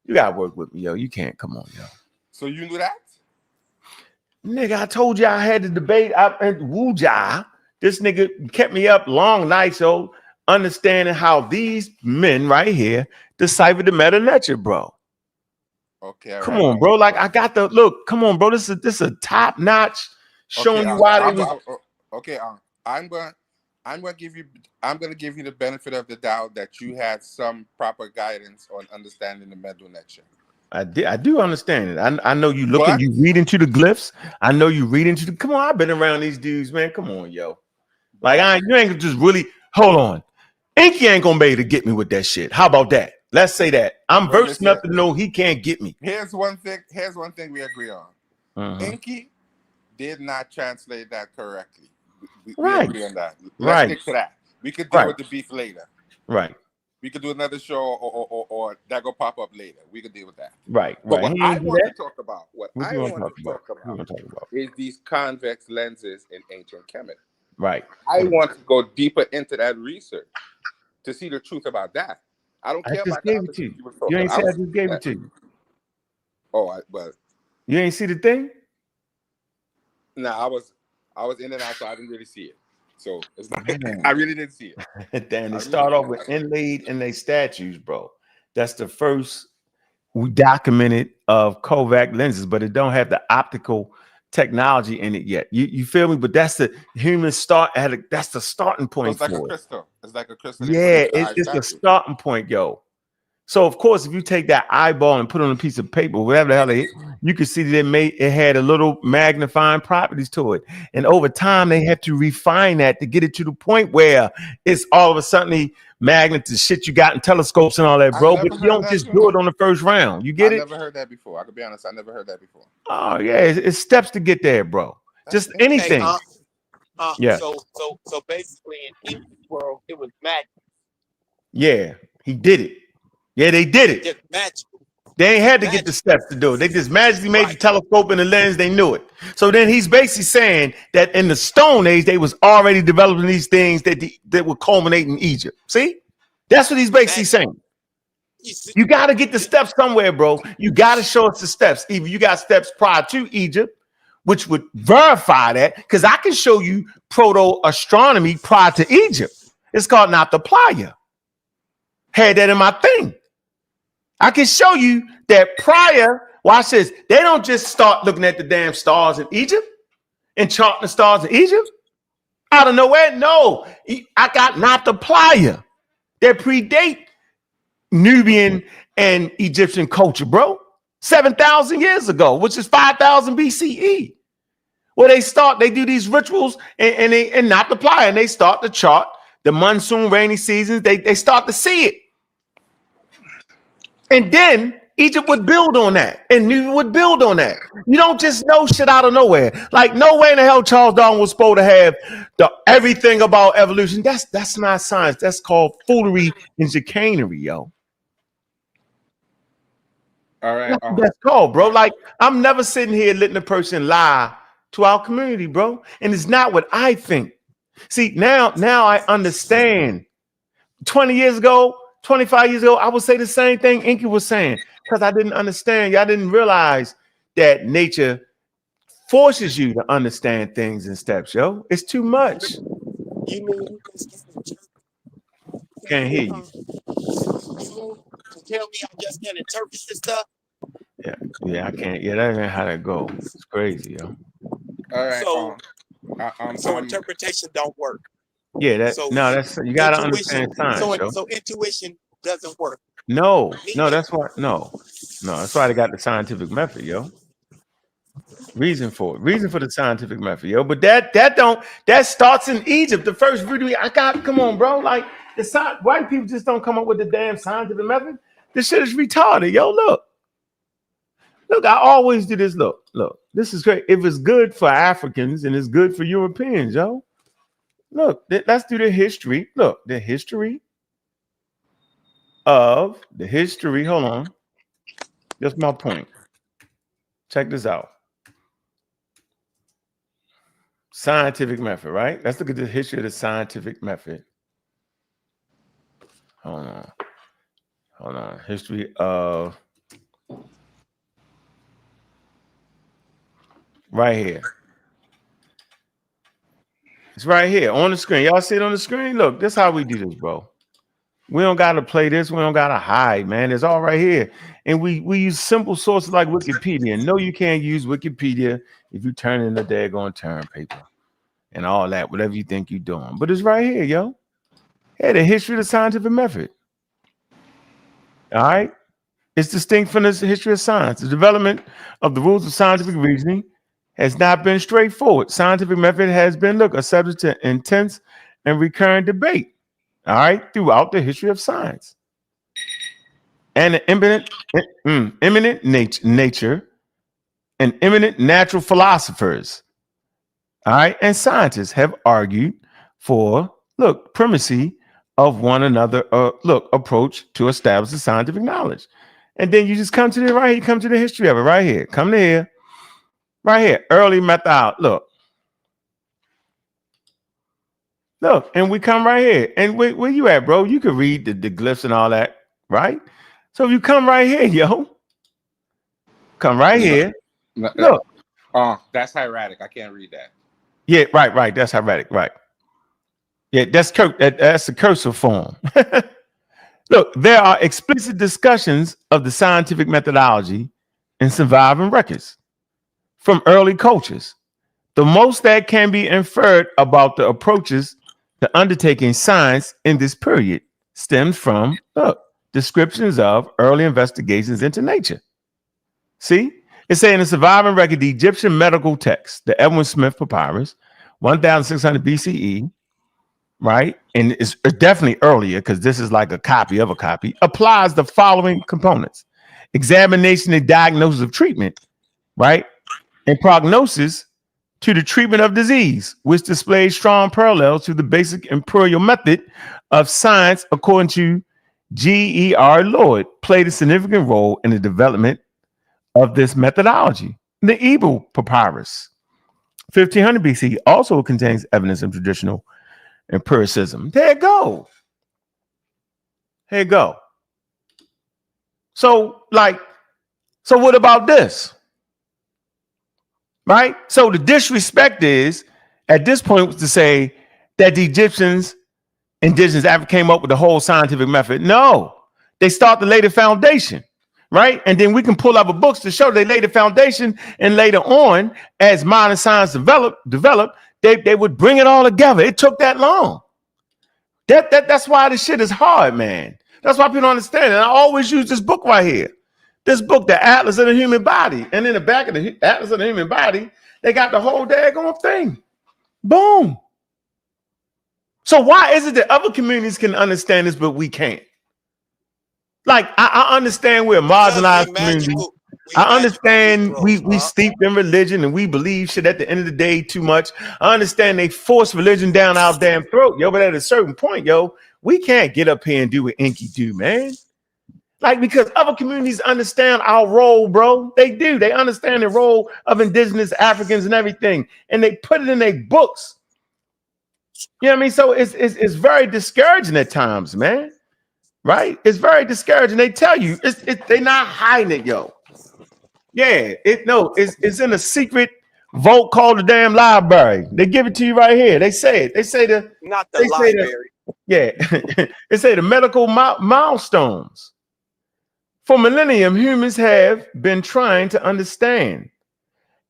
you gotta work with me, yo. You can't. Come on, yo. So you knew that? Nigga, I told you I had the debate. This nigga kept me up long nights, yo, understanding how these men right here decipher the meta lecture, bro. Okay, Come on, bro. Like I got the look. Come on, bro. This is a top notch showing you why they was. Okay, I'm gonna give you the benefit of the doubt that you had some proper guidance on understanding the metal lecture. I do understand it. I know you looking, But, you read into the glyphs. I know you read into the. Come on, I've been around these dudes, man. Come on, yo. Like you ain't just really hold on. EnQi ain't gonna be able to get me with that shit. How about that? Let's say that. I'm versed enough to know he can't get me. Here's one thing we agree on. EnQi did not translate that correctly. We agree on that. Let's stick to that. We could deal with the beef later. Right. We could do another show or that go pop up later. We could deal with that. Right. But What I want to talk about is these convex lenses in ancient Kemet. Right. I want to go deeper into that research to see the truth about that. I don't care about the other things you were talking. You ain't say I just gave it to you. Oh, well. You ain't see the thing? No, I was in and out, so I didn't really see it. So it's like, I really didn't see it. Then they start off with inlaid in their statues, bro. That's the first we documented of Kovac lenses, but it don't have the optical technology in it yet. You feel me? But that's the human start that's the starting point. So it's like a crystal. It's like a crystal. Yeah, it's a starting point, yo. So of course, if you take that eyeball and put it on a piece of paper, whatever the hell you can see that it had a little magnifying properties to it. And over time, they have to refine that to get it to the point where it's all of a sudden magnets and shit you got in telescopes and all that, bro. But you don't just do it on the first round. You get it? I never heard that before. I could be honest, I never heard that before. Oh yeah, it's steps to get there, bro. Just anything. Yeah. So basically, in EnQi world, it was magic. Yeah, he did it. Yeah, they did it. Just magical. They ain't had to get the steps to do it. They just magically made the telescope and the lens. They knew it. So then he's basically saying that in the Stone Age, they was already developing these things that would culminate in Egypt. See? That's what he's basically saying. You got to get the steps somewhere, bro. You got to show us the steps. Either you got steps prior to Egypt, which would verify that, because I can show you proto-astronomy prior to Egypt. It's called Nabta-Playa. Had that in my thing. I can show you that prior, watch this, they don't just start looking at the damn stars in Egypt and charting the stars in Egypt out of nowhere. No, I got Nabta-Playa that predate Nubian and Egyptian culture, bro. 7,000 years ago, which is 5,000 BCE. Well, they do these rituals and Nabta-Playa, and they start to chart the monsoon rainy seasons. They start to see it. And then Egypt would build on that, and Nubia would build on that. You don't just know shit out of nowhere. Like, no way in the hell Charles Darwin was supposed to have everything about evolution. That's not science. That's called foolery and chicanery, yo. All right. That's called, bro. Like, I'm never sitting here letting a person lie to our community, bro. And it's not what I think. See, now I understand. 20 years ago, 25 years ago, I would say the same thing EnQi was saying, because I didn't understand. Y'all didn't realize that nature forces you to understand things in steps, yo. It's too much. You mean Can't hear you. Tell me I just can't interpret this stuff? Yeah, I can't. Yeah, that ain't how that goes. It's crazy, yo. All right. So interpretation don't work. Yeah, that's you gotta understand science. So intuition doesn't work. No, that's why. No, that's why they got the scientific method, yo. Reason for the scientific method, yo. But that starts in Egypt. The first voodoo come on, bro. Like white people just don't come up with the damn scientific method. This shit is retarded, yo. Look, I always do this. Look, this is great. If it's good for Africans and it's good for Europeans, yo. Look, let's do the history. Look, the history of the history. Hold on. That's my point. Check this out. Scientific method, right? Let's look at the history of the scientific method. Hold on. Hold on. History of right here. It's right here on the screen. Y'all see it on the screen? Look, this is how we do this, bro. We don't got to play this. We don't got to hide, man. It's all right here. And we use simple sources like Wikipedia. No, you can't use Wikipedia if you turn in the daggone term paper and all that, whatever you think you're doing. But it's right here, yo. Hey, the history of the scientific method. All right? It's distinct from the history of science. The development of the rules of scientific reasoning has not been straightforward. Scientific method has been, a subject to intense and recurrent debate, all right, throughout the history of science. And the eminent nature and eminent natural philosophers, all right, and scientists have argued for, primacy of one another, approach to establish the scientific knowledge. And then you just come to the right here, come to the history of it right here. Come to here. Right here, early method. Look, and we come right here. And where you at, bro? You can read the glyphs and all that, right? So if you come right here, yo, come right here. Look. Oh, that's hieratic. I can't read that. Yeah, right. That's hieratic, right? Yeah, that's the cursive form. Look, there are explicit discussions of the scientific methodology in surviving records from early cultures. The most that can be inferred about the approaches to undertaking science in this period stems from descriptions of early investigations into nature. See, it's saying in the surviving record, the Egyptian medical text, the Edwin Smith Papyrus, 1600 BCE, right? And it's definitely earlier because this is like a copy of a copy, applies the following components: examination and diagnosis of treatment, right? And prognosis to the treatment of disease, which displays strong parallels to the basic imperial method of science, according to G.E.R. Lloyd, played a significant role in the development of this methodology. The Ebel Papyrus, 1500 BC, also contains evidence of traditional empiricism. There you go. Here you go. So what about this? Right? So the disrespect is, at this point, was to say that the Egyptians, indigenous Africa, came up with the whole scientific method. No, they start to lay the foundation, right? And then we can pull up books to show they laid the foundation, and later on, as modern science developed, they would bring it all together. It took that long. That's why this shit is hard, man. That's why people don't understand it. And I always use this book right here. This book, The Atlas of the Human Body. And in the back of the Atlas of the Human Body, they got the whole daggone thing. Boom. So why is it that other communities can understand this, but we can't? Like, I understand we're a marginalized community. I understand we steeped in religion and we believe shit at the end of the day too much. I understand they force religion down our damn throat, yo, but at a certain point, yo, we can't get up here and do what EnQi do, man. Like, because other communities understand our role, bro. They do. They understand the role of indigenous Africans and everything. And they put it in their books. You know what I mean? So it's very discouraging at times, man. Right? It's very discouraging. They tell you, they're not hiding it, yo. Yeah, it's in a secret vault called the damn library. They give it to you right here. They say it. They say not the library. They say the medical milestones. For millennium, humans have been trying to understand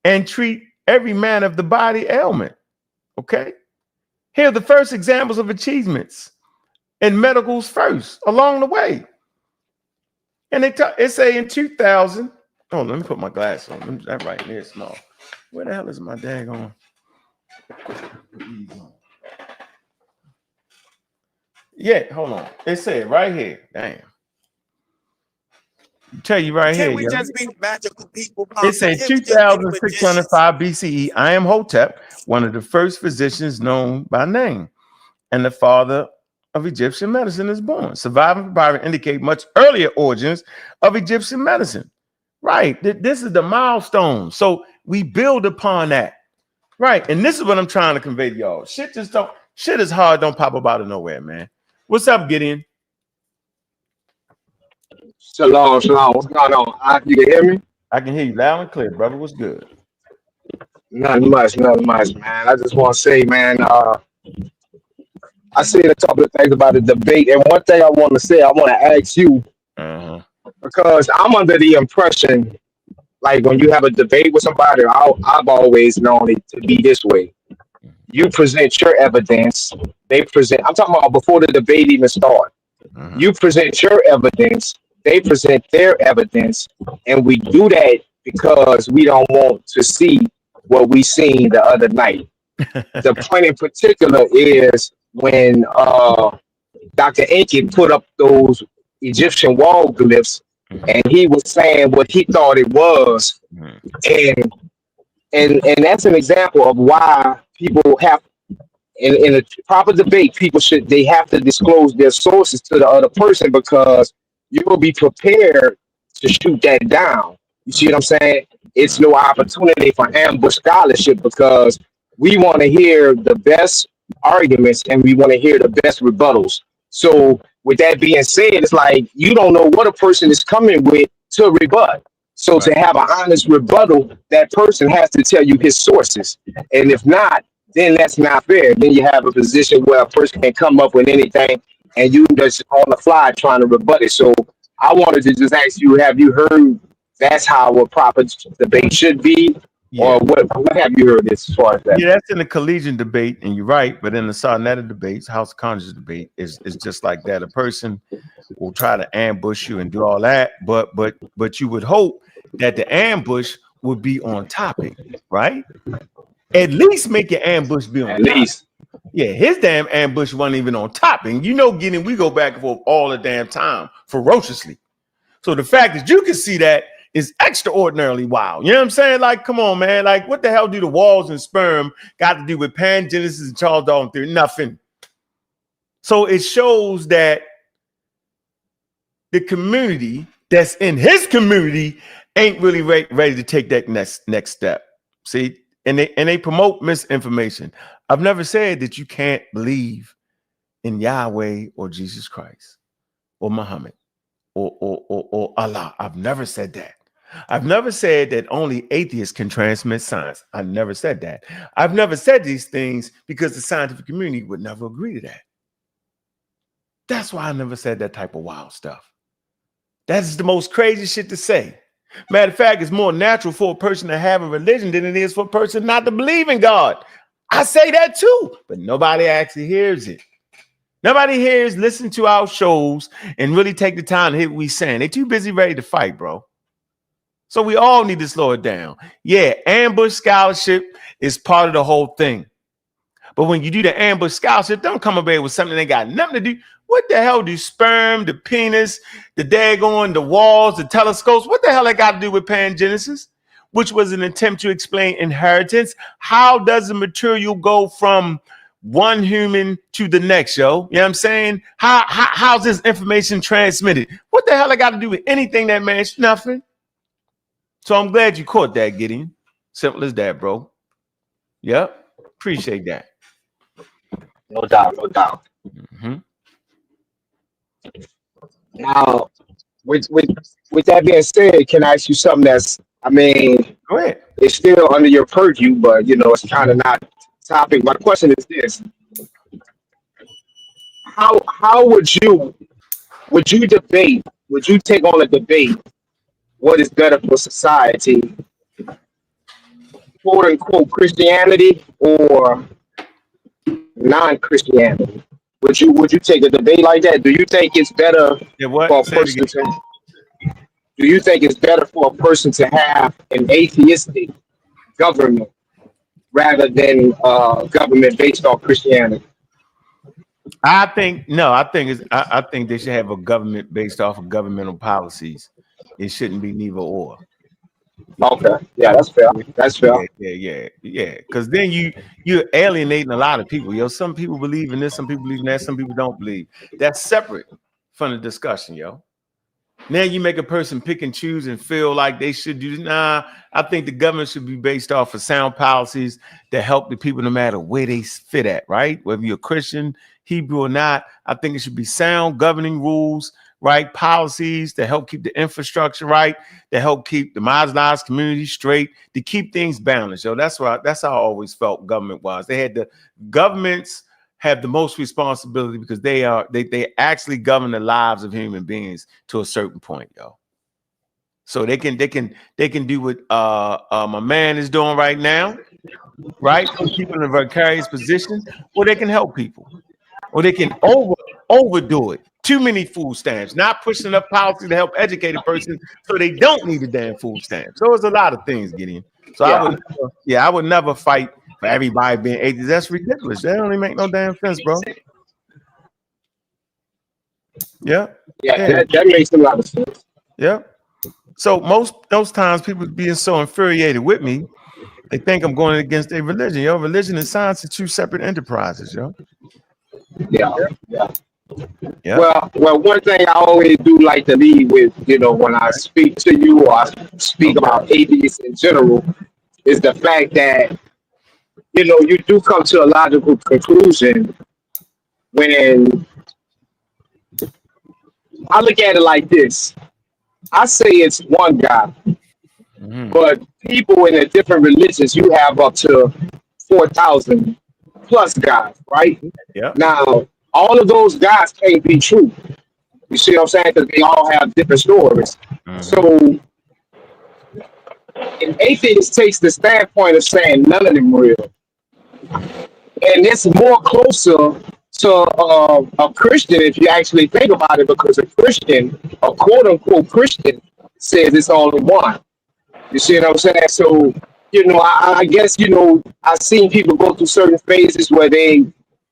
and treat every man of the body ailment. Okay? Here are the first examples of achievements in medicals first along the way. And they say in 2000, oh, let me put my glass on. That right there is small. Where the hell is my daggone? Yeah, hold on. It said right here. Damn. Tell you right Can here. we Yo. just be magical people? It says Can we just be magicians? 2605 BCE. I am Hotep, one of the first physicians known by name, and the father of Egyptian medicine is born. Surviving survivor indicate much earlier origins of Egyptian medicine. Right. This is the milestone. So we build upon that. Right. And this is what I'm trying to convey to y'all. Shit is hard, don't pop up out of nowhere, man. What's up, Gideon? Shalom, shalom. What's going on? You can hear me? I can hear you loud and clear, brother. What's good? Nothing much, man. I just want to say, man, I said a couple of things about the debate, and one thing I want to say, I want to ask you, because I'm under the impression, like when you have a debate with somebody, I've always known it to be this way. You present your evidence, they present, I'm talking about before the debate even starts. You present your evidence, they present their evidence, and we do that because we don't want to see what we seen the other night. The point in particular is when Dr. EnQi put up those Egyptian wall glyphs, and he was saying what he thought it was, and that's an example of why people have in a proper debate, they have to disclose their sources to the other person, because you will be prepared to shoot that down. You see what I'm saying? It's no opportunity for ambush scholarship, because we want to hear the best arguments and we want to hear the best rebuttals. So with that being said, it's like you don't know what a person is coming with to rebut. So to have an honest rebuttal, that person has to tell you his sources. And if not, then that's not fair. Then you have a position where a person can come up with anything and you just on the fly trying to rebut it. So I wanted to just ask you, have you heard that's how a proper debate should be? Yeah. Or what have you heard as far as that? Yeah, that's in the collegiate debate, and you're right. But in the Sarnetta debates, House of Congress debate is just like that. A person will try to ambush you and do all that, but you would hope that the ambush would be on topic, right? At least make your ambush be on topic. Least. Yeah, his damn ambush wasn't even on topic. And we go back and forth all the damn time ferociously. So the fact that you can see that is extraordinarily wild. You know what I'm saying? Like, come on, man. Like, what the hell do the walls and sperm got to do with Pangenesis and Charles Darwin theory? Nothing. So it shows that the community that's in his community ain't really ready to take that next step. See, and they promote misinformation. I've never said that you can't believe in Yahweh or Jesus Christ or Muhammad or Allah. I've never said that. I've never said that only atheists can transmit science. I've never said that. I've never said these things because the scientific community would never agree to that. That's why I never said that type of wild stuff. That's the most crazy shit to say. Matter of fact, it's more natural for a person to have a religion than it is for a person not to believe in God. I say that too, but nobody actually hears it. Nobody hears, listen to our shows and really take the time to hear what we're saying. They're too busy ready to fight, bro. So we all need to slow it down. Yeah, ambush scholarship is part of the whole thing. But when you do the ambush scholarship, don't come up here with something that ain't got nothing to do. What the hell do sperm, the penis, the daggone, the walls, the telescopes, what the hell that got to do with Pangenesis, which was an attempt to explain inheritance? How does the material go from one human to the next, yo? You know what I'm saying? How's this information transmitted? What the hell that got to do with anything that means nothing? So I'm glad you caught that, Gideon. Simple as that, bro. Yep. Appreciate that. No doubt. Now, with that being said, can I ask you something that's, I mean, go ahead. It's still under your purview, but it's kind of not topic. My question is this: how would you debate? Would you take on a debate? What is better for society, quote unquote, Christianity or non-Christianity? Would you take a debate like that? Do you think it's better for a person to? Do you think it's better for a person to have an atheistic government rather than government based on Christianity? I think they should have a government based off of governmental policies. It shouldn't be neither or. Okay, yeah, that's fair. That's fair. Yeah. Because then you're alienating a lot of people. Yo, some people believe in this, some people believe in that, some people don't believe. That's separate from the discussion, yo. Now you make a person pick and choose and feel like they should do. Nah, I think the government should be based off of sound policies that help the people no matter where they fit at, right? Whether you're a Christian, Hebrew or not, I think it should be sound governing rules, right? Policies to help keep the infrastructure right, to help keep the marginalized community straight, to keep things balanced. Yo, that's how I always felt government was. They had the governments have the most responsibility because they actually govern the lives of human beings to a certain point, yo. So they can do what my man is doing right now, right? Put people in a vicarious position, or they can help people, or they can overdo it. Too many food stamps, not pushing enough policy to help educate a person so they don't need a damn food stamp. So it's a lot of things, Gideon. So I would never fight for everybody being atheist. That's ridiculous. That don't even make no damn sense, bro. Yeah. That makes a lot of sense. Yeah. So most times people being so infuriated with me, they think I'm going against their religion. Yo, religion and science are two separate enterprises, yo. Yeah. Yeah. Well, one thing I always do like to lead with, when I speak to you or I speak about atheists in general, is the fact that, you do come to a logical conclusion when I look at it like this. I say it's one God, but people in the different religions, you have up to 4,000 plus gods, right? Yeah. Now, all of those gods can't be true. You see what I'm saying? Because they all have different stories. So, an atheist takes the standpoint of saying none of them real. And it's more closer to a Christian if you actually think about it, because a Christian, a quote unquote Christian, says it's only one. You see what I'm saying? So, I guess, I've seen people go through certain phases where they,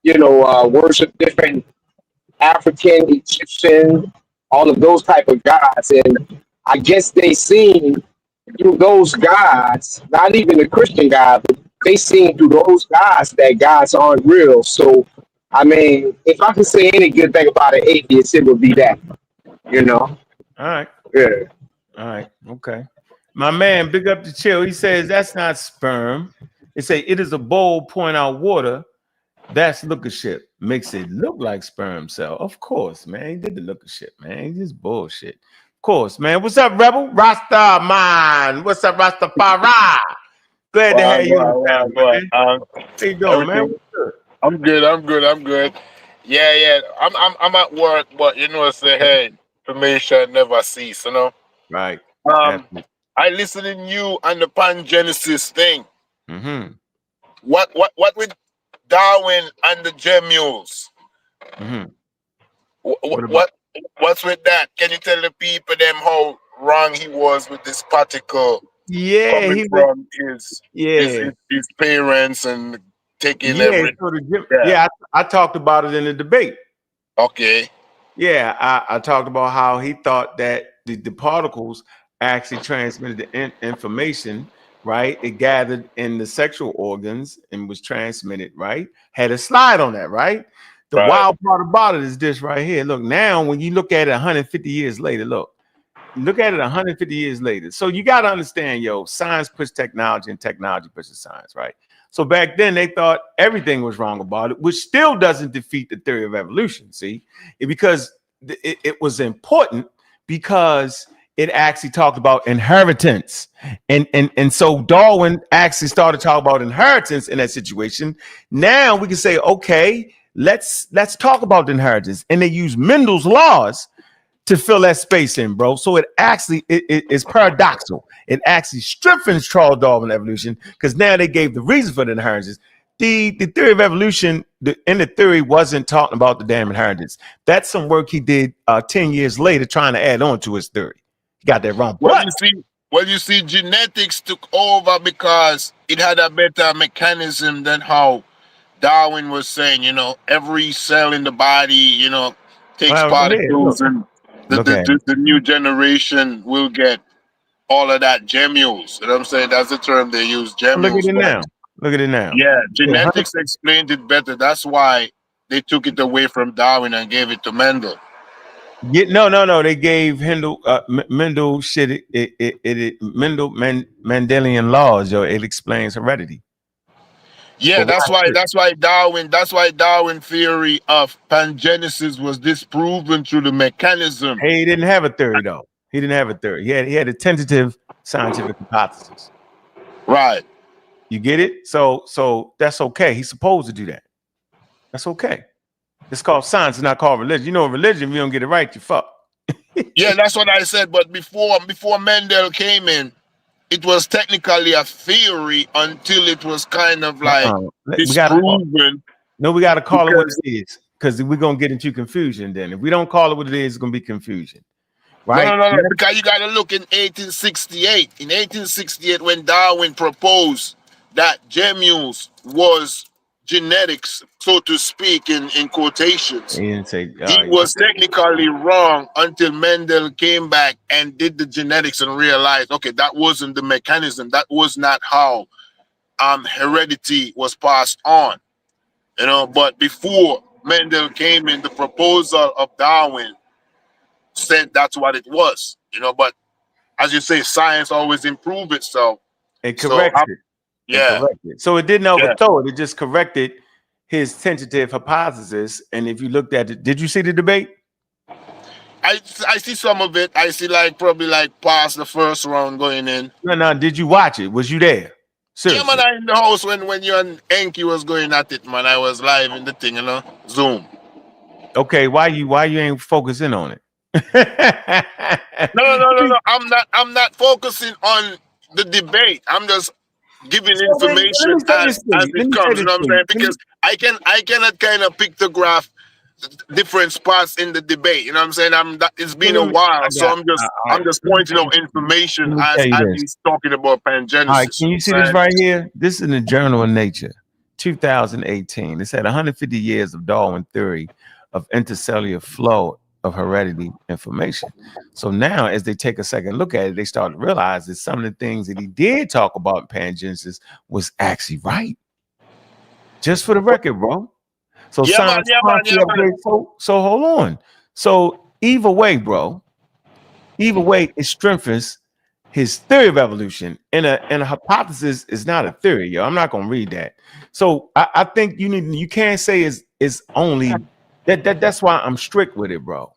worship different African, Egyptian, all of those type of gods. And I guess they seen through those gods, not even the Christian God, but they seen through those gods that gods aren't real. So, I mean, if I could say any good thing about an atheist, it would be that, All right. Yeah. All right. Okay. My man, big up to Chill. He says that's not sperm. They say it is a bowl pouring out water. That's lookership. Makes it look like sperm cell. Of course, man. He did the lookership, man. He just bullshit. Of course, man. What's up, Rebel? Rasta man. What's up, Rastafari? Glad to have you. How you doing, man? I'm good. Yeah. I'm at work, but say, hey, information never cease, Right. I listen to you on the Pangenesis thing. What with Darwin and the Gemules? What's with that? Can you tell the people them how wrong he was with this particle? Yeah, coming from his parents and taking everything. I talked about it in the debate. Okay. Yeah, I talked about how he thought that the particles actually transmitted the information, right? It gathered in the sexual organs and was transmitted, right? Had a slide on that, right? The wild part about it is this right here. Look, now when you look at it 150 years later, look at it 150 years later. So you got to understand, science pushes technology and technology pushes science, right? So back then they thought everything was wrong about it, which still doesn't defeat the theory of evolution, because it was important because it actually talked about inheritance. And so Darwin actually started talking about inheritance in that situation. Now we can say, okay, let's talk about the inheritance. And they use Mendel's laws to fill that space in, bro. So it actually is paradoxical. It actually strengthens Charles Darwin evolution because now they gave the reason for the inheritance. The theory of evolution, in the theory, wasn't talking about the damn inheritance. That's some work he did 10 years later trying to add on to his theory. He got that wrong. Well, you see, genetics took over because it had a better mechanism than how Darwin was saying, every cell in the body, takes particles and The new generation will get all of that gemmules. You know what I'm saying? That's the term they use, gemmules. Look at it now. Look at it now. Yeah, genetics explained it better. That's why they took it away from Darwin and gave it to Mendel. No. They gave Mendel shit. Mendelian laws. Yo, it explains heredity. Yeah, that's why Darwin theory of pangenesis was disproven through the mechanism. Hey, he didn't have a theory though. He didn't have a theory. He had a tentative scientific hypothesis. Right. You get it? So that's okay. He's supposed to do that. That's okay. It's called science, it's not called religion. You know, religion, if you don't get it right, you fuck. Yeah, that's what I said. But before Mendel came in, it was technically a theory until it was kind of like disproven. We got to call it what it is, because we're going to get into confusion then. If we don't call it what it is, it's going to be confusion. Right? No, because you got to look in 1868. In 1868, when Darwin proposed that gemmules was genetics, so to speak, in quotations, he didn't say, he was technically wrong until Mendel came back and did the genetics and realized, okay, that wasn't the mechanism. That was not how heredity was passed on. You know, but before Mendel came in, the proposal of Darwin said that's what it was. You know, but as you say, science always improves itself. It corrects it. Yeah. So it didn't overthrow it. It just corrected his tentative hypothesis. And if you looked at it, did you see the debate? I see some of it. I see probably past the first round going in. No. Did you watch it? Was you there? Seriously. Yeah, man, I in the house when you and EnQi was going at it, man. I was live in the thing, you know, Zoom. Okay, why you ain't focusing on it? No. I'm not focusing on the debate. I'm just giving information as it comes. You know what I'm saying? Because I cannot kind of pictograph different spots in the debate. You know what I'm saying? It's been a while, so I'm just pointing out information as he's talking about pangenesis. All right, can you see this right here? This is in the Journal of Nature, 2018. It said 150 years of Darwin theory of intercellular flow of heredity information. So now, as they take a second look at it, they start to realize that some of the things that he did talk about in pangenesis was actually right. Just for the record, bro. So science. So hold on. So either way, bro. Either way, it strengthens his theory of evolution. And a hypothesis is not a theory, yo. I'm not gonna read that. So I think you can't say it's only that's why I'm strict with it, bro.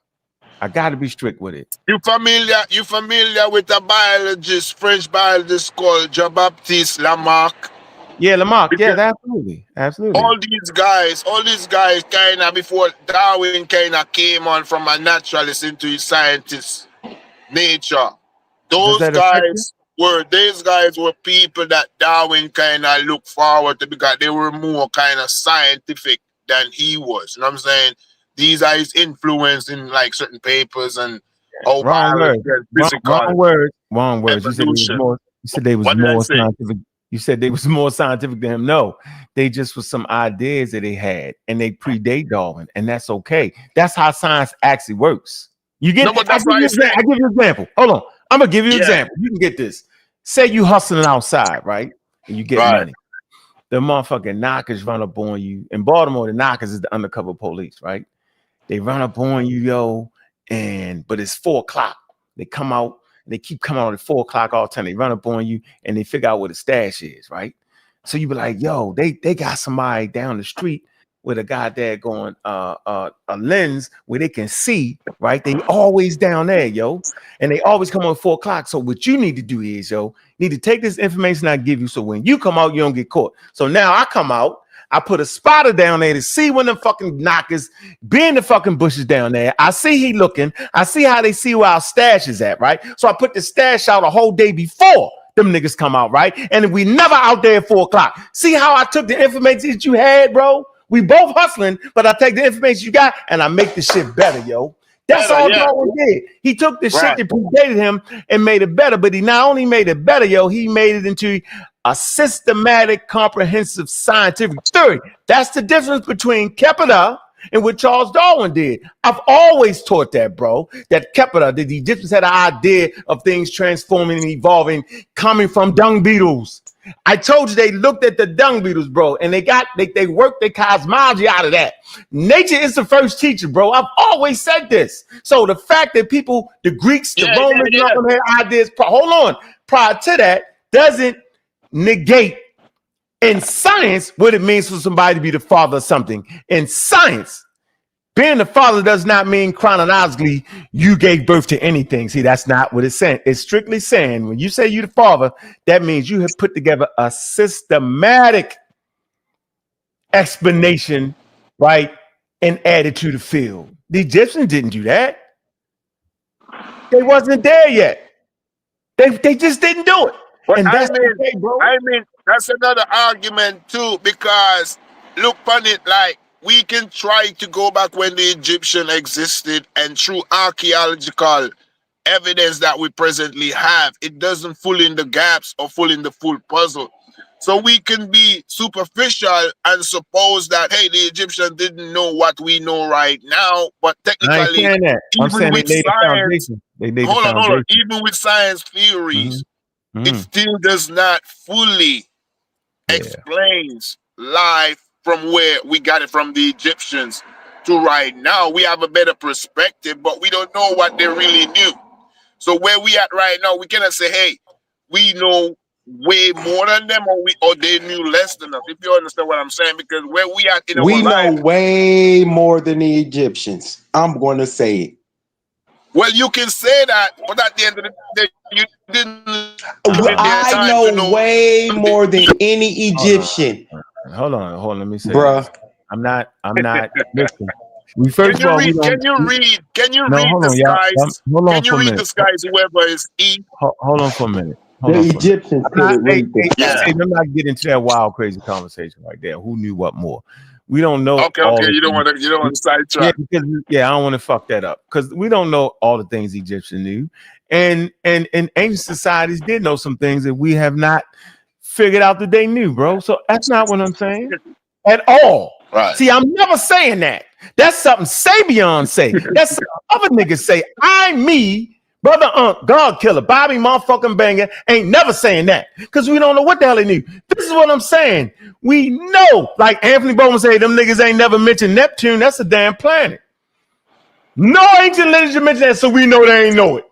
I got to be strict with it. You familiar with a biologist, French biologist called Jean-Baptiste Lamarck? Yeah, Lamarck. Because absolutely. All these guys kind of before Darwin kind of came on from a naturalist into his scientist nature. These guys were people that Darwin kind of looked forward to because they were more kind of scientific than he was. You know what I'm saying? These are his influence in certain papers and wrong words. You said they was more scientific. You said they was more scientific than him. No, they just was some ideas that they had, and they predate Darwin, and that's okay. That's how science actually works. You get? I give you an example. Hold on, I'm gonna give you an example. You can get this. Say you hustling outside, right? And you get money. The motherfucking knockers run up on you. In Baltimore, the knockers is the undercover police, right? They run up on you, yo, but it's 4:00. They come out, and they keep coming out at 4:00 all the time. They run up on you, and they figure out where the stash is, right? So you be like, yo, they got somebody down the street with a guy there going a lens where they can see, right? They always down there, yo, and they always come on at 4:00. So what you need to do is, yo, you need to take this information I give you, so when you come out, you don't get caught. So now I come out. I put a spotter down there to see when the fucking knockers be in the fucking bushes down there. I see he looking. I see how they see where our stash is at, right? So I put the stash out a whole day before them niggas come out, right? And we never out there at 4:00. See how I took the information that you had, bro? We both hustling, but I take the information you got and I make the shit better, yo. That's all Darwin did. He took the shit that predated him and made it better, but he not only made it better, yo, he made it into a systematic, comprehensive scientific theory. That's the difference between Kepler and what Charles Darwin did. I've always taught that, bro, that Kepler, that the Egyptians had an idea of things transforming and evolving, coming from dung beetles. I told you they looked at the dung beetles, bro, and they worked their cosmology out of that. Nature is the first teacher, bro. I've always said this. So the fact that people, the Greeks, the Romans, and all them had ideas, hold on, prior to that, doesn't negate in science what it means for somebody to be the father of something. In science, being the father does not mean chronologically you gave birth to anything. See, that's not what it's saying. It's strictly saying when you say you the father, that means you have put together a systematic explanation, right, and added to the field. The Egyptians didn't do that. They wasn't there yet. They just didn't do it. But And that's okay, bro. I mean, that's another argument too, because look on it like we can try to go back when the Egyptian existed, and through archaeological evidence that we presently have, it doesn't fill in the gaps or fill in the full puzzle. So we can be superficial and suppose that, hey, the Egyptians didn't know what we know right now, but technically, even with science, hold on, even with science theories, it still does not fully explains life from where we got it from the Egyptians to right now. We have a better perspective, but we don't know what they really knew. So where we at right now, we cannot say, hey, we know way more than them, or they knew less than us, if you understand what I'm saying, because where we at in our life, we know way more than the Egyptians. I'm going to say it. Well, you can say that, but at the end of the day, you didn't. I know way more than any Egyptian. Hold on. Let me say, bruh. I'm not. Listen. We first Can you read the skies? Can you read the skies? Whoever is E. Hold on for a minute. The Egyptians couldn't read the sky. I'm not getting into that wild, crazy conversation right there. Who knew what more? We don't know. Okay. You don't want to sidetrack. Yeah, because I don't want to fuck that up because we don't know all the things Egyptians knew, and ancient societies did know some things that we have not figured out that they knew, bro. So that's not what I'm saying at all. Right. See, I'm never saying that. That's something Sabian say. That's something other niggas say. Me, brother God killer, Bobby motherfucking Banger ain't never saying that because we don't know what the hell they knew. This is what I'm saying. We know, like Anthony Bowman say, them niggas ain't never mentioned Neptune. That's a damn planet. No ancient literature mentioned that, so we know they ain't know it.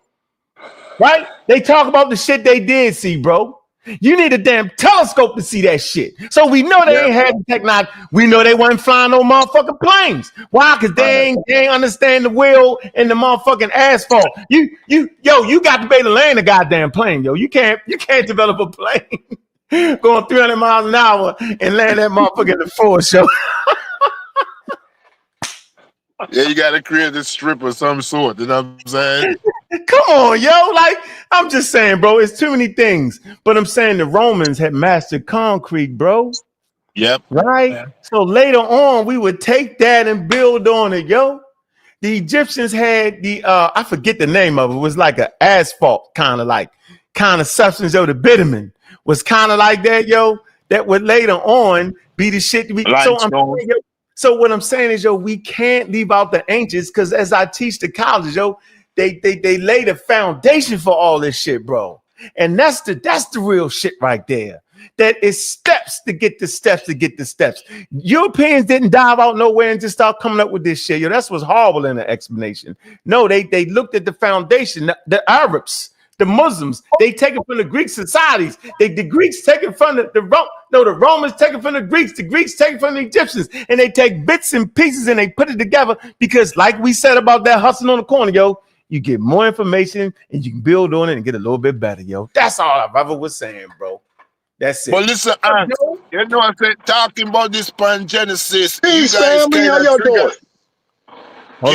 Right? They talk about the shit they did see, bro. You need a damn telescope to see that shit. So we know they ain't had the technology. We know they weren't flying no motherfucking planes. Why? Because they ain't understand the wheel and the motherfucking asphalt. You got to be able to land a goddamn plane, yo. You can't develop a plane going 300 miles an hour and land that motherfucker in the forest, yo. Yeah, you got to create a strip of some sort. You know what I'm saying? Come on, yo. Like, I'm just saying, bro, it's too many things. But I'm saying the Romans had mastered concrete, bro. Yep. Right? Yeah. So later on, we would take that and build on it, yo. The Egyptians had the, I forget the name of it. It was like an asphalt kind of substance, yo. The bitumen was kind of like that, yo. That would later on be the shit. So what I'm saying is, yo, we can't leave out the ancients because as I teach the colleges, yo, they lay the foundation for all this shit, bro. And that's the real shit right there. That is steps to get the steps. Europeans didn't dive out nowhere and just start coming up with this shit. Yo, that's what's horrible in the explanation. No, they looked at the foundation, the Arabs, the Muslims, they take it from the Greek societies. The Greeks take it from the Romans take it from the Greeks take it from the Egyptians, and they take bits and pieces and they put it together because, like we said about that hustling on the corner, yo, you get more information and you can build on it and get a little bit better, yo. That's all I ever was saying, bro. That's it. But listen, you know what I'm saying? Talking about this Pangenesis, you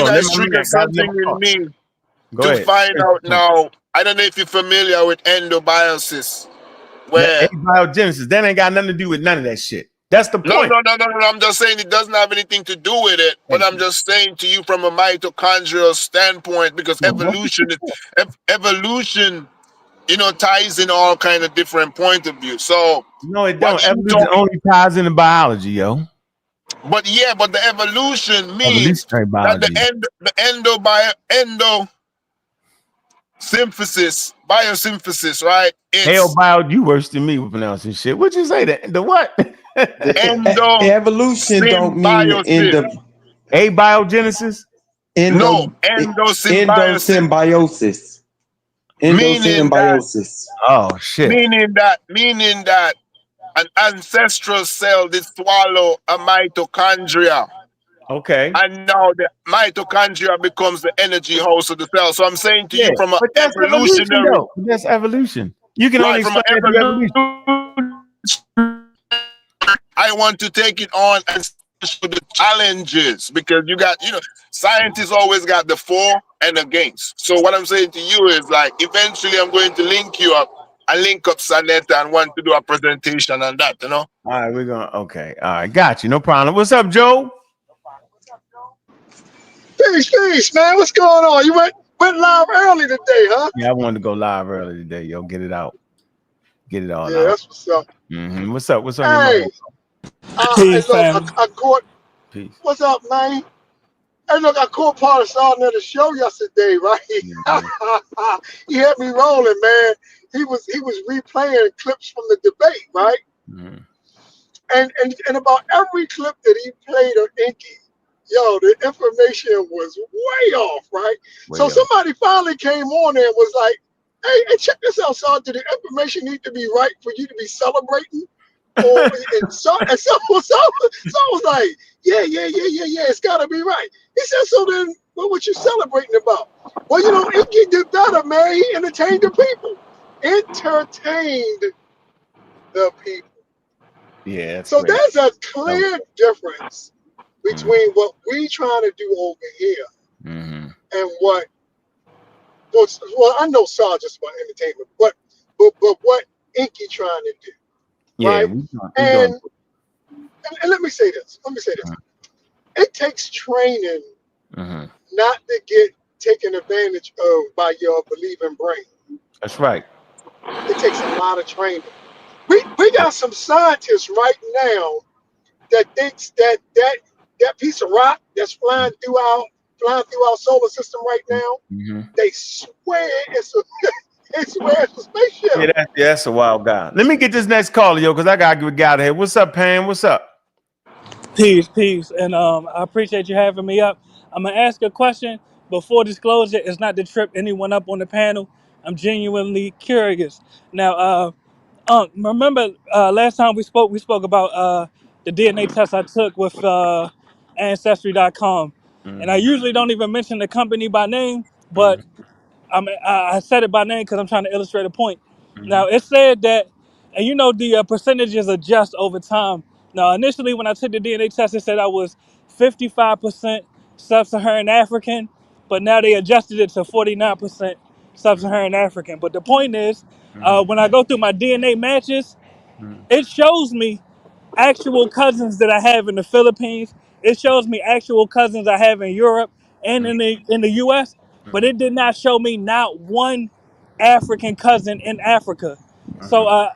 guys trigger something in me to find out now. I don't know if you're familiar with endobiosis. Where abiogenesis, that ain't got nothing to do with none of that shit. That's the point. No. I'm just saying it doesn't have anything to do with it. But I'm just saying to you from a mitochondrial standpoint, because evolution, you know, ties in all kind of different point of view. So no, it don't. Evolution only ties into biology, yo. But the evolution means that the biosynthesis, right? Hell, bio, you worse than me with pronouncing shit. What'd you say? The what? Evolution don't mean the end of abiogenesis. Endosymbiosis. Endosymbiosis. Oh shit. Meaning that an ancestral cell did swallow a mitochondria. Okay. And now the mitochondria becomes the energy host of the cell. So I'm saying to you from an evolutionary. That's evolution. You can only explain it through evolution. I want to take it on and show the challenges because scientists always got the for and against. So what I'm saying to you is like, eventually I'm going to link you up. I link up Sanetta and want to do a presentation on that, All right, we're going to, okay. All right, got you. No problem. What's up, Joe? Peace, man. What's going on? You went live early today, huh? Yeah, I wanted to go live early today, yo. Get it out. Get it all out. Yeah, that's what's up. Mm-hmm. What's up? What's up? Hey, Peace, I caught. Peace. What's up, man? Hey, look, I caught part of something at the show yesterday, right? Mm-hmm. He had me rolling, man. He was replaying clips from the debate, right? Mm-hmm. And about every clip that he played of EnQi, yo, the information was way off, right? Somebody finally came on there and was like, hey, check this out, Saul. Do the information need to be right for you to be celebrating? And so was like, yeah, it's got to be right. He said, so then what you celebrating about? Well, EnQi did better, man. He entertained the people. Entertained the people. Yeah. So there's a clear difference between what we trying to do over here and what. Well, I know Saul just about entertainment, but what EnQi trying to do, right? And let me say this. It takes training not to get taken advantage of by your believing brain. That's right. It takes a lot of training. We got some scientists right now that thinks that piece of rock that's flying through our solar system right now, they swear it's a spaceship. Yeah, that's a wild guy. Let me get this next caller, yo, because I gotta get out of here. What's up, Pan? What's up? Peace, and I appreciate you having me up. I'm gonna ask a question before disclosure. It's not to trip anyone up on the panel. I'm genuinely curious. Now, remember last time we spoke about the DNA test I took with Ancestry.com, and I usually don't even mention the company by name, but I said it by name because I'm trying to illustrate a point. Now, it said that, and the percentages adjust over time. Now, initially, when I took the DNA test, it said I was 55% sub-Saharan African, but now they adjusted it to 49% sub-Saharan African. But the point is, when I go through my DNA matches, it shows me actual cousins that I have in the Philippines. It shows me actual cousins I have in Europe and in the U.S., but it did not show me not one African cousin in Africa. So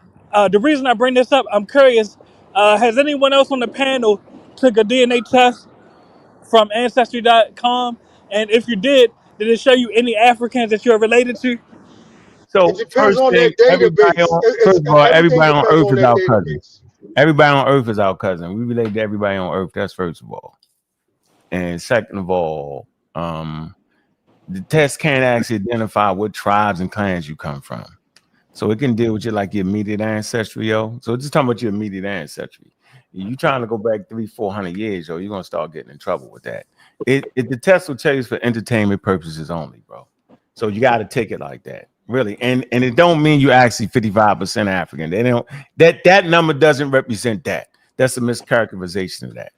the reason I bring this up, I'm curious, has anyone else on the panel took a DNA test from Ancestry.com? And if you did it show you any Africans that you're related to? So it depends on that database. Everybody on Earth is our cousin. Database. Everybody on Earth is our cousin. We relate to everybody on Earth. That's first of all. And second of all, the test can't actually identify what tribes and clans you come from. So it can deal with you like your immediate ancestry, yo. So just talking about your immediate ancestry. You trying to go back 300-400 years, yo, you're gonna start getting in trouble with that. The test will tell you it's for entertainment purposes only, bro. So you got to take it like that, really. And it don't mean you actually 55% African. They don't. That number doesn't represent that. That's a mischaracterization of that.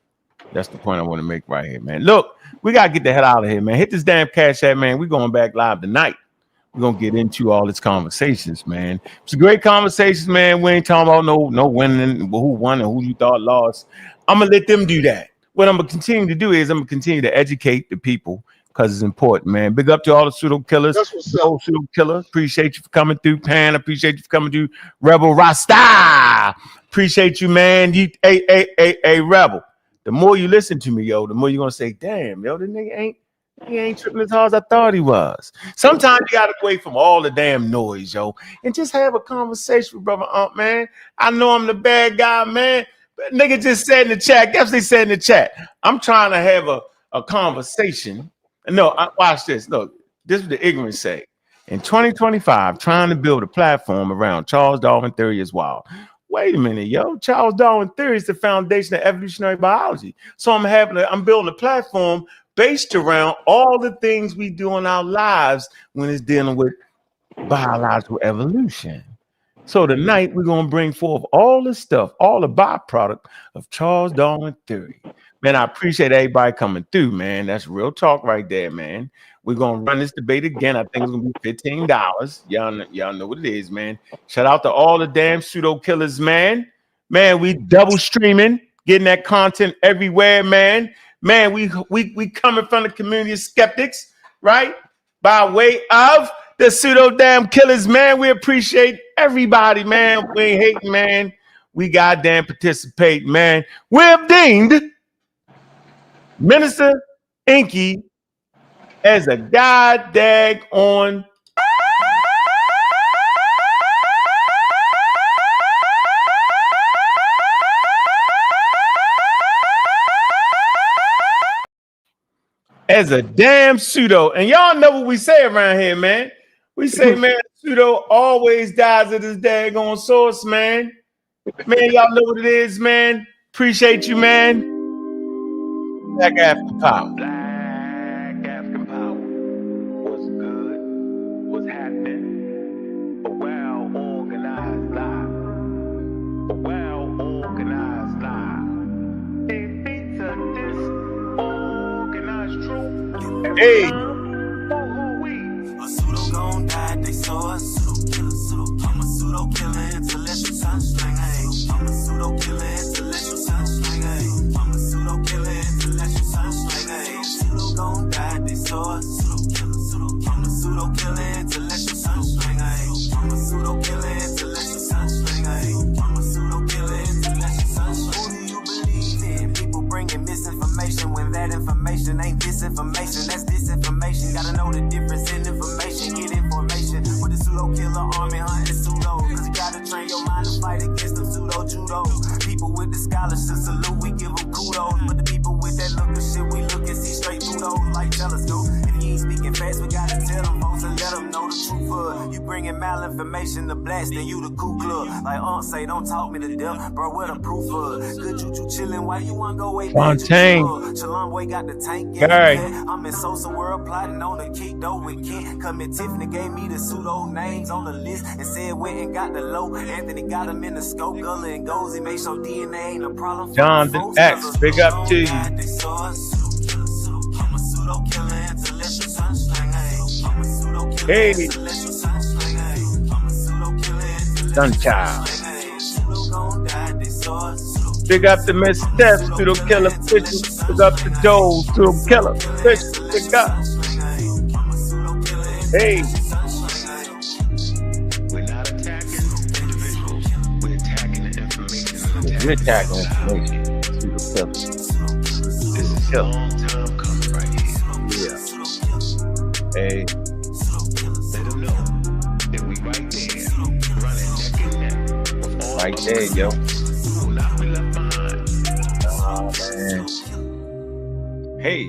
That's the point I want to make right here, man. Look, we gotta get the hell out of here, man. Hit this damn Cash App, man. We're going back live tonight. We're gonna get into all these conversations, man. It's a great conversation, man. We ain't talking about no winning, who won and who you thought lost. I'm gonna let them do that. What I'm gonna continue to do is I'm gonna continue to educate the people because it's important, man. Big up to all the pseudo killers. Pseudo killer. Appreciate you for coming through, Pan. Appreciate you for coming through, Rebel Rasta. Appreciate you, man. Hey, Rebel. the more you listen to me, yo, the more you're gonna say, damn, yo, the nigga ain't tripping as hard as I thought he was. Sometimes you gotta away from all the damn noise, yo, and just have a conversation with brother man. I know I'm the bad guy, man. But nigga just said in the chat, guess they said in the chat, I'm trying to have a conversation. No, watch this. Look, this is the ignorant say. In 2025, trying to build a platform around Charles Darwin theory is wild. Wait a minute, yo. Charles Darwin theory is the foundation of evolutionary biology. So I'm building a platform based around all the things we do in our lives when it's dealing with biological evolution. So tonight we're gonna bring forth all the stuff, all the byproduct of Charles Darwin theory. Man, I appreciate everybody coming through, man. That's real talk right there, man. We're gonna run this debate again. I think it's gonna be $15. Y'all know what it is, man. Shout out to all the damn pseudo killers, man. Man, we double streaming, getting that content everywhere, man. Man, we coming from the community of skeptics, right? By way of the pseudo damn killers, man. We appreciate everybody, man. We ain't hating, man. We goddamn participate, man. We have deemed Minister EnQi as a goddamn on as a damn pseudo. And y'all know what we say around here, man. We say, man, pseudo always dies at his daggone source, man. Man, y'all know what it is, man. Appreciate you, man. Black African Power. Black African Power. What's good? What's happening? A well-organized lie. A well-organized lie. Defeats a disorganized truth. Hey. A pseudo gon' die, they saw a pseudo killer, I'm a pseudo killer, intellectual sunsling, hey. I'm a pseudo killer, intellectual sunsling, hey. I'm a pseudo killer, intellectual sunsling, hey. Pseudo gon' die, they saw a pseudo killer, I'm a pseudo killer, intellectual sunsling, hey. I'm a pseudo killer, intellectual sunsling, hey. I'm a pseudo killer, intellectual sunsling. Who do you believe in? People bringing misinformation when that information ain't disinformation, that's disinformation. Gotta know the difference in information, get information with the pseudo killer army hunting pseudo. Cause you gotta train your mind to fight against them pseudo judo. People with the scholarship salute, we give them kudos. But the people with that look of shit, we look and see straight through those like telescope. If you ain't speaking fast, we gotta tell them folks and let them know the truth. You bringing malinformation to blast, then you the Ku Klux. Like say, don't talk me to death, bro, what a proof of? Good juju chillin', why you wanna go way back? Shalom boy got the tank in I'm in Sosa world plotting on the kick though with Kent. Come in Tiffany gave me the pseudo names on the list and said went and got the low. Anthony got him in the scope, Gullah and goes, he made sure DNA ain't a problem. John the X, big up to you. I'm a pseudo killer, intellectual sunsling, hey. I'm a pseudo killer, intellectual sunsling, hey. I'm a pseudo killer, Sunchild. Big up to Miss Steph, pseudo killer fish. Big up to Joe, pseudo killer fish. Big up. Hey. We're not attacking individuals. We're attacking the information. We're attacking information. Pseudo killer. This is a long time coming right here. Yeah. Hey. Let them know that we right there, running neck and neck with all right there, yo. Oh, man. Hey.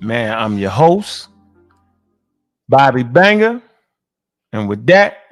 Man, I'm your host, Bobby Banger. And with that,